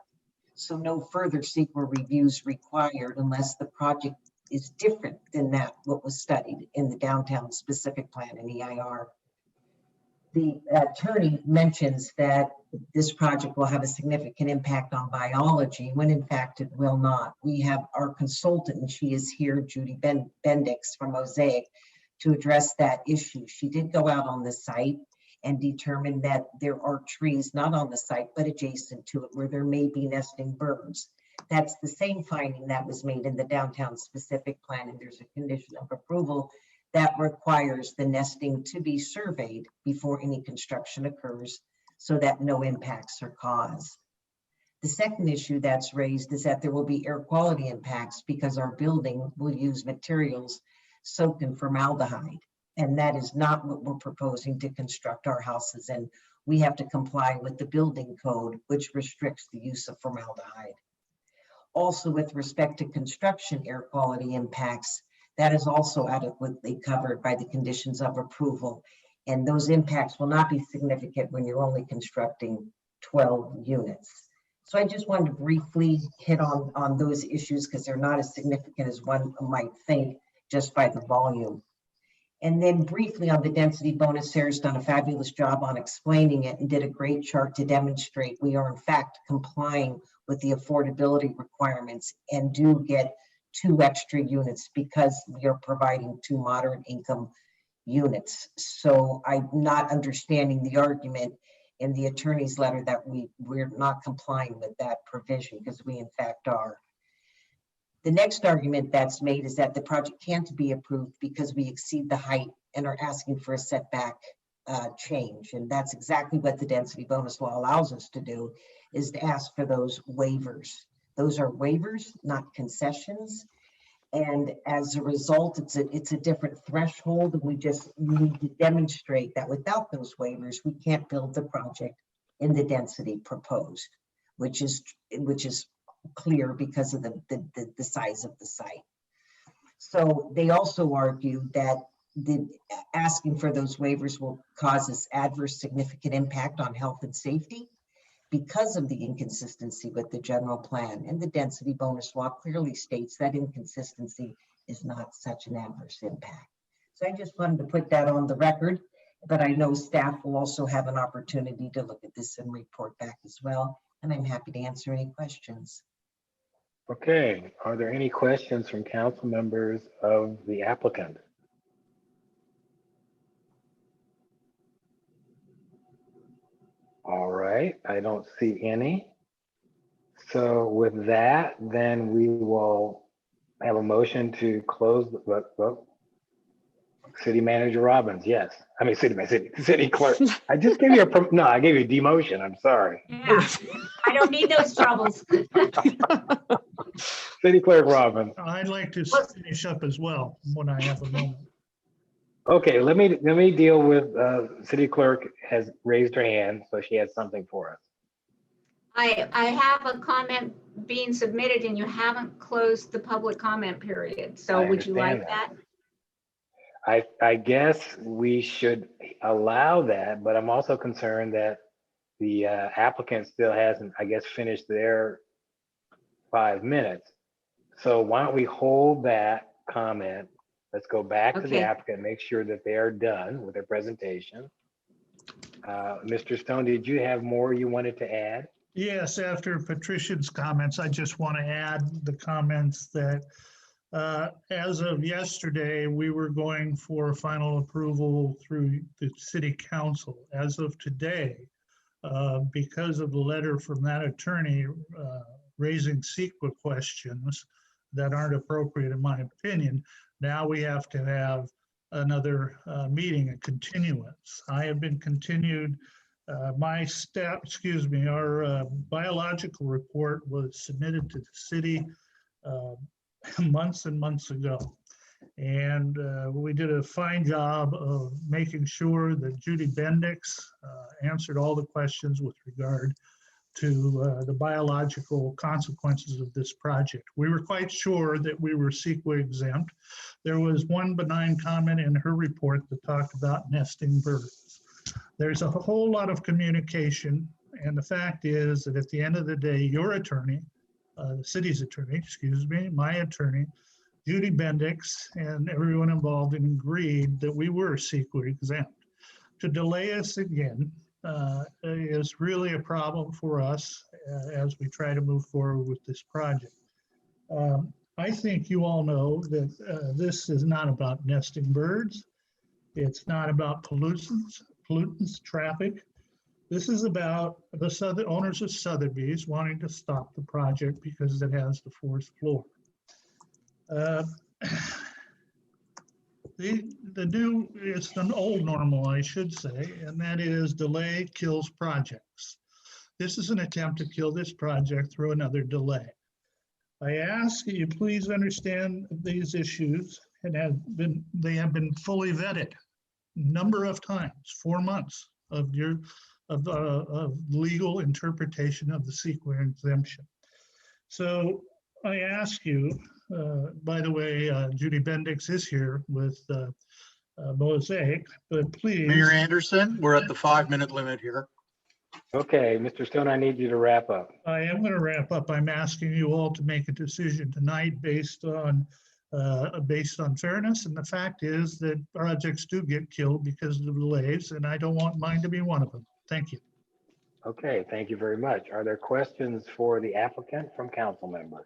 So no further CEQA reviews required unless the project is different than that what was studied in the downtown specific plan and EIR. The attorney mentions that this project will have a significant impact on biology, when in fact it will not. We have our consultant, and she is here, Judy Bendix from Mosaic, to address that issue. She did go out on the site and determine that there are trees not on the site, but adjacent to it, where there may be nesting birds. That's the same finding that was made in the downtown specific plan, and there's a condition of approval that requires the nesting to be surveyed before any construction occurs so that no impacts are caused. The second issue that's raised is that there will be air quality impacts because our building will use materials soaked in formaldehyde. And that is not what we're proposing to construct our houses in. We have to comply with the building code, which restricts the use of formaldehyde. Also, with respect to construction air quality impacts, that is also adequately covered by the conditions of approval. And those impacts will not be significant when you're only constructing 12 units. So I just wanted to briefly hit on those issues because they're not as significant as one might think just by the volume. And then briefly on the density bonus, Sarah's done a fabulous job on explaining it and did a great chart to demonstrate we are in fact complying with the affordability requirements and do get 2 extra units because we are providing 2 moderate income units. So I'm not understanding the argument in the attorney's letter that we're not complying with that provision, because we in fact are. The next argument that's made is that the project can't be approved because we exceed the height and are asking for a setback change. And that's exactly what the density bonus law allows us to do, is to ask for those waivers. Those are waivers, not concessions. And as a result, it's a different threshold. And we just need to demonstrate that without those waivers, we can't build the project in the density proposed, which is clear because of the size of the site. So they also argue that asking for those waivers will cause us adverse significant impact on health and safety because of the inconsistency with the general plan, and the density bonus law clearly states that inconsistency is not such an adverse impact. So I just wanted to put that on the record, but I know staff will also have an opportunity to look at this and report back as well, and I'm happy to answer any questions. Okay, are there any questions from council members of the applicant? All right, I don't see any. So with that, then we will have a motion to close the City Manager Robbins, yes. I mean, City Clerk. I just gave you I gave you a demotion, I'm sorry. Yeah, I don't need those troubles. City Clerk Robbins. I'd like to finish up as well when I have a moment. Okay, let me deal with City Clerk has raised her hand, so she has something for us. I have a comment being submitted and you haven't closed the public comment period. So would you like that? I guess we should allow that, but I'm also concerned that the applicant still hasn't, I guess, finished their 5 minutes. So why don't we hold that comment? Let's go back to the applicant, make sure that they are done with their presentation. Mr. Stone, did you have more you wanted to add? Yes, after Patricia's comments, I just want to add the comments that As of yesterday, we were going for final approval through the city council. As of today, because of the letter from that attorney raising CEQA questions that aren't appropriate in my opinion, now we have to have another meeting, a continuance. I have been continued. Our biological report was submitted to the city months and months ago. And we did a fine job of making sure that Judy Bendix answered all the questions with regard to the biological consequences of this project. We were quite sure that we were CEQA exempt. There was one benign comment in her report that talked about nesting birds. There's a whole lot of communication, and the fact is that at the end of the day, your attorney, the city's attorney, excuse me, my attorney, Judy Bendix, and everyone involved agreed that we were CEQA exempt. To delay us again is really a problem for us as we try to move forward with this project. I think you all know that this is not about nesting birds. It's not about pollutants, traffic. This is about the owners of Sotheby's wanting to stop the project because it has the fourth floor. It's an old normal, I should say, and that is delay kills projects. This is an attempt to kill this project through another delay. I ask that you please understand these issues, and they have been fully vetted a number of times, 4 months of legal interpretation of the CEQA exemption. So I ask you, by the way, Judy Bendix is here with Mosaic, but please. Mayor Anderson, we're at the 5-minute limit here. Okay, Mr. Stone, I need you to wrap up. I am going to wrap up. I'm asking you all to make a decision tonight based on fairness. And the fact is that projects do get killed because of the delays, and I don't want mine to be one of them. Thank you. Okay, thank you very much. Are there questions for the applicant from council members?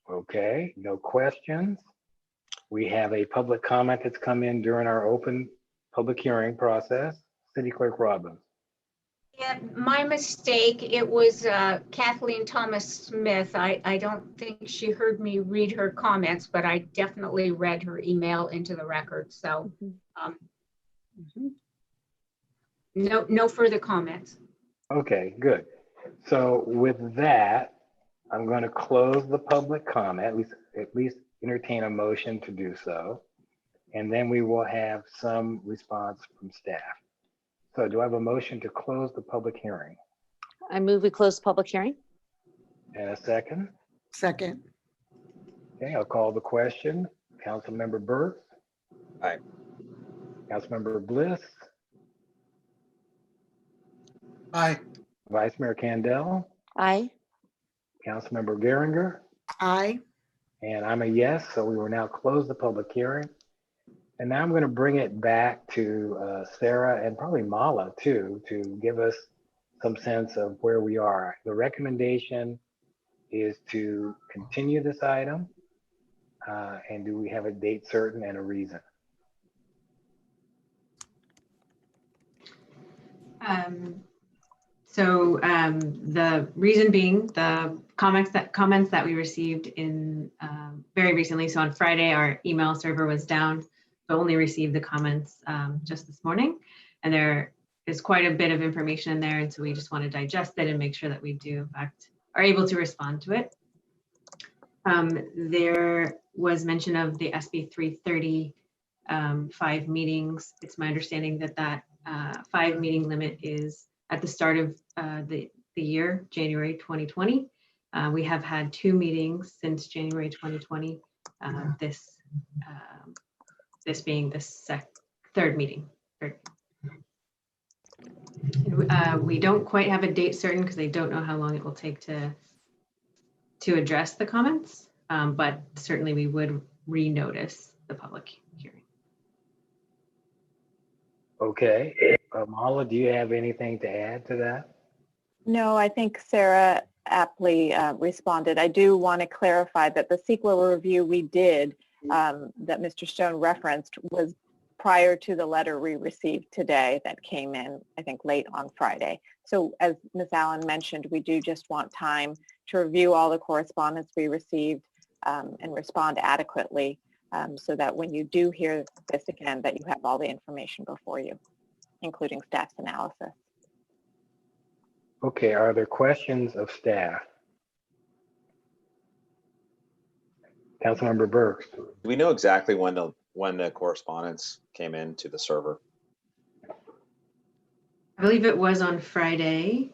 Okay, no questions. We have a public comment that's come in during our open public hearing process. City Clerk Robbins. Yeah, my mistake. It was Kathleen Thomas Smith. I don't think she heard me read her comments, but I definitely read her email into the record. So no further comments. Okay, good. So with that, I'm going to close the public comment, at least entertain a motion to do so. And then we will have some response from staff. So do I have a motion to close the public hearing? I move we close the public hearing. And a second? Second. Okay, I'll call the question. Councilmember Burke. Aye. Councilmember Bliss. Aye. Vice Mayor Kandel. Aye. Councilmember Geringer. Aye. And I'm a yes, so we will now close the public hearing. And now I'm going to bring it back to Sarah and probably Mala too, to give us some sense of where we are. The recommendation is to continue this item. And do we have a date certain and a reason? The reason being the comments that we received in very recently. So on Friday, our email server was down, so only received the comments just this morning. And there is quite a bit of information in there. And so we just want to digest it and make sure that we do in fact are able to respond to it. There was mention of the SB 330 5 meetings. It's my understanding that 5 meeting limit is at the start of the year, January 2020. We have had 2 meetings since January 2020, this being the third meeting. We don't quite have a date certain because they don't know how long it will take to address the comments, but certainly we would renotice the public hearing. Okay, Mala, do you have anything to add to that? No, I think Sarah aptly responded. I do want to clarify that the CEQA review we did that Mr. Stone referenced was prior to the letter we received today that came in, I think, late on Friday. So as Ms. Allen mentioned, we do just want time to review all the correspondence we received and respond adequately so that when you do hear this again, that you have all the information before you, including staff's analysis. Okay, are there questions of staff? Councilmember Burks. Do we know exactly when the correspondence came into the server? I believe it was on Friday.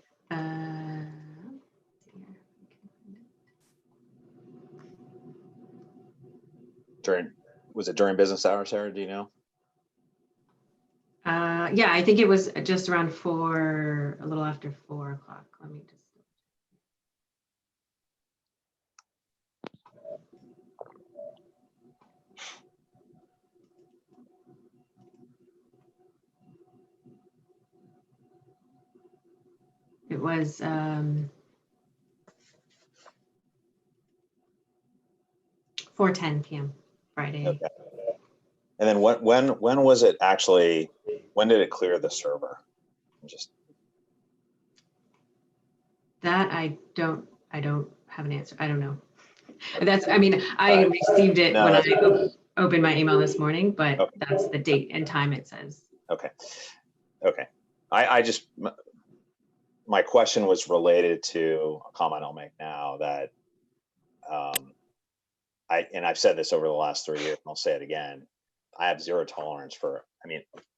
Was it during business hours, Sarah? Do you know? Yeah, I think it was just around a little after 4 o'clock. Let me just. It was 4:10 p.m. Friday. Okay. And then when was it actually? When did it clear the server? That I don't have an answer. I don't know. I mean, I received it when I opened my email this morning, but that's the date and time it says. Okay. My question was related to a comment I'll make now that I've said this over the last 3 years, and I'll say it again. I have zero tolerance for,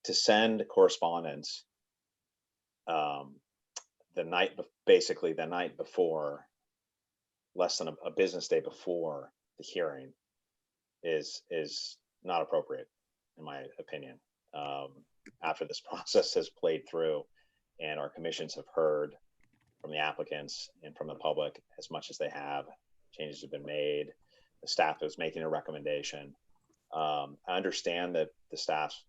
to send correspondence basically the night before, less than a business day before the hearing is not appropriate, in my opinion. After this process has played through and our commissions have heard from the applicants and from the public as much as they have, changes have been made, the staff is making a recommendation. I understand that the staff's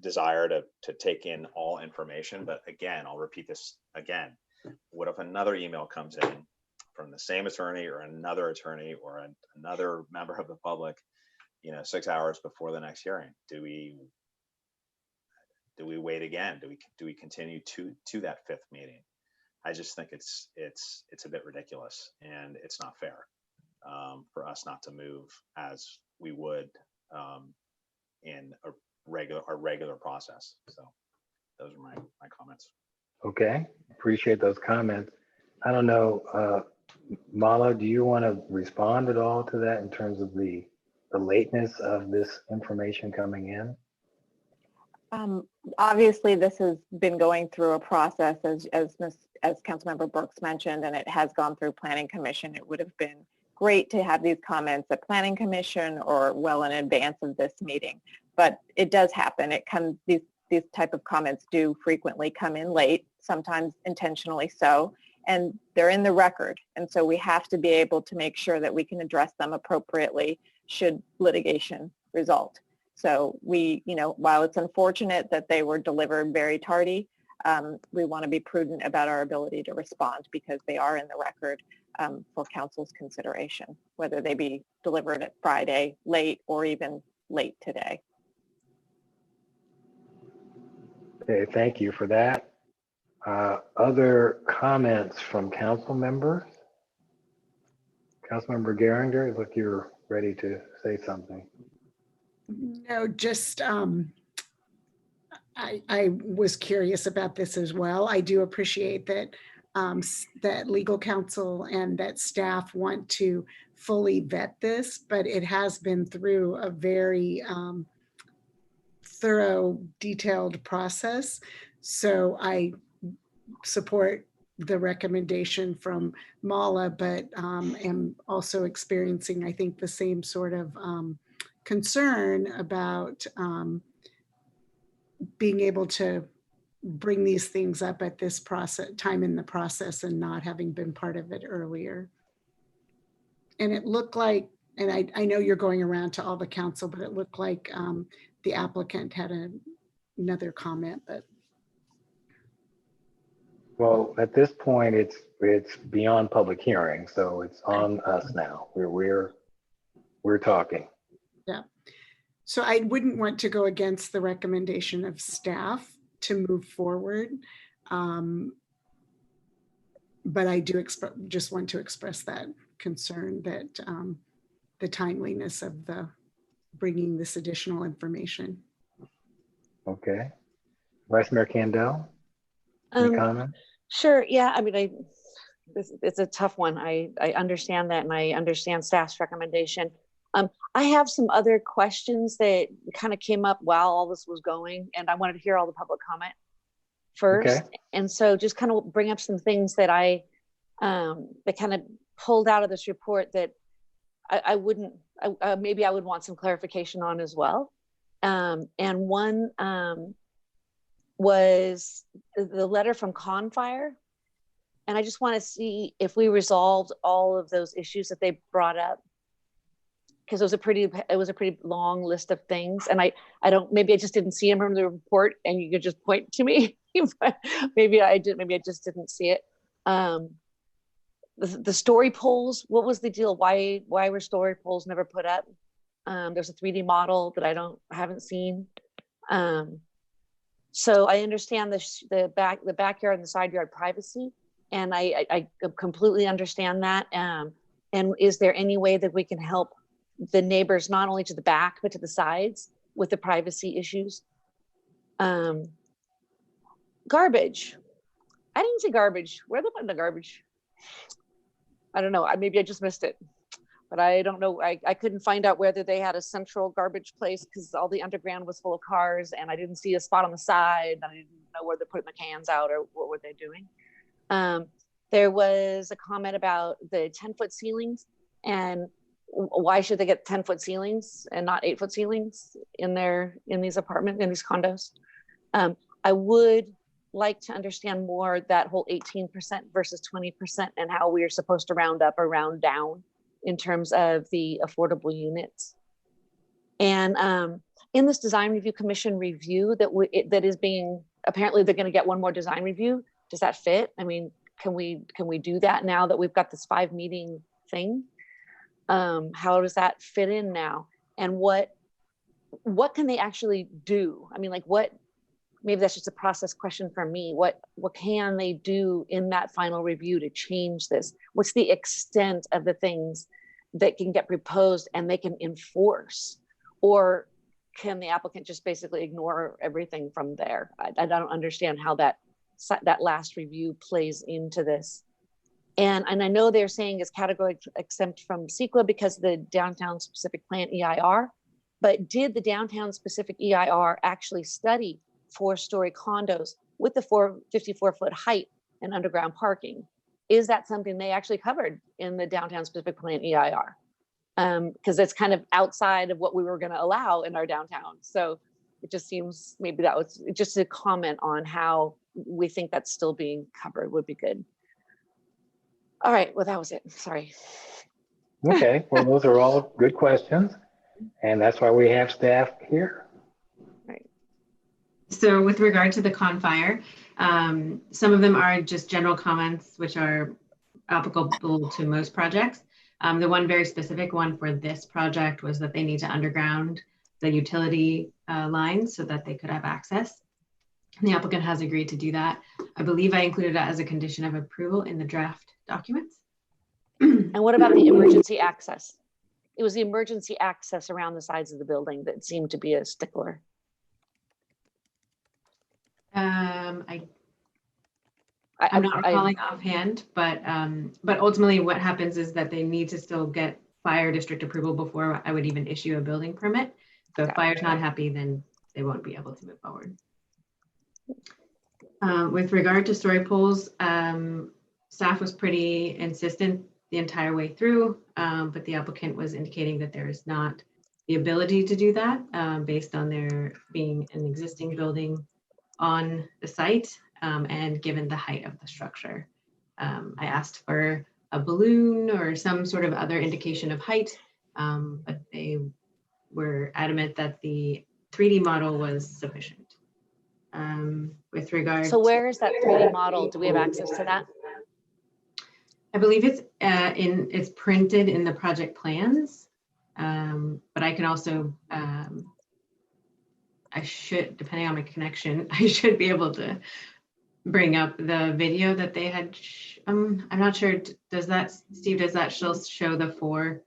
desire to take in all information, but again, I'll repeat this again. What if another email comes in from the same attorney or another attorney or another member of the public, 6 hours before the next hearing? Do we wait again? Do we continue to that fifth meeting? I just think it's a bit ridiculous, and it's not fair for us not to move as we would in our regular process. So those are my comments. Okay, appreciate those comments. I don't know, Mala, do you want to respond at all to that in terms of the lateness of this information coming in? Obviously, this has been going through a process, as Councilmember Brooks mentioned, and it has gone through Planning Commission. It would have been great to have these comments at Planning Commission or well in advance of this meeting, but it does happen. These type of comments do frequently come in late, sometimes intentionally so, and they're in the record. And so we have to be able to make sure that we can address them appropriately should litigation result. So we, while it's unfortunate that they were delivered very tardy, we want to be prudent about our ability to respond because they are in the record for council's consideration, whether they be delivered at Friday late or even late today. Okay, thank you for that. Other comments from council members? Councilmember Geringer, look, you're ready to say something. No, just I was curious about this as well. I do appreciate that that legal counsel and that staff want to fully vet this, but it has been through a very thorough, detailed process. So I support the recommendation from Mala, but am also experiencing, I think, the same sort of concern about being able to bring these things up at this time in the process and not having been part of it earlier. And it looked like, and I know you're going around to all the council, but it looked like the applicant had another comment, but. Well, at this point, it's beyond public hearing, so it's on us now. We're talking. Yeah. So I wouldn't want to go against the recommendation of staff to move forward. But I do just want to express that concern that the timeliness of the bringing this additional information. Okay. Vice Mayor Candell, any comment? Sure. Yeah. I mean, it's a tough one. I understand that, and I understand staff's recommendation. I have some other questions that kind of came up while all this was going, and I wanted to hear all the public comment first. Okay. And so just kind of bring up some things that that kind of pulled out of this report that maybe I would want some clarification on as well. And one was the letter from Confire. And I just want to see if we resolved all of those issues that they brought up, because it was a pretty long list of things. And maybe I just didn't see them from the report, and you could just point to me. maybe I just didn't see it. The story polls, what was the deal? Why were story polls never put up? There's a 3D model that I haven't seen. So I understand the backyard and the side yard privacy, and I completely understand that. And is there any way that we can help the neighbors, not only to the back but to the sides, with the privacy issues? Garbage. I didn't see garbage. Where they put the garbage? I don't know. Maybe I just missed it, but I don't know. I couldn't find out whether they had a central garbage place, because all the underground was full of cars, and I didn't see a spot on the side. I didn't know where they're putting the cans out or what were they doing. There was a comment about the 10-foot ceilings, and why should they get 10-foot ceilings and not 8-foot ceilings in these apartments, in these condos? I would like to understand more that whole 18% versus 20% and how we are supposed to round up or round down in terms of the affordable units. And in this design review commission review that is being, apparently they're going to get one more design review. Does that fit? I mean, can we do that now that we've got this 5-meeting thing? How does that fit in now? And what can they actually do? I mean, like maybe that's just a process question for me. What can they do in that final review to change this? What's the extent of the things that can get proposed and they can enforce? Or can the applicant just basically ignore everything from there? I don't understand how that last review plays into this. And I know they're saying it's categorically exempt from CEQA because of the downtown specific plan EIR, but did the downtown specific EIR actually study 4-story condos with the 54-foot height and underground parking? Is that something they actually covered in the downtown specific plan EIR? Because it's kind of outside of what we were going to allow in our downtown. So it just seems maybe that was just a comment on how we think that's still being covered would be good. All right, well, that was it. Sorry. Okay, well, those are all good questions, and that's why we have staff here. So with regard to the Confire, some of them are just general comments, which are applicable to most projects. The one very specific one for this project was that they need to underground the utility lines so that they could have access. And the applicant has agreed to do that. I believe I included that as a condition of approval in the draft documents. And what about the emergency access? It was the emergency access around the sides of the building that seemed to be a stickler. I'm not recalling offhand, but ultimately what happens is that they need to still get fire district approval before I would even issue a building permit. So if fire's not happy, then they won't be able to move forward. With regard to story polls, staff was pretty insistent the entire way through, but the applicant was indicating that there is not the ability to do that based on there being an existing building on the site and given the height of the structure. I asked for a balloon or some sort of other indication of height, but they were adamant that the 3D model was sufficient. with regard. So where is that 3D model? Do we have access to that? I believe it's it's printed in the project plans, but I can also, I should, depending on my connection, I should be able to bring up the video that they had. I'm not sure, does that, Steve, does that still show the 4?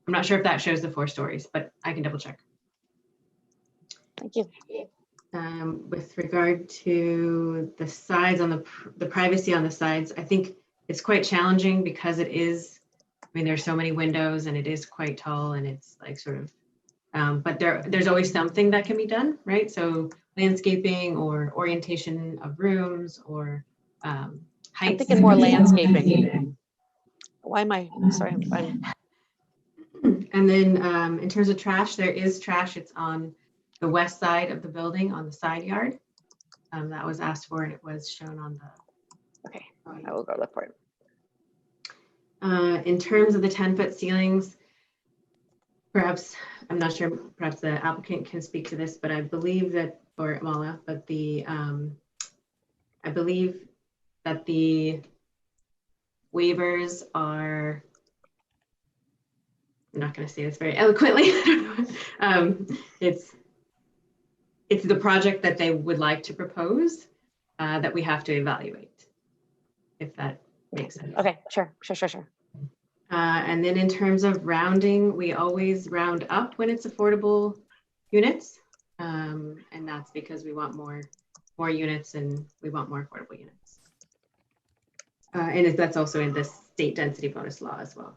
I'm not sure if that shows the 4 stories, but I can double check. Thank you. With regard to the sides on the privacy on the sides, I think it's quite challenging because it is, I mean, there's so many windows and it is quite tall and it's like sort of, but there's always something that can be done, right? So landscaping or orientation of rooms or heights. I'm thinking more landscaping. Why am I, sorry, I'm And then in terms of trash, there is trash. It's on the west side of the building on the side yard. That was asked for and it was shown on the. Okay, I will go look for it. In terms of the 10-foot ceilings, perhaps, I'm not sure, perhaps the applicant can speak to this, but I believe that, or Mala, but the, I believe that the waivers are, I'm not going to say this very eloquently. It's the project that they would like to propose that we have to evaluate, if that makes sense. Okay, sure. And then in terms of rounding, we always round up when it's affordable units. And that's because we want more units and we want more affordable units. And that's also in the state density bonus law as well.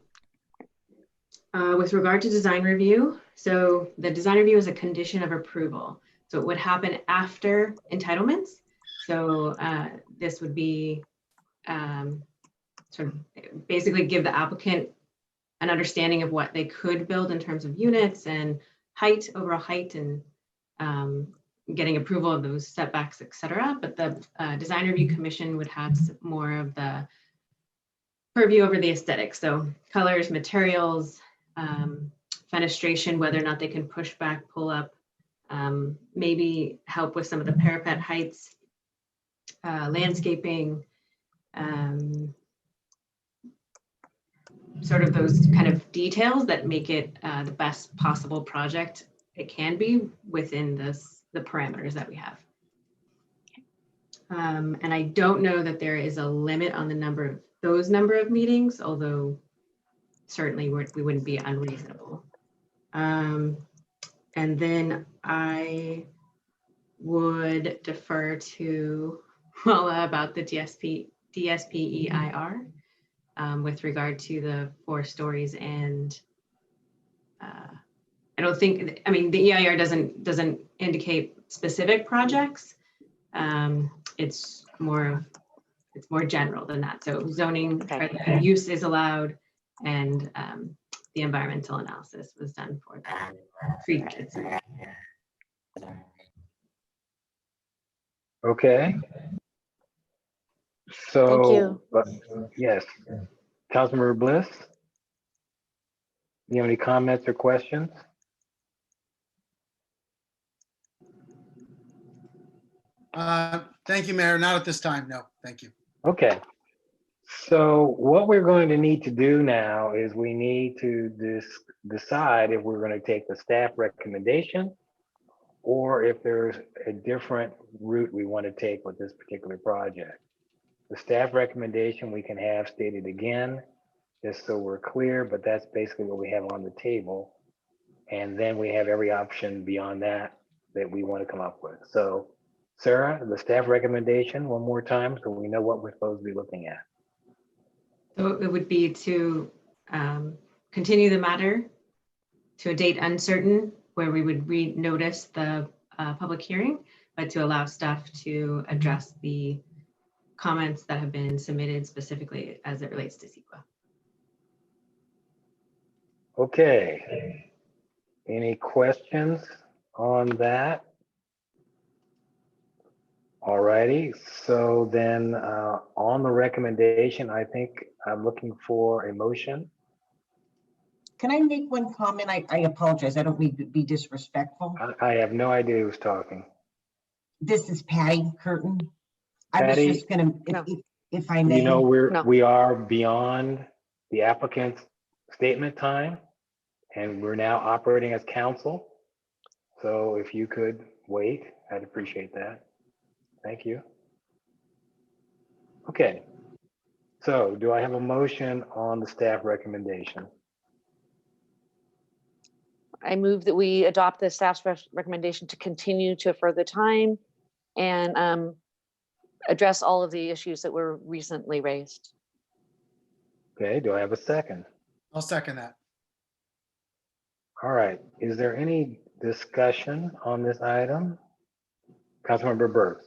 With regard to design review, so the design review is a condition of approval. So it would happen after entitlements. So this would be sort of basically give the applicant an understanding of what they could build in terms of units and height, overall height, and getting approval of those setbacks, et cetera. But the design review commission would have more of the purview over the aesthetics. So colors, materials, fenestration, whether or not they can push back, pull up, maybe help with some of the parapet heights, landscaping, sort of those kind of details that make it the best possible project it can be within the parameters that we have. And I don't know that there is a limit on the number of meetings, although certainly we wouldn't be unreasonable. And then I would defer to Mala about the DSPEIR with regard to the 4 stories. And I don't think, I mean, the EIR doesn't indicate specific projects. It's more general than that. So zoning, okay. Use is allowed, and the environmental analysis was done for the treated. Okay. So, yes, Councilmember Bliss, you have any comments or questions? Thank you, Mayor. Not at this time. No, thank you. Okay. So what we're going to need to do now is we need to decide if we're going to take the staff recommendation or if there's a different route we want to take with this particular project. The staff recommendation we can have stated again, just so we're clear, but that's basically what we have on the table. And then we have every option beyond that we want to come up with. So Sarah, the staff recommendation one more time so we know what we're supposed to be looking at. So it would be to continue the matter to a date uncertain where we would re-notice the public hearing, but to allow staff to address the comments that have been submitted specifically as it relates to CEQA. Okay. Any questions on that? All righty. So then on the recommendation, I think I'm looking for a motion. Can I make one comment? I apologize. I don't mean to be disrespectful. I have no idea who's talking. This is Patty Curtin. I was Patty, just gonna, if I may. you know, we are beyond the applicant's statement time, and we're now operating as council. So if you could wait, I'd appreciate that. Thank you. Okay. So do I have a motion on the staff recommendation? I move that we adopt the staff's recommendation to continue to a further time and address all of the issues that were recently raised. Okay, do I have a second? I'll second that. All right, is there any discussion on this item? Councilmember Burks.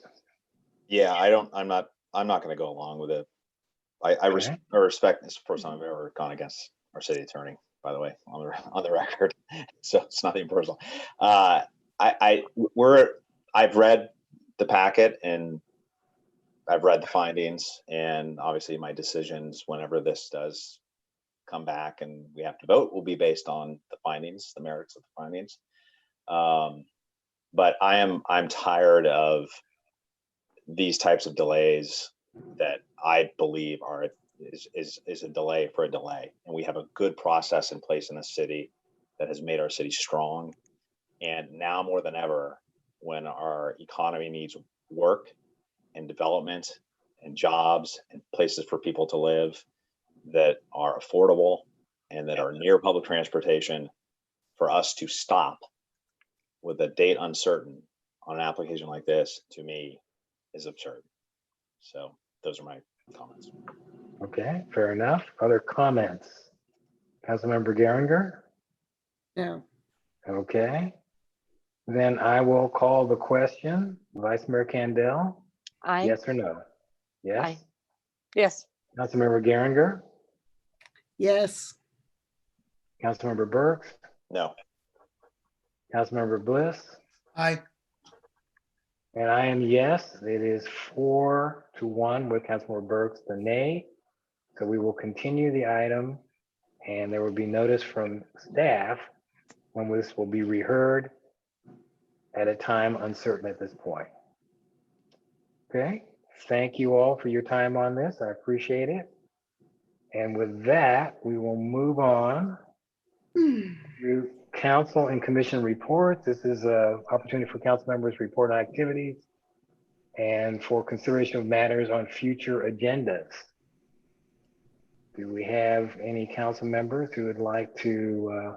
Yeah, I'm not going to go along with it. I respect this. First time I've ever gone against our city attorney, by the way, on the record. So it's nothing personal. I've read the packet and I've read the findings, and obviously my decisions whenever this does come back and we have to vote will be based on the findings, the merits of the findings. But I'm tired of these types of delays that I believe is a delay for a delay. And we have a good process in place in the city that has made our city strong. And now more than ever, when our economy needs work and development and jobs and places for people to live that are affordable and that are near public transportation, for us to stop with a date uncertain on an application like this, to me, is absurd. So those are my comments. Okay, fair enough. Other comments? Councilmember Geringer? No. Okay. Then I will call the question. Vice Mayor Kandel? Aye. Yes or no? Yes? Aye. Yes. Councilmember Geringer? Yes. Councilmember Burks? No. Councilmember Bliss? Aye. And I am yes. It is 4-1 with Councilmember Burks the nay. So we will continue the item, and there will be notice from staff when this will be reheard at a time uncertain at this point. Okay, thank you all for your time on this. I appreciate it. And with that, we will move on to council and commission reports. This is an opportunity for council members to report on activities and for consideration of matters on future agendas. Do we have any council members who would like to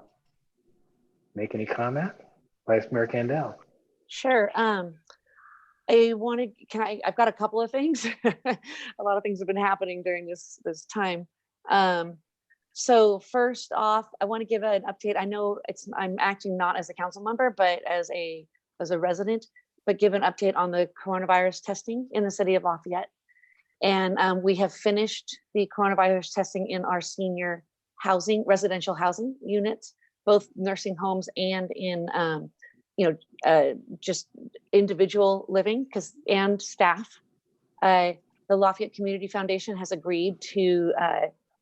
make any comment? Vice Mayor Kandel. Sure. I've got a couple of things. A lot of things have been happening during this time. So first off, I want to give an update. I know I'm acting not as a council member, but as a resident, but give an update on the coronavirus testing in the city of Lafayette. And we have finished the coronavirus testing in our senior housing, residential housing units, both nursing homes and in just individual living and staff. The Lafayette Community Foundation has agreed to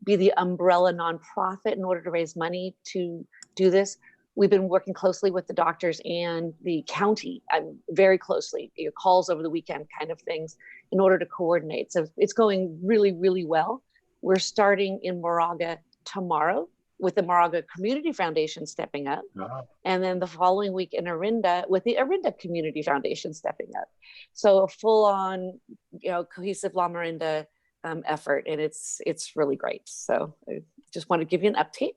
be the umbrella nonprofit in order to raise money to do this. We've been working closely with the doctors and the county, very closely, calls over the weekend kind of things in order to coordinate. So it's going really, really well. We're starting in Moraga tomorrow with the Moraga Community Foundation stepping up. Wow. And then the following week in Orinda with the Orinda Community Foundation stepping up. So a full on, cohesive La Morinda effort, and it's really great. So I just want to give you an update.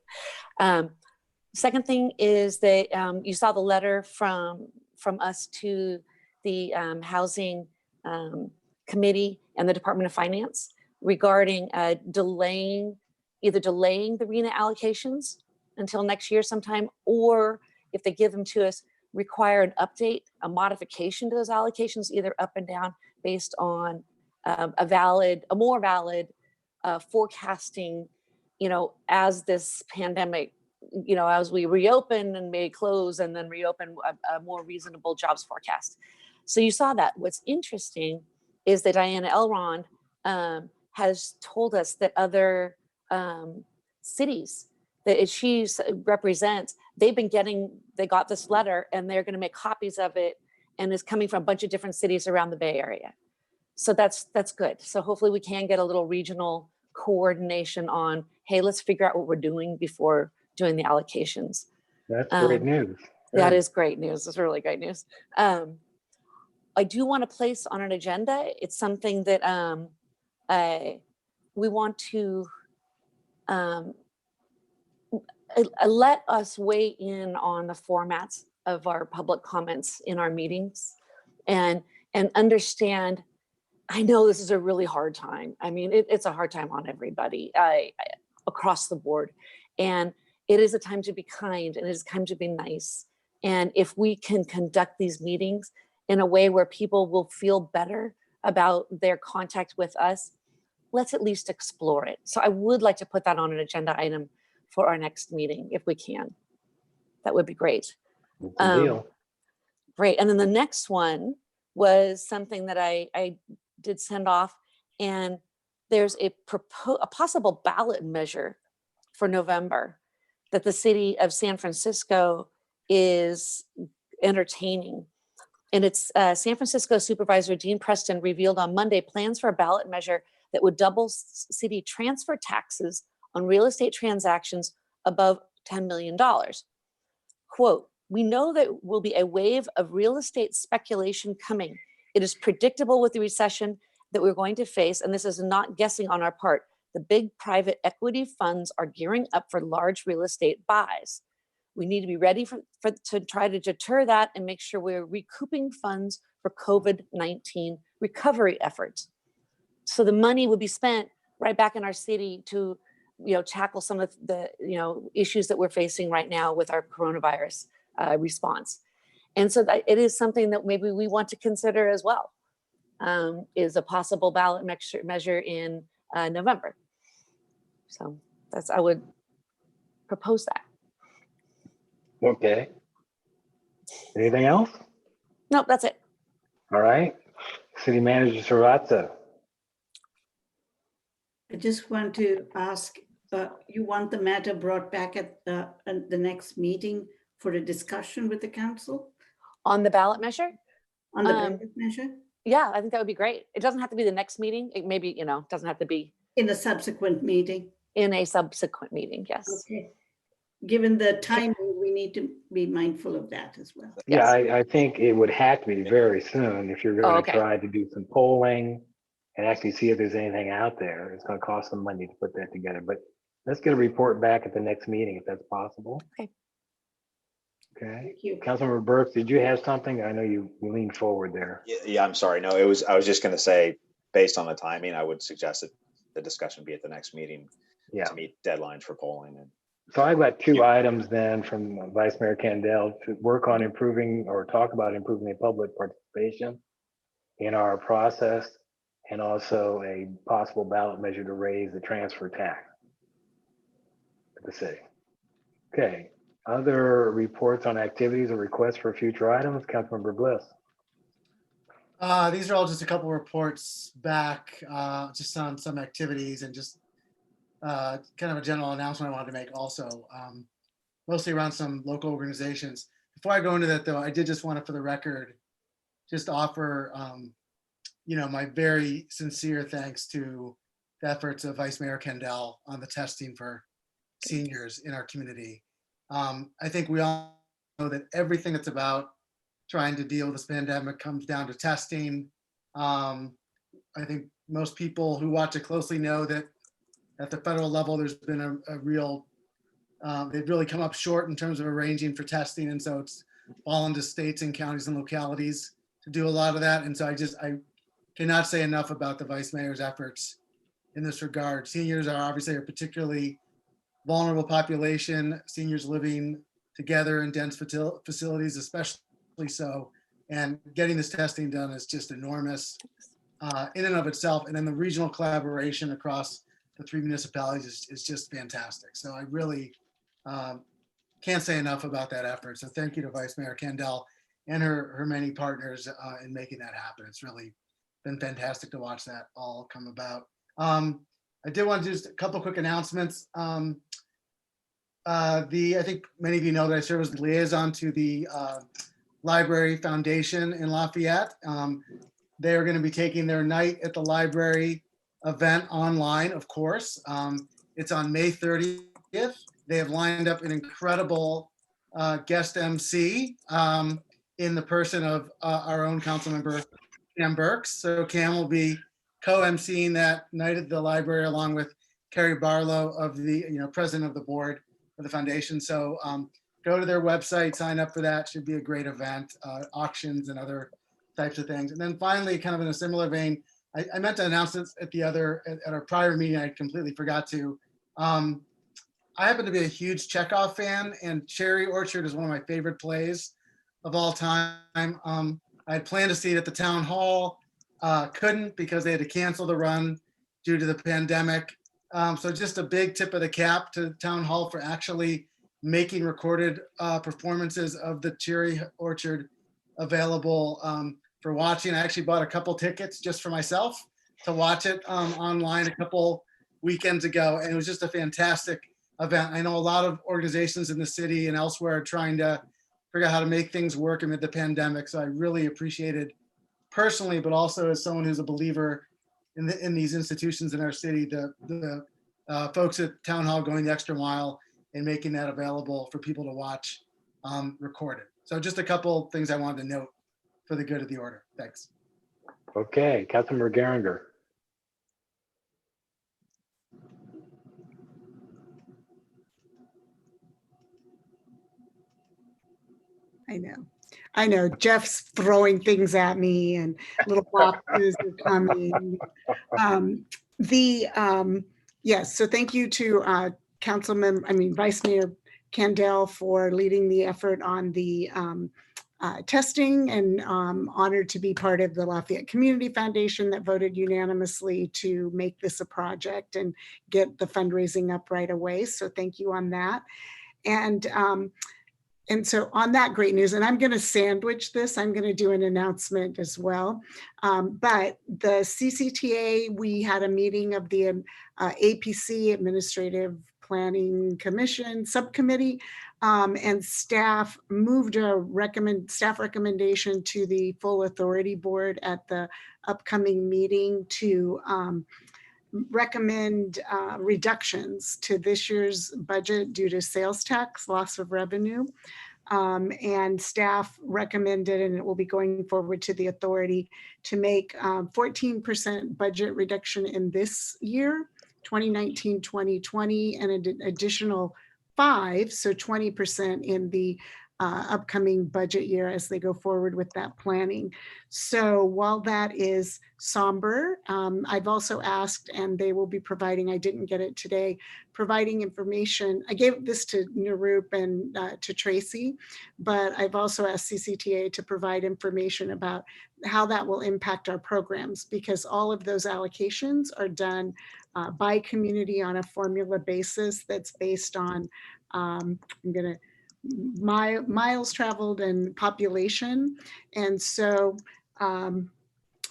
Second thing is that you saw the letter from us to the Housing Committee and the Department of Finance regarding either delaying the RENA allocations until next year sometime, or if they give them to us, require an update, a modification to those allocations, either up and down based on a more valid forecasting, as this pandemic, as we reopen and may close and then reopen, a more reasonable jobs forecast. So you saw that. What's interesting is that Diana Elrond has told us that other cities that she represents, they got this letter and they're going to make copies of it and is coming from a bunch of different cities around the Bay Area. So that's good. So hopefully we can get a little regional coordination on, hey, let's figure out what we're doing before doing the allocations. That's great news. That Good. is great news. It's really great news. I do want to place on an agenda. It's something that we want to let us weigh in on the formats of our public comments in our meetings and understand. I know this is a really hard time. I mean, it's a hard time on everybody across the board. And it is a time to be kind and it is time to be nice. And if we can conduct these meetings in a way where people will feel better about their contact with us, let's at least explore it. So I would like to put that on an agenda item for our next meeting if we can. That would be great. It's a deal. Great. And then the next one was something that I did send off, and there's a possible ballot measure for November that the city of San Francisco is entertaining. And it's San Francisco Supervisor Dean Preston revealed on Monday plans for a ballot measure that would double city transfer taxes on real estate transactions above $10 million. Quote, "We know that will be a wave of real estate speculation coming. It is predictable with the recession that we're going to face, and this is not guessing on our part. The big private equity funds are gearing up for large real estate buys. We need to be ready to try to deter that and make sure we're recouping funds for COVID-19 recovery efforts." So the money would be spent right back in our city to, tackle some of the, issues that we're facing right now with our coronavirus response. And so that it is something that maybe we want to consider as well, is a possible ballot measure in November. So I would propose that. Okay. Anything else? Nope, that's it. All right. City Manager Sarazza. I just want to ask, you want the matter brought back at the next meeting for a discussion with the council? On the ballot measure? On the ballot measure? Yeah, I think that would be great. It doesn't have to be the next meeting. It maybe, doesn't have to be. In a subsequent meeting? In a subsequent meeting, yes. Okay. Given the timing, we need to be mindful of that as well. Yeah, I think it would have to be very soon if you're going to try to do some polling and actually see if there's anything out there. It's going to cost some money to put that together, but let's get a report back at the next meeting if that's possible. Okay. Okay. Thank you. Councilmember Burks, did you have something? I know you leaned forward there. Yeah, I'm sorry. No, I was just going to say, based on the timing, I would suggest that the discussion be at the next meeting to meet deadlines for polling. And so I've got two items then from Vice Mayor Kendall to work on improving or talk about improving the public participation in our process, and also a possible ballot measure to raise the transfer tax at the city. Okay. Other reports on activities or requests for future items, Councilmember Bliss. These are all just a couple of reports back, just on some activities and just kind of a general announcement I wanted to make also, mostly around some local organizations. Before I go into that though, I did just want to, for the record, just offer, my very sincere thanks to the efforts of Vice Mayor Kendall on the testing for seniors in our community. I think we all know that everything that's about trying to deal with this pandemic comes down to testing. I think most people who watch it closely know that at the federal level, there's been a real, they've really come up short in terms of arranging for testing. And so it's fallen to states and counties and localities to do a lot of that. And so I cannot say enough about the Vice Mayor's efforts in this regard. Seniors are obviously a particularly vulnerable population, seniors living together in dense facilities, especially so. And getting this testing done is just enormous in and of itself. And then the regional collaboration across the 3 municipalities is just fantastic. So I really can't say enough about that effort. So thank you to Vice Mayor Kendall and her many partners in making that happen. It's really been fantastic to watch that all come about. I did want to do just a couple quick announcements. I think many of you know that I serve as the liaison to the Library Foundation in Lafayette. They are going to be taking their Night at the Library event online, of course. It's on May 30th. They have lined up an incredible guest MC in the person of our own council member, Cam Burks. So Cam will be co-emceeing that Night at the Library along with Carrie Barlow of the, president of the board for the foundation. So go to their website, sign up for that. Should be a great event, auctions and other types of things. And then finally, kind of in a similar vein, I meant to announce this at our prior meeting. I completely forgot to. I happen to be a huge Chekhov fan, and Cherry Orchard is one of my favorite plays of all time. I had planned to see it at the town hall, couldn't because they had to cancel the run due to the pandemic. So just a big tip of the cap to town hall for actually making recorded performances of the Cherry Orchard available for watching. I actually bought a couple tickets just for myself to watch it online a couple weekends ago, and it was just a fantastic event. I know a lot of organizations in the city and elsewhere are trying to figure out how to make things work amid the pandemic, so I really appreciated personally, but also as someone who's a believer in these institutions in our city, the folks at Town Hall going the extra mile and making that available for people to watch recorded. So just a couple things I wanted to note for the good of the order. Thanks. Okay, Councilmember Geringer. I know. Jeff's throwing things at me and little boxes are coming. Yes, so thank you to Vice Mayor Candell for leading the effort on the testing, and honored to be part of the Lafayette Community Foundation that voted unanimously to make this a project and get the fundraising up right away. So thank you on that. And so on that great news, and I'm going to sandwich this, I'm going to do an announcement as well. But the CCTA, we had a meeting of the APC, Administrative Planning Commission Subcommittee, and staff moved a staff recommendation to the full authority board at the upcoming meeting to recommend reductions to this year's budget due to sales tax, loss of revenue. And staff recommended, and it will be going forward to the authority, to make 14% budget reduction in this year, 2019-2020, and an additional 5%, so 20% in the upcoming budget year as they go forward with that planning. So while that is somber, I've also asked, and they will be providing, I didn't get it today, providing information. I gave this to Narup and to Tracy, but I've also asked CCTA to provide information about how that will impact our programs, because all of those allocations are done by community on a formula basis that's based on, miles traveled and population. And so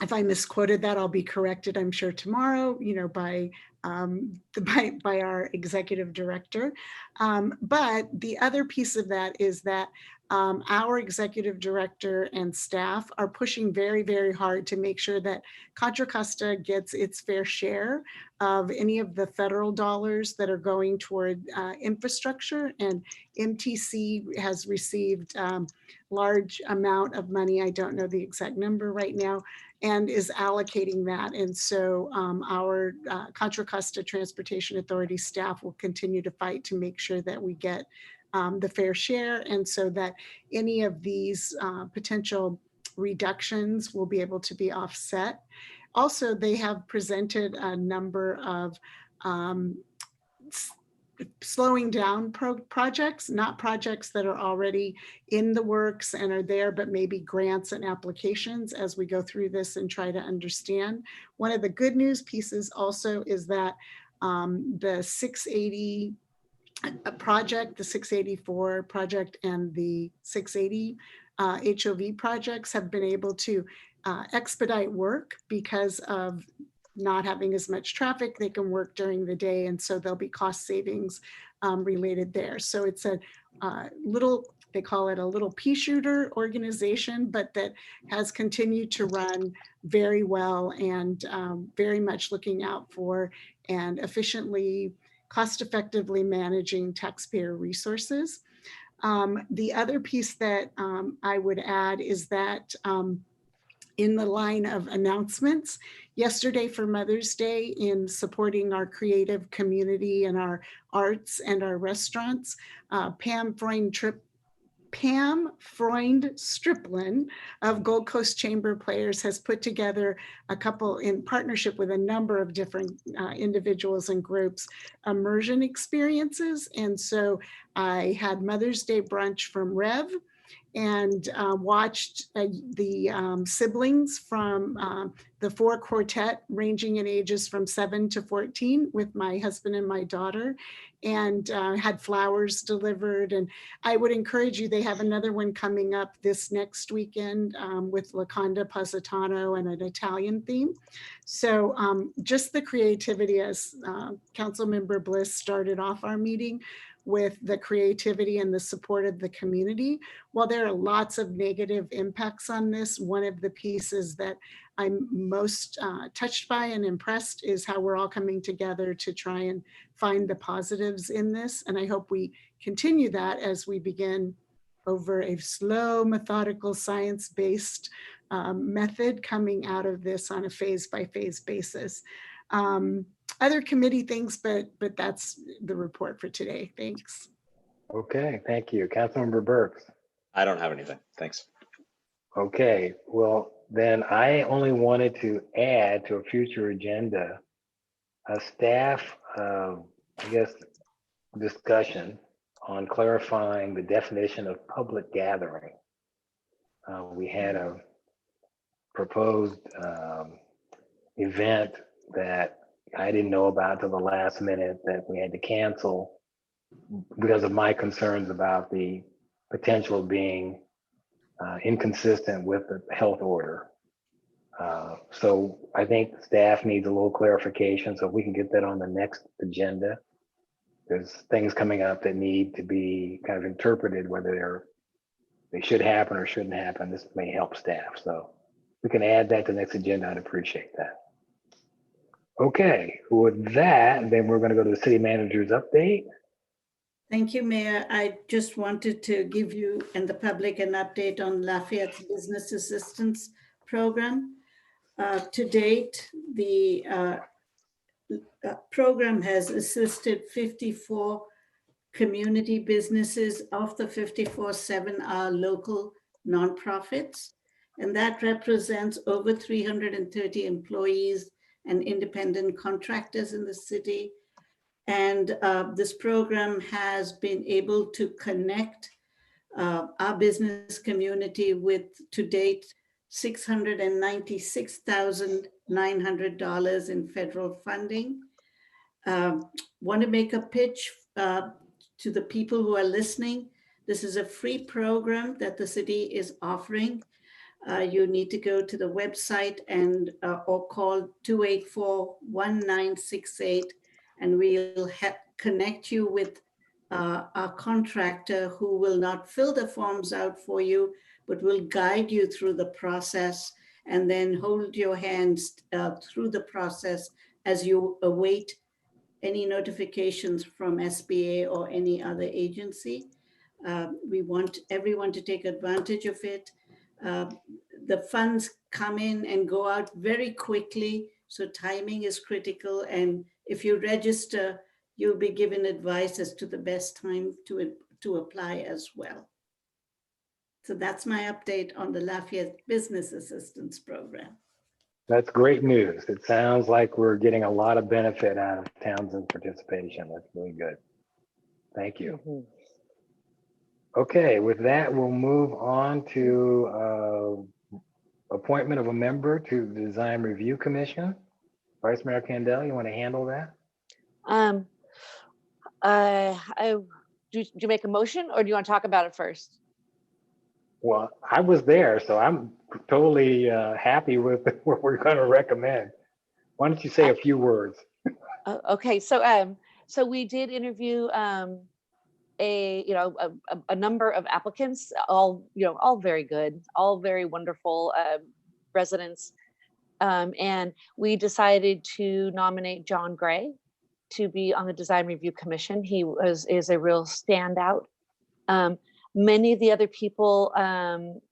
if I misquoted that, I'll be corrected, I'm sure, tomorrow, by our executive director. But the other piece of that is that our executive director and staff are pushing very, very hard to make sure that Contra Costa gets its fair share of any of the federal dollars that are going toward infrastructure. And MTC has received large amount of money, I don't know the exact number right now, and is allocating that. And so our Contra Costa Transportation Authority staff will continue to fight to make sure that we get the fair share, and so that any of these potential reductions will be able to be offset. Also, they have presented a number of slowing down projects, not projects that are already in the works and are there, but maybe grants and applications as we go through this and try to understand. One of the good news pieces also is that the 680 project, the 684 project, and the 680 HOV projects have been able to expedite work because of not having as much traffic, they can work during the day. And so there'll be cost savings related there. So it's a little, they call it a little pea shooter organization, but that has continued to run very well and very much looking out for and efficiently, cost effectively managing taxpayer resources. The other piece that I would add is that in the line of announcements, yesterday for Mother's Day, in supporting our creative community and our arts and our restaurants, Pam Freund-Striplin of Gold Coast Chamber Players has put together a couple, in partnership with a number of different individuals and groups, immersion experiences. And so I had Mother's Day brunch from Rev and watched the siblings from the 4 quartet ranging in ages from 7 to 14 with my husband and my daughter, and had flowers delivered. And I would encourage you, they have another one coming up this next weekend with Laconda Positano and an Italian theme. So just the creativity, as Councilmember Bliss started off our meeting with the creativity and the support of the community. While there are lots of negative impacts on this, one of the pieces that I'm most touched by and impressed is how we're all coming together to try and find the positives in this. And I hope we continue that as we begin over a slow, methodical, science-based method coming out of this on a phase-by-phase basis. Other committee things, but that's the report for today. Thanks. Okay, thank you. Councilmember Burks. I don't have anything. Thanks. Okay, well, then I only wanted to add to a future agenda a staff, I guess, discussion on clarifying the definition of public gathering. We had a proposed event that I didn't know about till the last minute that we had to cancel because of my concerns about the potential of being inconsistent with the health order. So I think staff needs a little clarification, so if we can get that on the next agenda. There's things coming up that need to be kind of interpreted, whether they should happen or shouldn't happen. This may help staff. So we can add that to the next agenda. I'd appreciate that. Okay, with that, then we're going to go to the city manager's update. Thank you, Mayor. I just wanted to give you and the public an update on Lafayette's Business Assistance Program. To date, the program has assisted 54 community businesses. Of the 54, 7 are local nonprofits, and that represents over 330 employees and independent contractors in the city. And this program has been able to connect our business community with, to date, $696,900 in federal funding. Want to make a pitch to the people who are listening. This is a free program that the city is offering. You need to go to the website and or call 284-1968, and we'll connect you with our contractor who will not fill the forms out for you, but will guide you through the process and then hold your hands through the process as you await any notifications from SBA or any other agency. We want everyone to take advantage of it. The funds come in and go out very quickly, so timing is critical. And if you register, you'll be given advice as to the best time to apply as well. So that's my update on the Lafayette Business Assistance Program. That's great news. It sounds like we're getting a lot of benefit out of Townsend's participation. That's really good. Thank you. Okay, with that, we'll move on to appointment of a member to the Design Review Commission. Vice Mayor Candel, you want to handle that? Do you make a motion or do you want to talk about it first? Well, I was there, so I'm totally happy with what we're going to recommend. Why don't you say a few words? Okay, so we did interview a number of applicants, all very good, all very wonderful residents, and we decided to nominate John Gray to be on the Design Review Commission. He is a real standout. Many of the other people,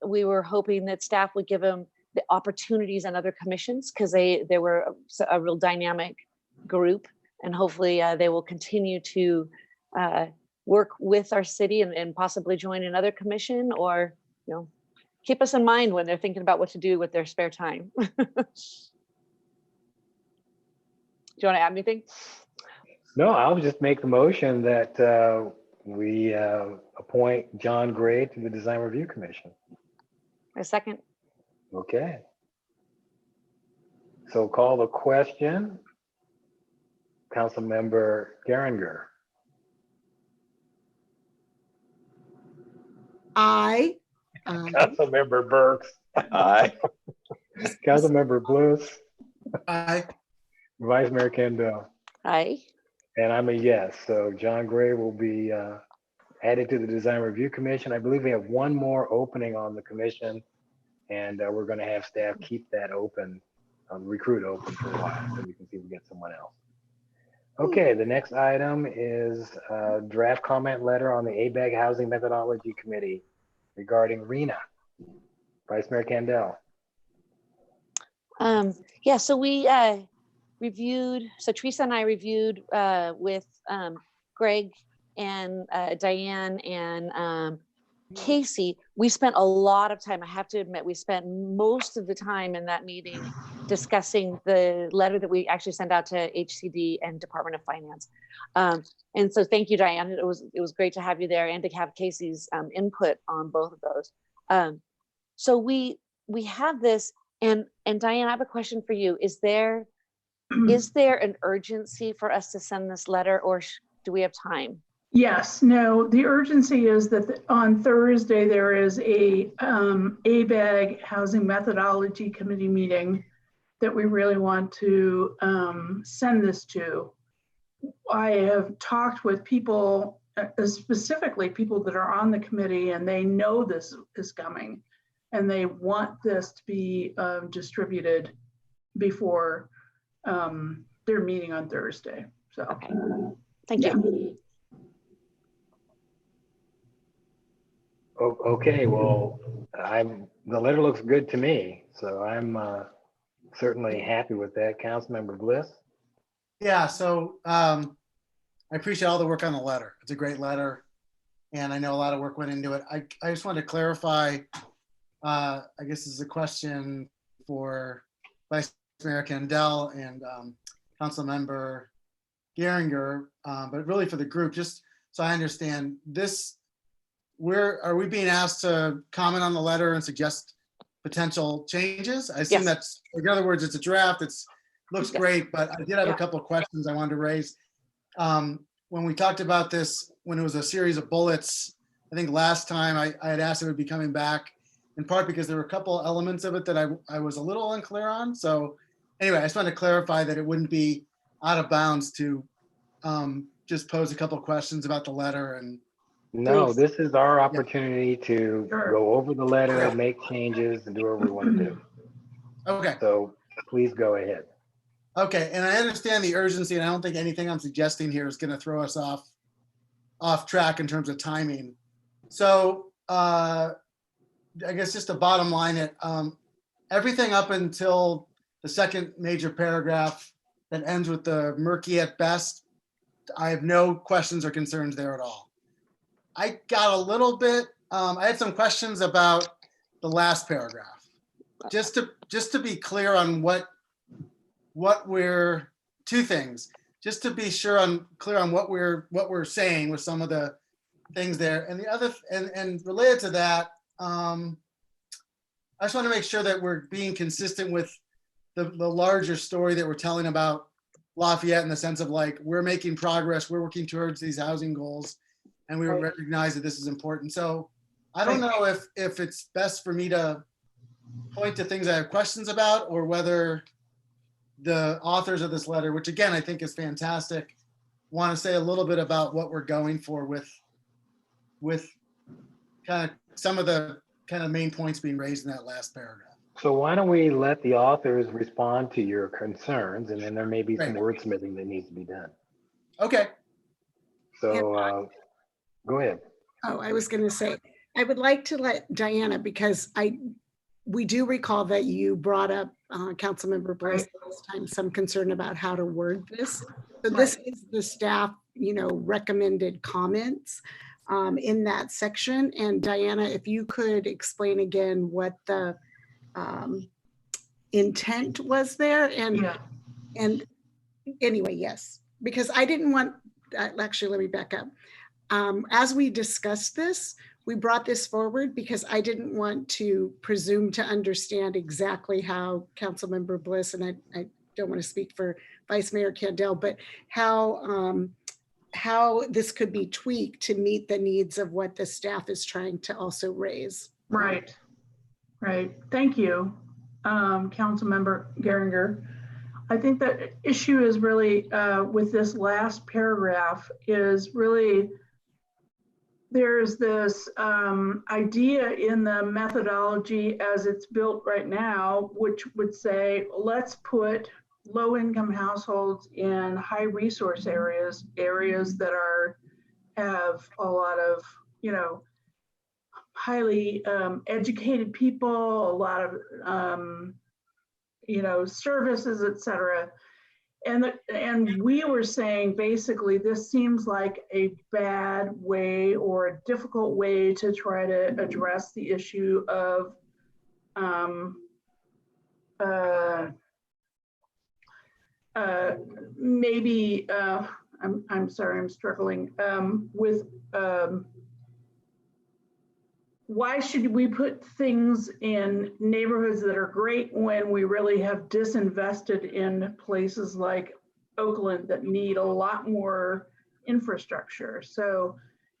we were hoping that staff would give them the opportunities on other commissions because they were a real dynamic group, and hopefully they will continue to work with our city and possibly join another commission, or keep us in mind when they're thinking about what to do with their spare time. Do you want to add anything? No, I'll just make the motion that we appoint John Gray to the Design Review Commission. A second. Okay. So call the question. Councilmember Geringer. Aye. Councilmember Burks. Aye. Councilmember Bliss. Aye. Vice Mayor Kendall. Aye. And I'm a yes. So John Gray will be added to the Design Review Commission. I believe we have one more opening on the commission, and we're going to have staff keep that open, recruit open for a while, so we can see if we get someone else. Okay, the next item is a draft comment letter on the ABAG Housing Methodology Committee regarding RENA. Vice Mayor Kendall. Yeah, so we reviewed, so Teresa and I reviewed with Greg and Diane and Casey. We spent a lot of time, I have to admit, we spent most of the time in that meeting discussing the letter that we actually sent out to HCD and Department of Finance. And so thank you, Diane. It was great to have you there and to have Casey's input on both of those. So we have this, and Diane, I have a question for you. Is there an urgency for us to send this letter, or do we have time? Yes, no, the urgency is that on Thursday, there is a ABAG Housing Methodology Committee meeting that we really want to send this to. I have talked with people, specifically people that are on the committee, and they know this is coming, and they want this to be distributed before their meeting on Thursday. So, okay. Thank you. Okay, well, the letter looks good to me, so I'm certainly happy with that. Councilmember Bliss. Yeah, so I appreciate all the work on the letter. It's a great letter, and I know a lot of work went into it. I just wanted to clarify, I guess this is a question for Vice Mayor Kendall and Councilmember Geringer, but really for the group, just so I understand this. Are we being asked to comment on the letter and suggest potential changes? I assume that's, in other words, it's a draft. Looks great, but I did have a couple of questions I wanted to raise. When we talked about this, when it was a series of bullets, I think last time I had asked if it would be coming back, in part because there were a couple elements of it that I was a little unclear on. So anyway, I just wanted to clarify that it wouldn't be out of bounds to just pose a couple of questions about the letter. And no, this is our opportunity to go over the letter, make changes, and do whatever we want to do. Okay. So please go ahead. Okay, and I understand the urgency, and I don't think anything I'm suggesting here is going to throw us off track in terms of timing. So I guess just to bottom line it, everything up until the second major paragraph that ends with the murky at best, I have no questions or concerns there at all. I got a little bit, I had some questions about the last paragraph. Just to be clear on what we're, two things, just to be clear on what we're saying with some of the things there. And the other, and related to that, I just want to make sure that we're being consistent with the larger story that we're telling about Lafayette, in the sense of like, we're making progress, we're working towards these housing goals, and we recognize that this is important. So I don't know if it's best for me to point to things I have questions about, or whether the authors of this letter, which again, I think is fantastic, want to say a little bit about what we're going for with kind of some of the kind of main points being raised in that last paragraph. So why don't we let the authors respond to your concerns, and then there may be some Right. wordsmithing that needs to be done. Okay. So go ahead. Oh, I was going to say, I would like to let Diana, because we do recall that you brought up, Councilmember Bliss last time, some concern about how to word this. So this is the staff, recommended comments in that section. And Diana, if you could explain again what the intent was there. And anyway, yes, because I didn't want, actually, let me back up. As we discussed this, we brought this forward because I didn't want to presume to understand exactly how Councilmember Bliss, and I don't want to speak for Vice Mayor Candell, but how this could be tweaked to meet the needs of what the staff is trying to also raise. Right. Thank you, Councilmember Geringer. I think the issue is really with this last paragraph is really there's this idea in the methodology as it's built right now, which would say, let's put low-income households in high resource areas that have a lot of, highly educated people, a lot of, services, et cetera. And we were saying, basically, this seems like a bad way or a difficult way to try to address the issue of maybe, I'm sorry, I'm struggling with why should we put things in neighborhoods that are great when we really have disinvested in places like Oakland that need a lot more infrastructure? So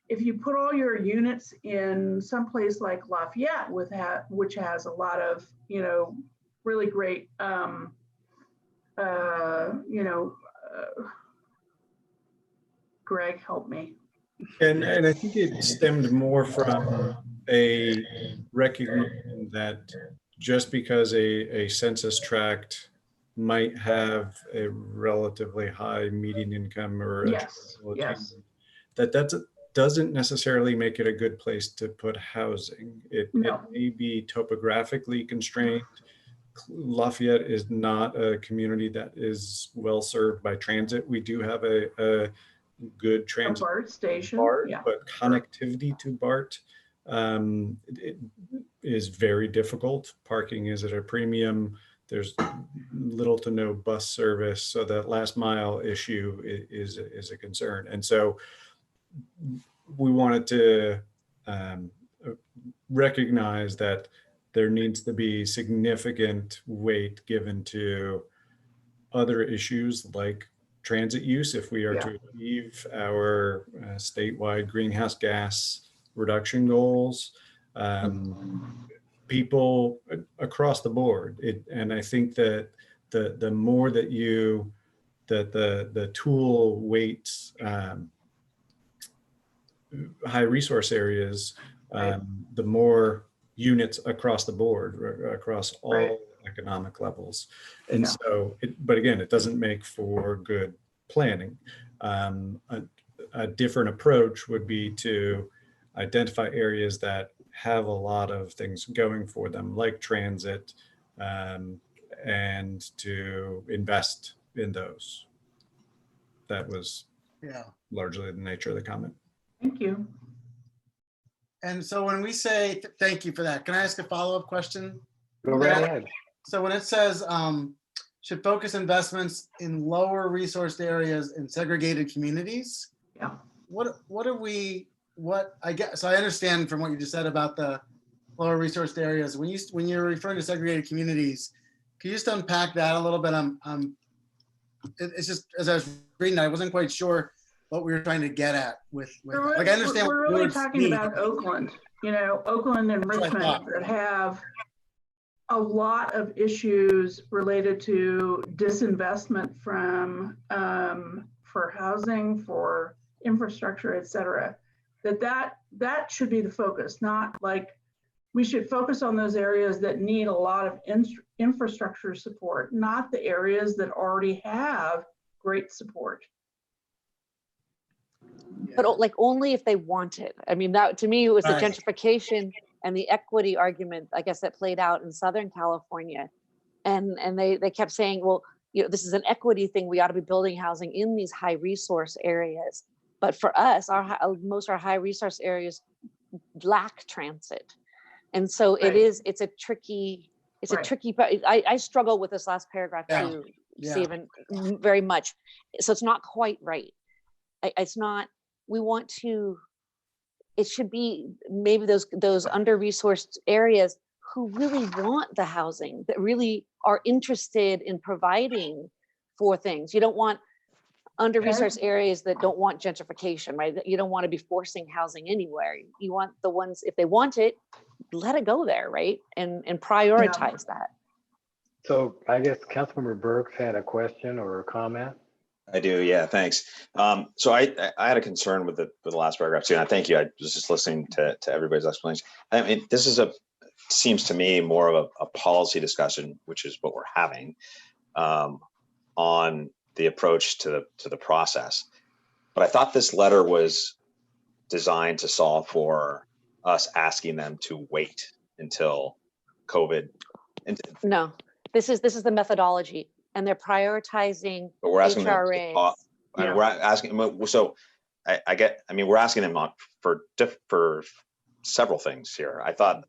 if you put all your units in some place like Lafayette, which has a lot of, really great, Greg, help me. And I think it stemmed more from a recognition that just because a census tract might have a relatively high median income or that doesn't necessarily make it a good place to put housing. It may be topographically constrained. Lafayette is not a community that is well served by transit. We do have a good transit BART station, but connectivity to BART it is very difficult. Parking is at a premium. There's little to no bus service, so that last mile issue is a concern. And so we wanted to recognize that there needs to be significant weight given to other issues like transit use if we are to achieve our statewide greenhouse gas reduction goals, people across the board. And I think that the more that the tool weights high resource areas, the more units across the board, across all economic levels. And so, but again, it doesn't make for good planning. A different approach would be to identify areas that have a lot of things going for them, like transit, and to invest in those. That was largely the nature of the comment. Thank you. And so when we say, thank you for that, can I ask a follow-up question? Go right ahead. So when it says, should focus investments in lower resourced areas in segregated communities. I guess, so I understand from what you just said about the lower resourced areas. When you're referring to segregated communities, can you just unpack that a little bit? It's just, as I was reading, I wasn't quite sure what we were trying to get at with like, I understand we're really talking about Oakland, Oakland and Richmond that have a lot of issues related to disinvestment from for housing, for infrastructure, et cetera, that should be the focus, not like we should focus on those areas that need a lot of infrastructure support, not the areas that already have great support. But like only if they want it. I mean, that to me was the gentrification and the equity argument, I guess, that played out in Southern California. And they kept saying, well, you know, this is an equity thing. We ought to be building housing in these high resource areas. But for us, most of our high resource areas lack transit. And so it's a tricky, but I struggle with this last paragraph too, Stephen, very much. So it's not quite right. It's not, we want to, it should be maybe those under-resourced areas who really want the housing, that really are interested in providing for things. You don't want under-resourced areas that don't want gentrification, right? You don't want to be forcing housing anywhere. You want the ones, if they want it, let it go there, right? And prioritize that. So I guess Councilmember Burks had a question or a comment. I do, yeah, thanks. So I had a concern with the last paragraph too, and I thank you. I was just listening to everybody's explanation. I mean, this is seems to me more of a policy discussion, which is what we're having on the approach to the process. But I thought this letter was designed to solve for us asking them to wait until COVID. No, this is the methodology. And they're prioritizing but we're asking HRAs. Them we're asking, so I mean, we're asking them for several things here. I thought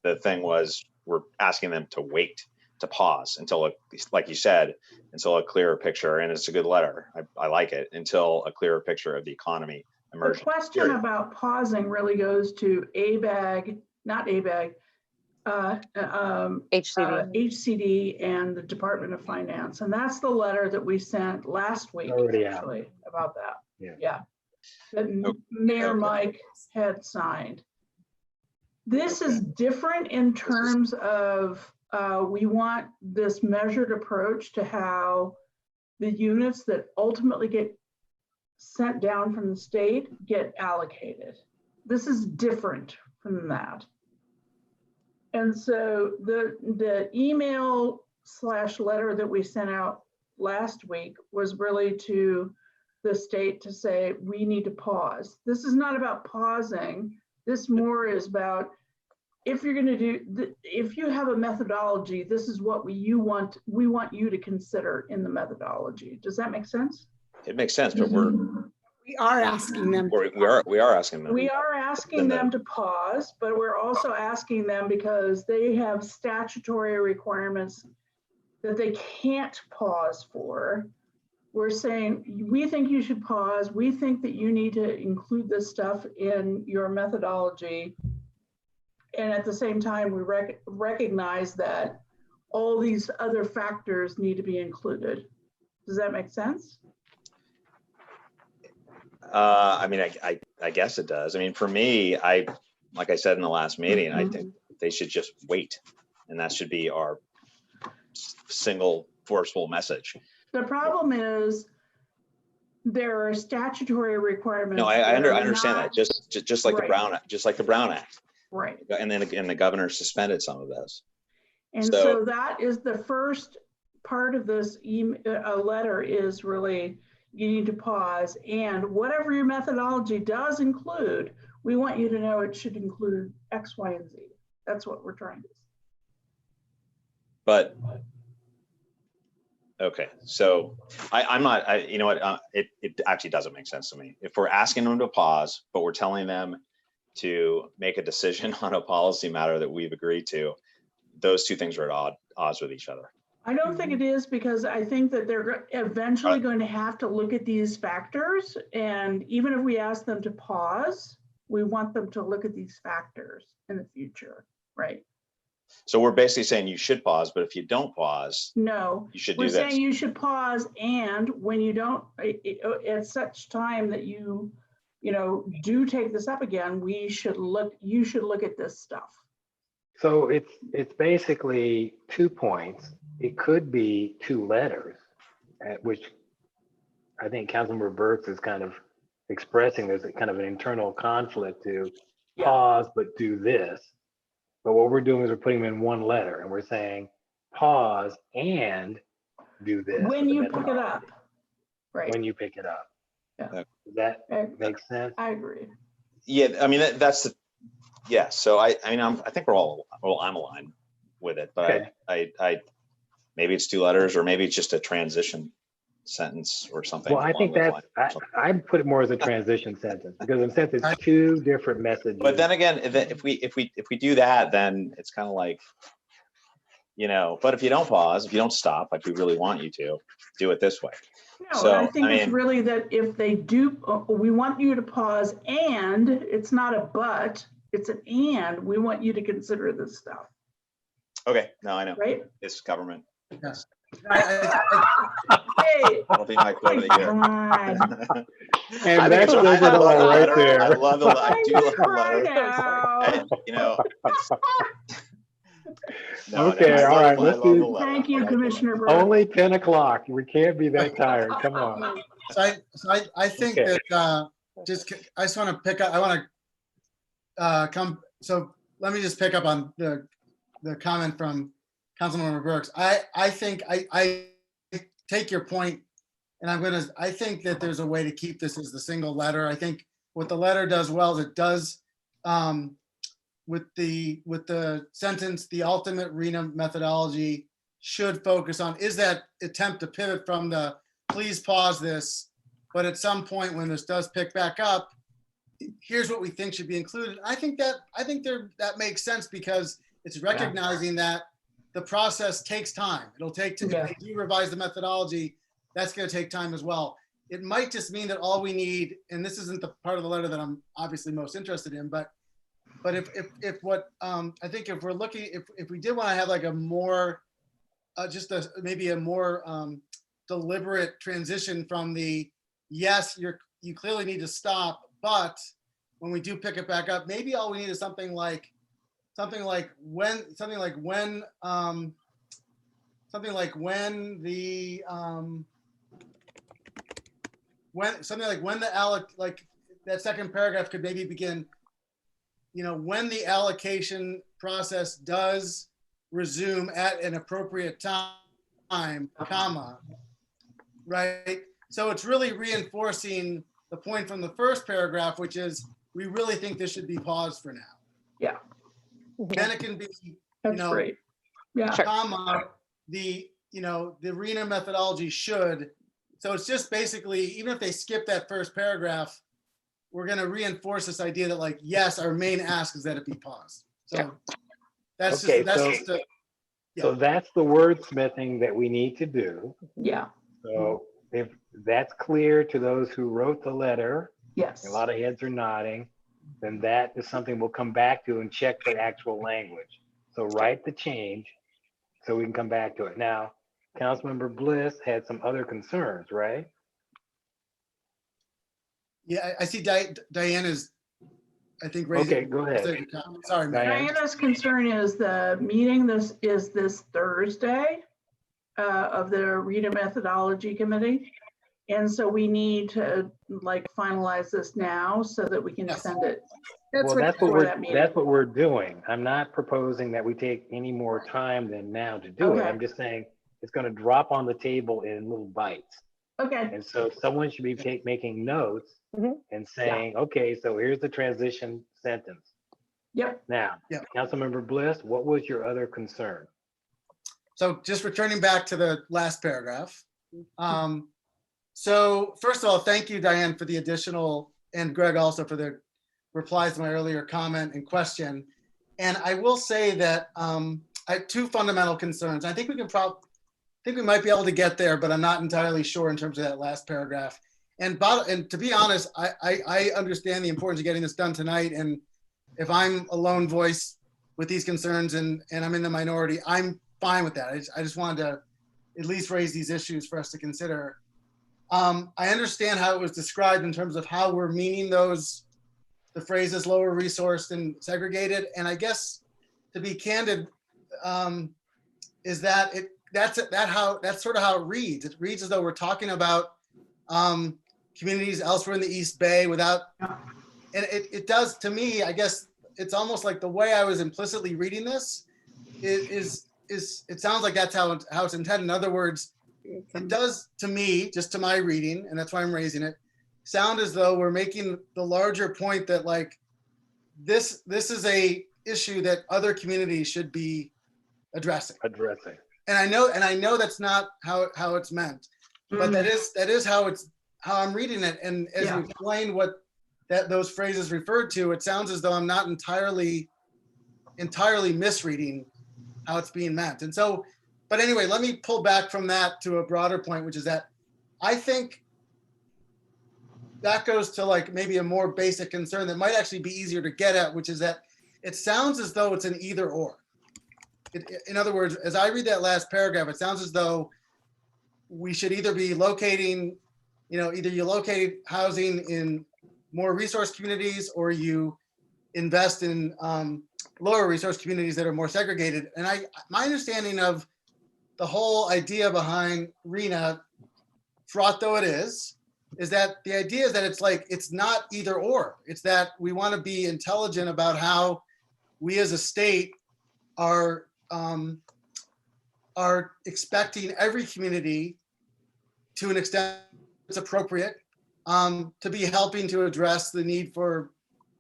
the thing was, we're asking them to wait, to pause until, like you said, until a clearer picture, and it's a good letter. I like it, until a clearer picture of the economy emerges. The question about pausing really goes to ABAG, not ABAG, HCD and the Department of Finance. And that's the letter that we sent last week, actually, about that. Yeah. That Mayor Mike had signed. This is different in terms of we want this measured approach to how the units that ultimately get sent down from the state get allocated. This is different from that. And so the email / letter that we sent out last week was really to the state to say, we need to pause. This is not about pausing. This more is about, if you're going to if you have a methodology, this is what we want you to consider in the methodology. Does that make sense? It makes sense, but we are asking them. We are asking them. We are asking them to pause, but we're also asking them because they have statutory requirements that they can't pause for. We're saying, we think you should pause. We think that you need to include this stuff in your methodology. And at the same time, we recognize that all these other factors need to be included. Does that make sense? I mean, I guess it does. I mean, for me, like I said in the last meeting, I think they should just wait, and that should be our single forceful message. The problem is there are statutory requirements. No, I understand that. Just like the Brown Act. Right. And then the governor suspended some of those. And so that is the first part of this letter is really, you need to pause, and whatever your methodology does include, we want you to know it should include X, Y, and Z. That's what we're trying to say. But okay, so I'm not. You know what? It actually doesn't make sense to me. If we're asking them to pause, but we're telling them to make a decision on a policy matter that we've agreed to, those two things are at odds with each other. I don't think it is, because I think that they're eventually going to have to look at these factors. And even if we ask them to pause, we want them to look at these factors in the future, right? So we're basically saying you should pause, but if you don't pause, no, you should do this. We're saying you should pause, and when you don't, at such time that you do take this up again, you should look at this stuff. So it's basically 2 points. It could be 2 letters, which I think Councilmember Burks is kind of expressing there's a kind of an internal conflict to pause, but do this. But what we're doing is we're putting them in 1 letter and we're saying pause and do this. When you pick it up. Right. When you pick it up. Yeah. Does that make sense? I agree. Yeah, I mean, that's the, yeah. So I mean, I think I'm aligned with it, but Okay. I maybe it's 2 letters or maybe it's just a transition sentence or something. Well, I think that's, I put it more as a transition sentence because in a sense it's 2 different messages. But then again, if we do that, then it's kind of like, you know, but if you don't pause, if you don't stop, like we really want you to, do it this way. No, So, I think it's really that if they do, we want you to pause, and it's not a but, it's an and. We want you to consider this stuff. Okay, no, I know. Right? It's government. Yes. Hey, That'll be my quote of the year. And that's what it all right there. I love the letter. I do love the letter. And, you know, okay, all right. Let's do. Thank you, Commissioner Burke. Only 10 o'clock. We can't be that tired. Come on. So I think Okay. that I just want to pick up. I want to come. So let me just pick up on the comment from Councilmember Burks. I think I take your point, and I think that there's a way to keep this as the single letter. I think what the letter does well is it does with the sentence, the ultimate RENA methodology should focus on, is that attempt to pivot from the please pause this, but at some point when this does pick back up, here's what we think should be included. I think that makes sense because it's recognizing that the process takes time. It'll take to, if they do revise the methodology, that's going to take time as well. It might just mean that all we need, and this isn't the part of the letter that I'm obviously most interested in, but if what I think if we're looking, if we did want to have like a more maybe a more deliberate transition from the yes, you clearly need to stop, but when we do pick it back up, maybe all we need is something like when that second paragraph could maybe begin, you know, when the allocation process does resume at an appropriate time, comma, right? So it's really reinforcing the point from the first paragraph, which is we really think this should be paused for now. Yeah. Then it can be, That's great. Yeah. comma, the RENA methodology should. So it's just basically, even if they skip that first paragraph, we're going to reinforce this idea that, like, yes, our main ask is that it be paused. So that's Okay, just so that's the wordsmithing that we need to do. Yeah. So if that's clear to those who wrote the letter, yes, a lot of heads are nodding, then that is something we'll come back to and check the actual language. So write the change so we can come back to it. Now, Councilmember Bliss had some other concerns, right? Yeah, I see Diana's, I think, raising. Okay, go ahead. Sorry, Diana's concern is the meeting is this Thursday of the RENA methodology committee. And so we need to like finalize this now so that we can send it. That's what we're doing. I'm not proposing that we take any more time than now to do it. I'm just saying it's going to drop on the table in little bites. Okay. And so someone should be making notes and saying, okay, so here's the transition sentence. Yep. Now, Councilmember Bliss, what was your other concern? So just returning back to the last paragraph. So first of all, thank you, Diane, for the additional, and Greg also for the replies to my earlier comment and question. And I will say that I have 2 fundamental concerns. I think we might be able to get there, but I'm not entirely sure in terms of that last paragraph. And to be honest, I understand the importance of getting this done tonight. And if I'm a lone voice with these concerns and I'm in the minority, I'm fine with that. I just wanted to at least raise these issues for us to consider. I understand how it was described in terms of how we're meaning the phrases lower resourced and segregated. And I guess to be candid, is that that's sort of how it reads. It reads as though we're talking about communities elsewhere in the East Bay without, and it does to me, I guess it's almost like the way I was implicitly reading this is it sounds like that's how it's intended. In other words, it does to me, just to my reading, and that's why I'm raising it, sound as though we're making the larger point that like this is a issue that other communities should be addressing. And I know that's not how it's meant, but that is how I'm reading it. And as you explain what those phrases referred to, it sounds as though I'm not entirely misreading how it's being meant. And so, but anyway, let me pull back from that to a broader point, which is that I think that goes to like maybe a more basic concern that might actually be easier to get at, which is that it sounds as though it's an either or. In other words, as I read that last paragraph, it sounds as though we should either be locating, either you locate housing in more resource communities or you invest in lower resource communities that are more segregated. And my understanding of the whole idea behind RHNA, fraught though it is that the idea is that it's not either or. It's that we want to be intelligent about how we as a state are expecting every community, to an extent it's appropriate, to be helping to address the need for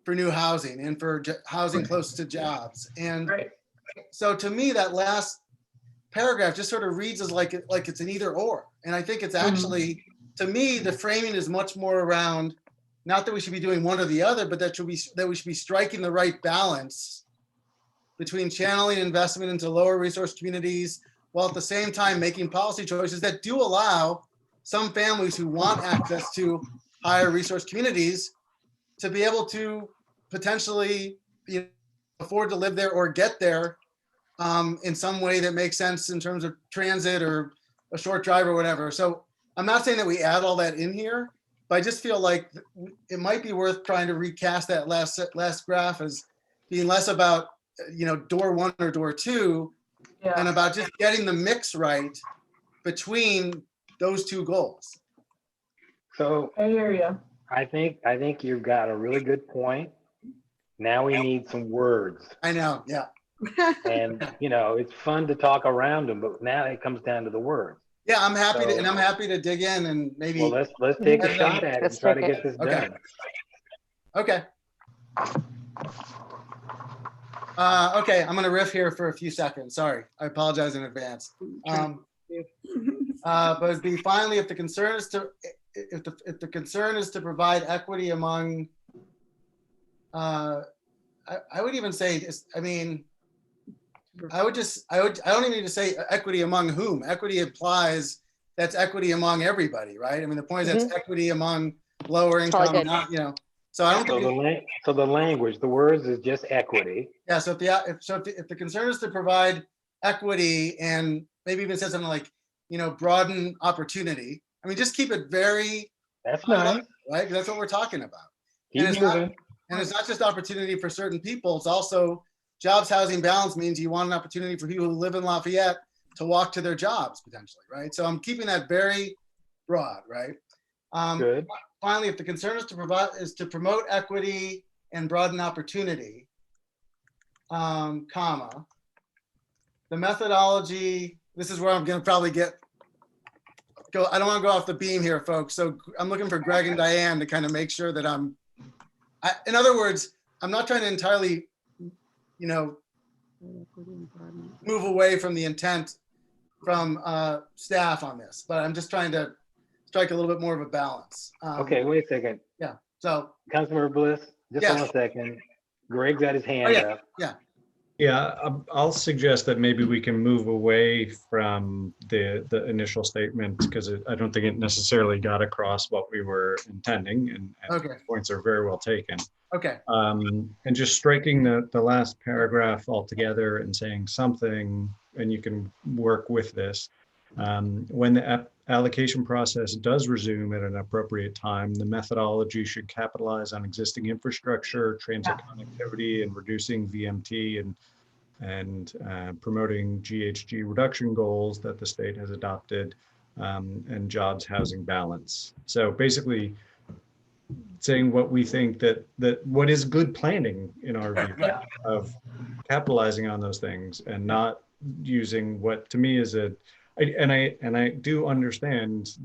new housing and for housing close to jobs. And so to me, that last paragraph just sort of reads as like it's an either or. And I think it's actually, to me, the framing is much more around, not that we should be doing one or the other, but that we should be striking the right balance between channeling investment into lower resource communities, while at the same time making policy choices that do allow some families who want access to higher resource communities to be able to potentially afford to live there or get there in some way that makes sense in terms of transit or a short drive or whatever. So I'm not saying that we add all that in here, but I just feel like it might be worth trying to recast that last graph as being less about door one or door two, and about just getting the mix right between those two goals. So I hear you. I think you've got a really good point. Now we need some words. I know, yeah. And it's fun to talk around them, but now it comes down to the words. Yeah, I'm happy to dig in and maybe. Well, let's take a shot at it and try to get this done. Okay. Okay, I'm gonna riff here for a few seconds. Sorry, I apologize in advance. But it'd be finally, if the concern is to provide equity among, I would even say, I don't even need to say equity among whom. Equity implies that's equity among everybody, right? I mean, the point is that's equity among lower income, So I don't think so the language, the words is just equity. Yeah. So if the concern is to provide equity and maybe even says something like, broaden opportunity. I mean, just keep it very. That's nice, right? That's what we're talking about. And it's not just opportunity for certain people. It's also jobs, housing balance means you want an opportunity for people who live in Lafayette to walk to their jobs potentially, right? So I'm keeping that very broad, right? Good. Finally, if the concern is to promote equity and broaden opportunity, comma, the methodology, this is where I'm going to probably go. I don't want to go off the beam here, folks. So I'm looking for Greg and Diane to kind of make sure that in other words, I'm not trying to entirely, move away from the intent from staff on this, but I'm just trying to strike a little bit more of a balance. Okay, wait a second. Yeah. So Councilmember Bliss, just 1 second. Greg's got his hand up. Yeah. Yeah, I'll suggest that maybe we can move away from the initial statement, because I don't think it necessarily got across what we were intending, and the points are very well taken. Okay. And just striking the last paragraph altogether and saying something, and you can work with this. When the allocation process does resume at an appropriate time, the methodology should capitalize on existing infrastructure, transit connectivity, and reducing VMT and and promoting GHG reduction goals that the state has adopted, and jobs, housing balance. So basically saying what we think that what is good planning in our view of capitalizing on those things and not using what to me is and I do understand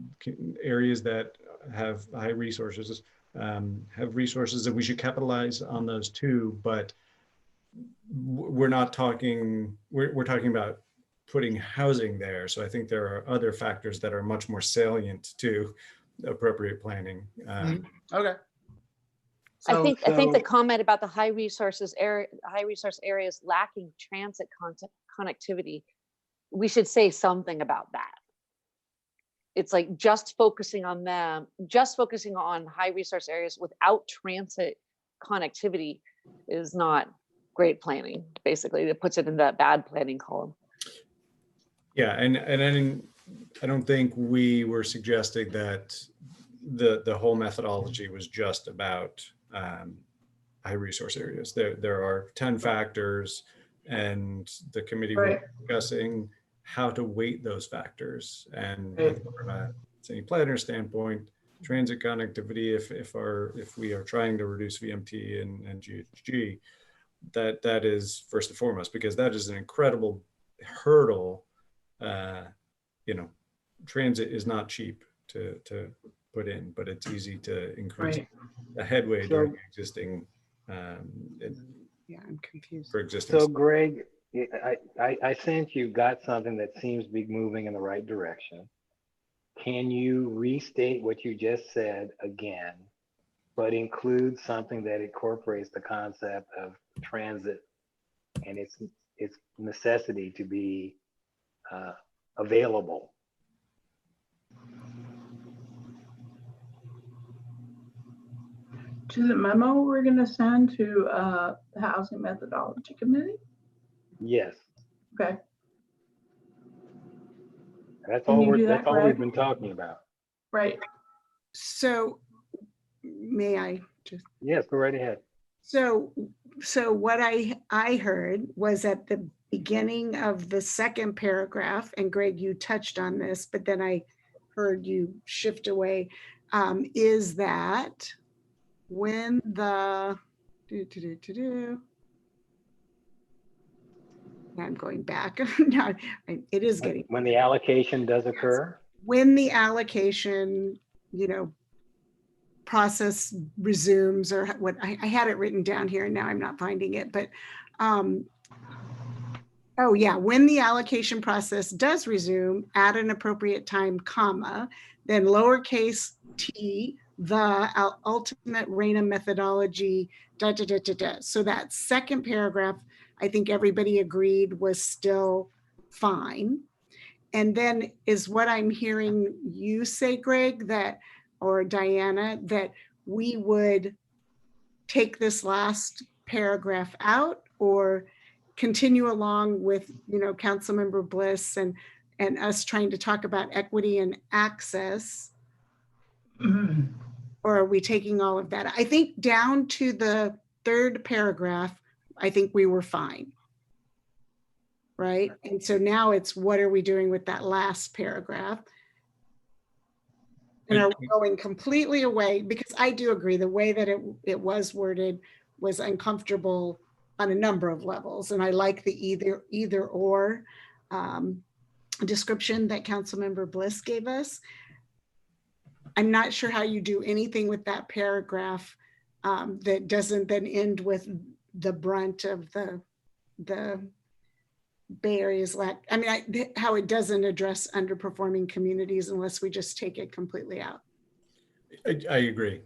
areas that have high resources, have resources that we should capitalize on those too, but we're not talking, we're talking about putting housing there. So I think there are other factors that are much more salient to appropriate planning. Okay. I think the comment about the high resource areas lacking transit connectivity, we should say something about that. It's like just focusing on them, just focusing on high resource areas without transit connectivity is not great planning. Basically, it puts it in that bad planning column. Yeah, and I don't think we were suggesting that the whole methodology was just about high resource areas. There are 10 factors, and the committee was discussing how to weight those factors. And from a city planner standpoint, transit connectivity, if we are trying to reduce VMT and GHG, that is first and foremost, because that is an incredible hurdle. You know, transit is not cheap to put in, but it's easy to increase the headway during existing. Yeah, I'm confused. For existing. So Greg, I sense you got something that seems to be moving in the right direction. Can you restate what you just said again, but include something that incorporates the concept of transit and its necessity to be available? To the memo we're going to send to the Housing Methodology Committee? Yes. Okay. That's all we've been talking about. Right. So may I just? Yes, go right ahead. So what I heard was at the beginning of the second paragraph, and Greg, you touched on this, but then I heard you shift away, is that when the I'm going back. No, it is getting when the allocation does occur. When the allocation, process resumes, or what I had it written down here and now I'm not finding it, but oh yeah, when the allocation process does resume at an appropriate time, comma, then lowercase t, the ultimate RANA methodology, da, da, da, da, da. So that second paragraph, I think everybody agreed was still fine. And then is what I'm hearing you say, Greg, that, or Diana, that we would take this last paragraph out or continue along with, Councilmember Bliss and us trying to talk about equity and access. Or are we taking all of that? I think down to the third paragraph, I think we were fine. Right? And so now it's, what are we doing with that last paragraph? And are we going completely away? Because I do agree the way that it was worded was uncomfortable on a number of levels. And I like the either or description that Councilmember Bliss gave us. I'm not sure how you do anything with that paragraph that doesn't then end with the brunt of the Bay Area's lack. I mean, how it doesn't address underperforming communities unless we just take it completely out. I agree.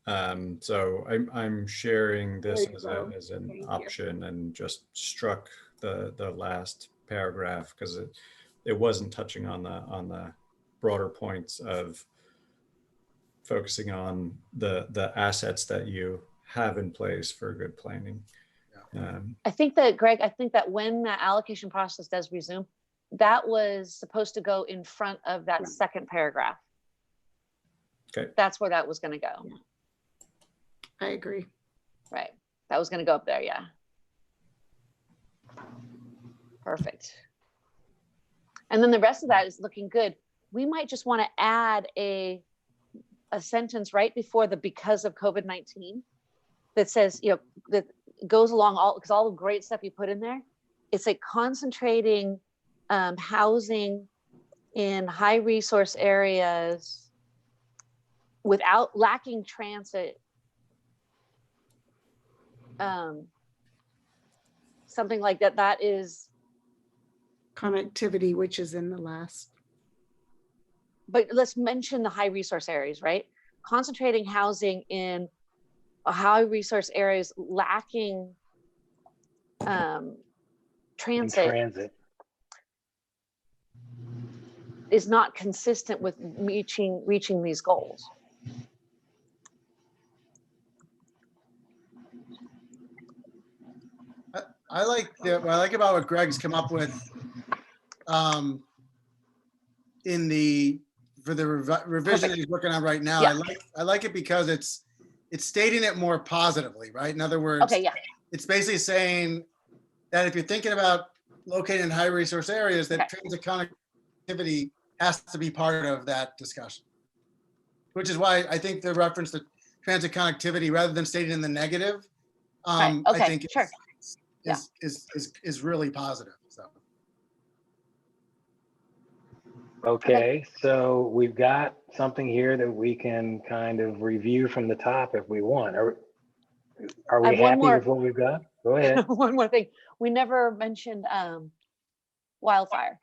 So I'm sharing this as an option and just struck the last paragraph because it wasn't touching on the broader points of focusing on the assets that you have in place for good planning. I think that, Greg, when the allocation process does resume, that was supposed to go in front of that second paragraph. Okay. That's where that was going to go. I agree. Right. That was going to go up there. Yeah. Perfect. And then the rest of that is looking good. We might just want to add a sentence right before the because of COVID-19 that says, you know, that goes along all, because all the great stuff you put in there, it's like concentrating housing in high resource areas without lacking transit. Something like that, that is Connectivity, which is in the last. But let's mention the high resource areas, right? Concentrating housing in high resource areas lacking transit is not consistent with reaching these goals. I like what I like about what Greg's come up with for the revision that he's working on right now. Yeah. I like it because it's stating it more positively, right? In other words, okay, yeah. It's basically saying that if you're thinking about locating in high resource areas, that transit connectivity has to be part of that discussion. Which is why I think the reference to transit connectivity, rather than stating in the negative, Okay, I think sure. is really positive. So. Okay, so we've got something here that we can kind of review from the top if we want. Are we happy with what we've got? Go ahead. One more thing. We never mentioned wildfire.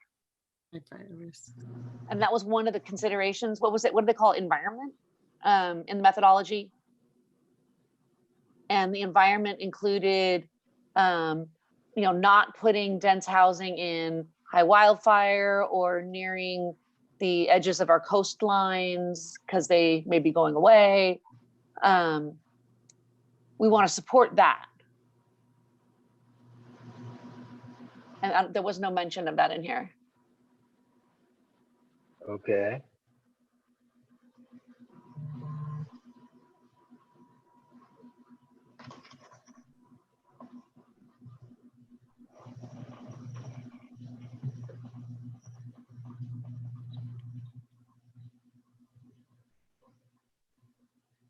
And that was one of the considerations. What was it? What do they call it? Environment in the methodology? And the environment included, you know, not putting dense housing in high wildfire or nearing the edges of our coastlines because they may be going away. We want to support that. And there was no mention of that in here. Okay.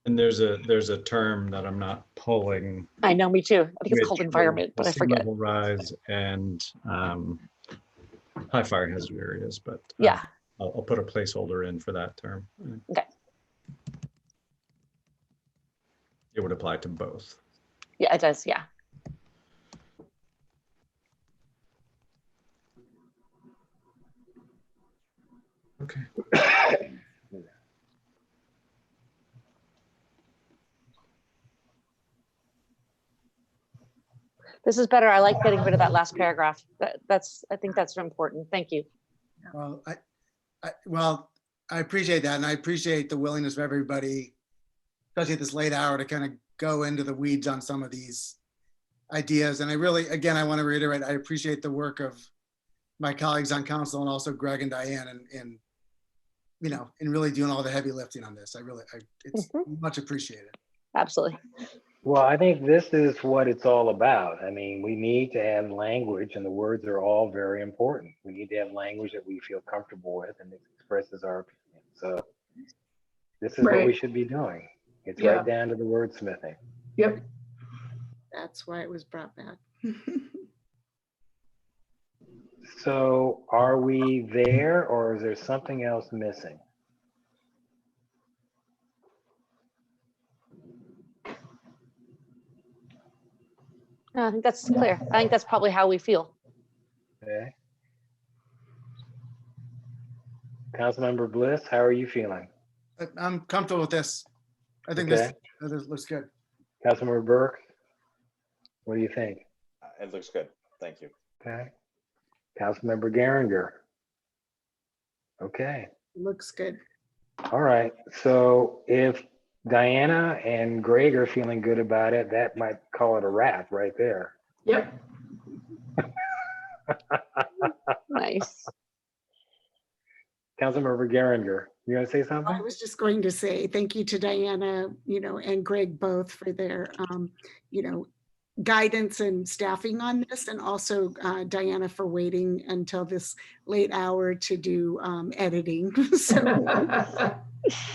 And there's a term that I'm not pulling. I know, me too. I think it's called environment, but I forget. Sea level rise and high fire hazard areas, but yeah, I'll put a placeholder in for that term. Okay. It would apply to both. Yeah, it does. Yeah. Okay. This is better. I like getting rid of that last paragraph. I think that's important. Thank you. Well, I appreciate that. And I appreciate the willingness of everybody, especially at this late hour, to kind of go into the weeds on some of these ideas. And I really, again, I want to reiterate, I appreciate the work of my colleagues on council and also Greg and Diane in you know, in really doing all the heavy lifting on this. It's much appreciated. Absolutely. Well, I think this is what it's all about. I mean, we need to have language, and the words are all very important. We need to have language that we feel comfortable with and it expresses our opinion. So this is what we should be doing. It's right down to the wordsmithing. Yep. That's why it was brought back. So are we there, or is there something else missing? No, I think that's clear. I think that's probably how we feel. Okay. Councilmember Bliss, how are you feeling? I'm comfortable with this. I think this looks good. Councilmember Burke, what do you think? It looks good. Thank you. Okay. Councilmember Geringer. Okay. Looks good. All right. So if Diana and Greg are feeling good about it, that might call it a wrap right there. Yep. Nice. Councilmember Geringer, you want to say something? I was just going to say thank you to Diana, you know, and Greg both for their, you know, guidance and staffing on this, and also Diana for waiting until this late hour to do editing. So,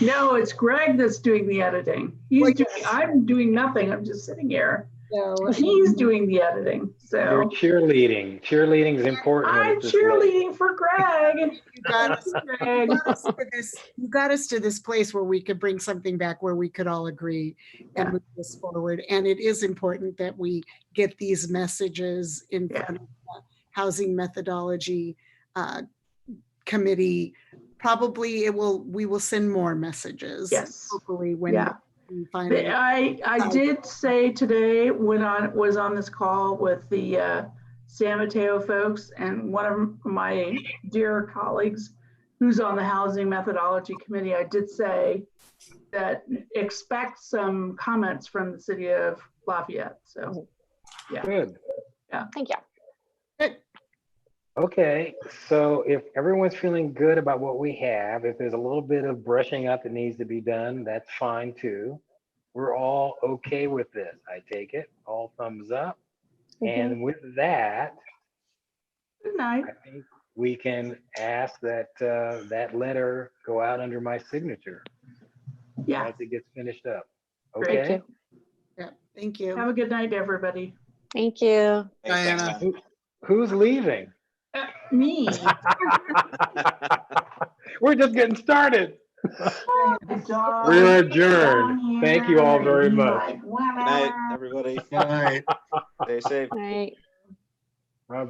No, it's Greg that's doing the editing. I'm doing nothing. I'm just sitting here. So, He's doing the editing. You're So cheerleading. Cheerleading is important. when I'm it's this late. cheerleading for Greg. You got us to this place where we could bring something back where we could all agree and move this forward. And it is important that we get these messages in front of the Housing Methodology Committee. Probably we will send more messages. Yes. Hopefully when we finally. I did say today when I was on this call with the San Mateo folks, and one of my dear colleagues who's on the Housing Methodology Committee, I did say that expect some comments from the city of Lafayette. So, yeah. Good. Yeah. Thank you. Good. Okay, so if everyone's feeling good about what we have, if there's a little bit of brushing up that needs to be done, that's fine too. We're all okay with this, I take it. All thumbs up. And with that, good night. I think we can ask that that letter go out under my signature as it gets finished up. Okay. Thank you. Yeah, thank you. Have a good night, everybody. Thank you. Diana. Who's leaving? Me. We're just getting started. We're adjourned. Thank you all very much. Good night, everybody. All right. Stay safe. Right.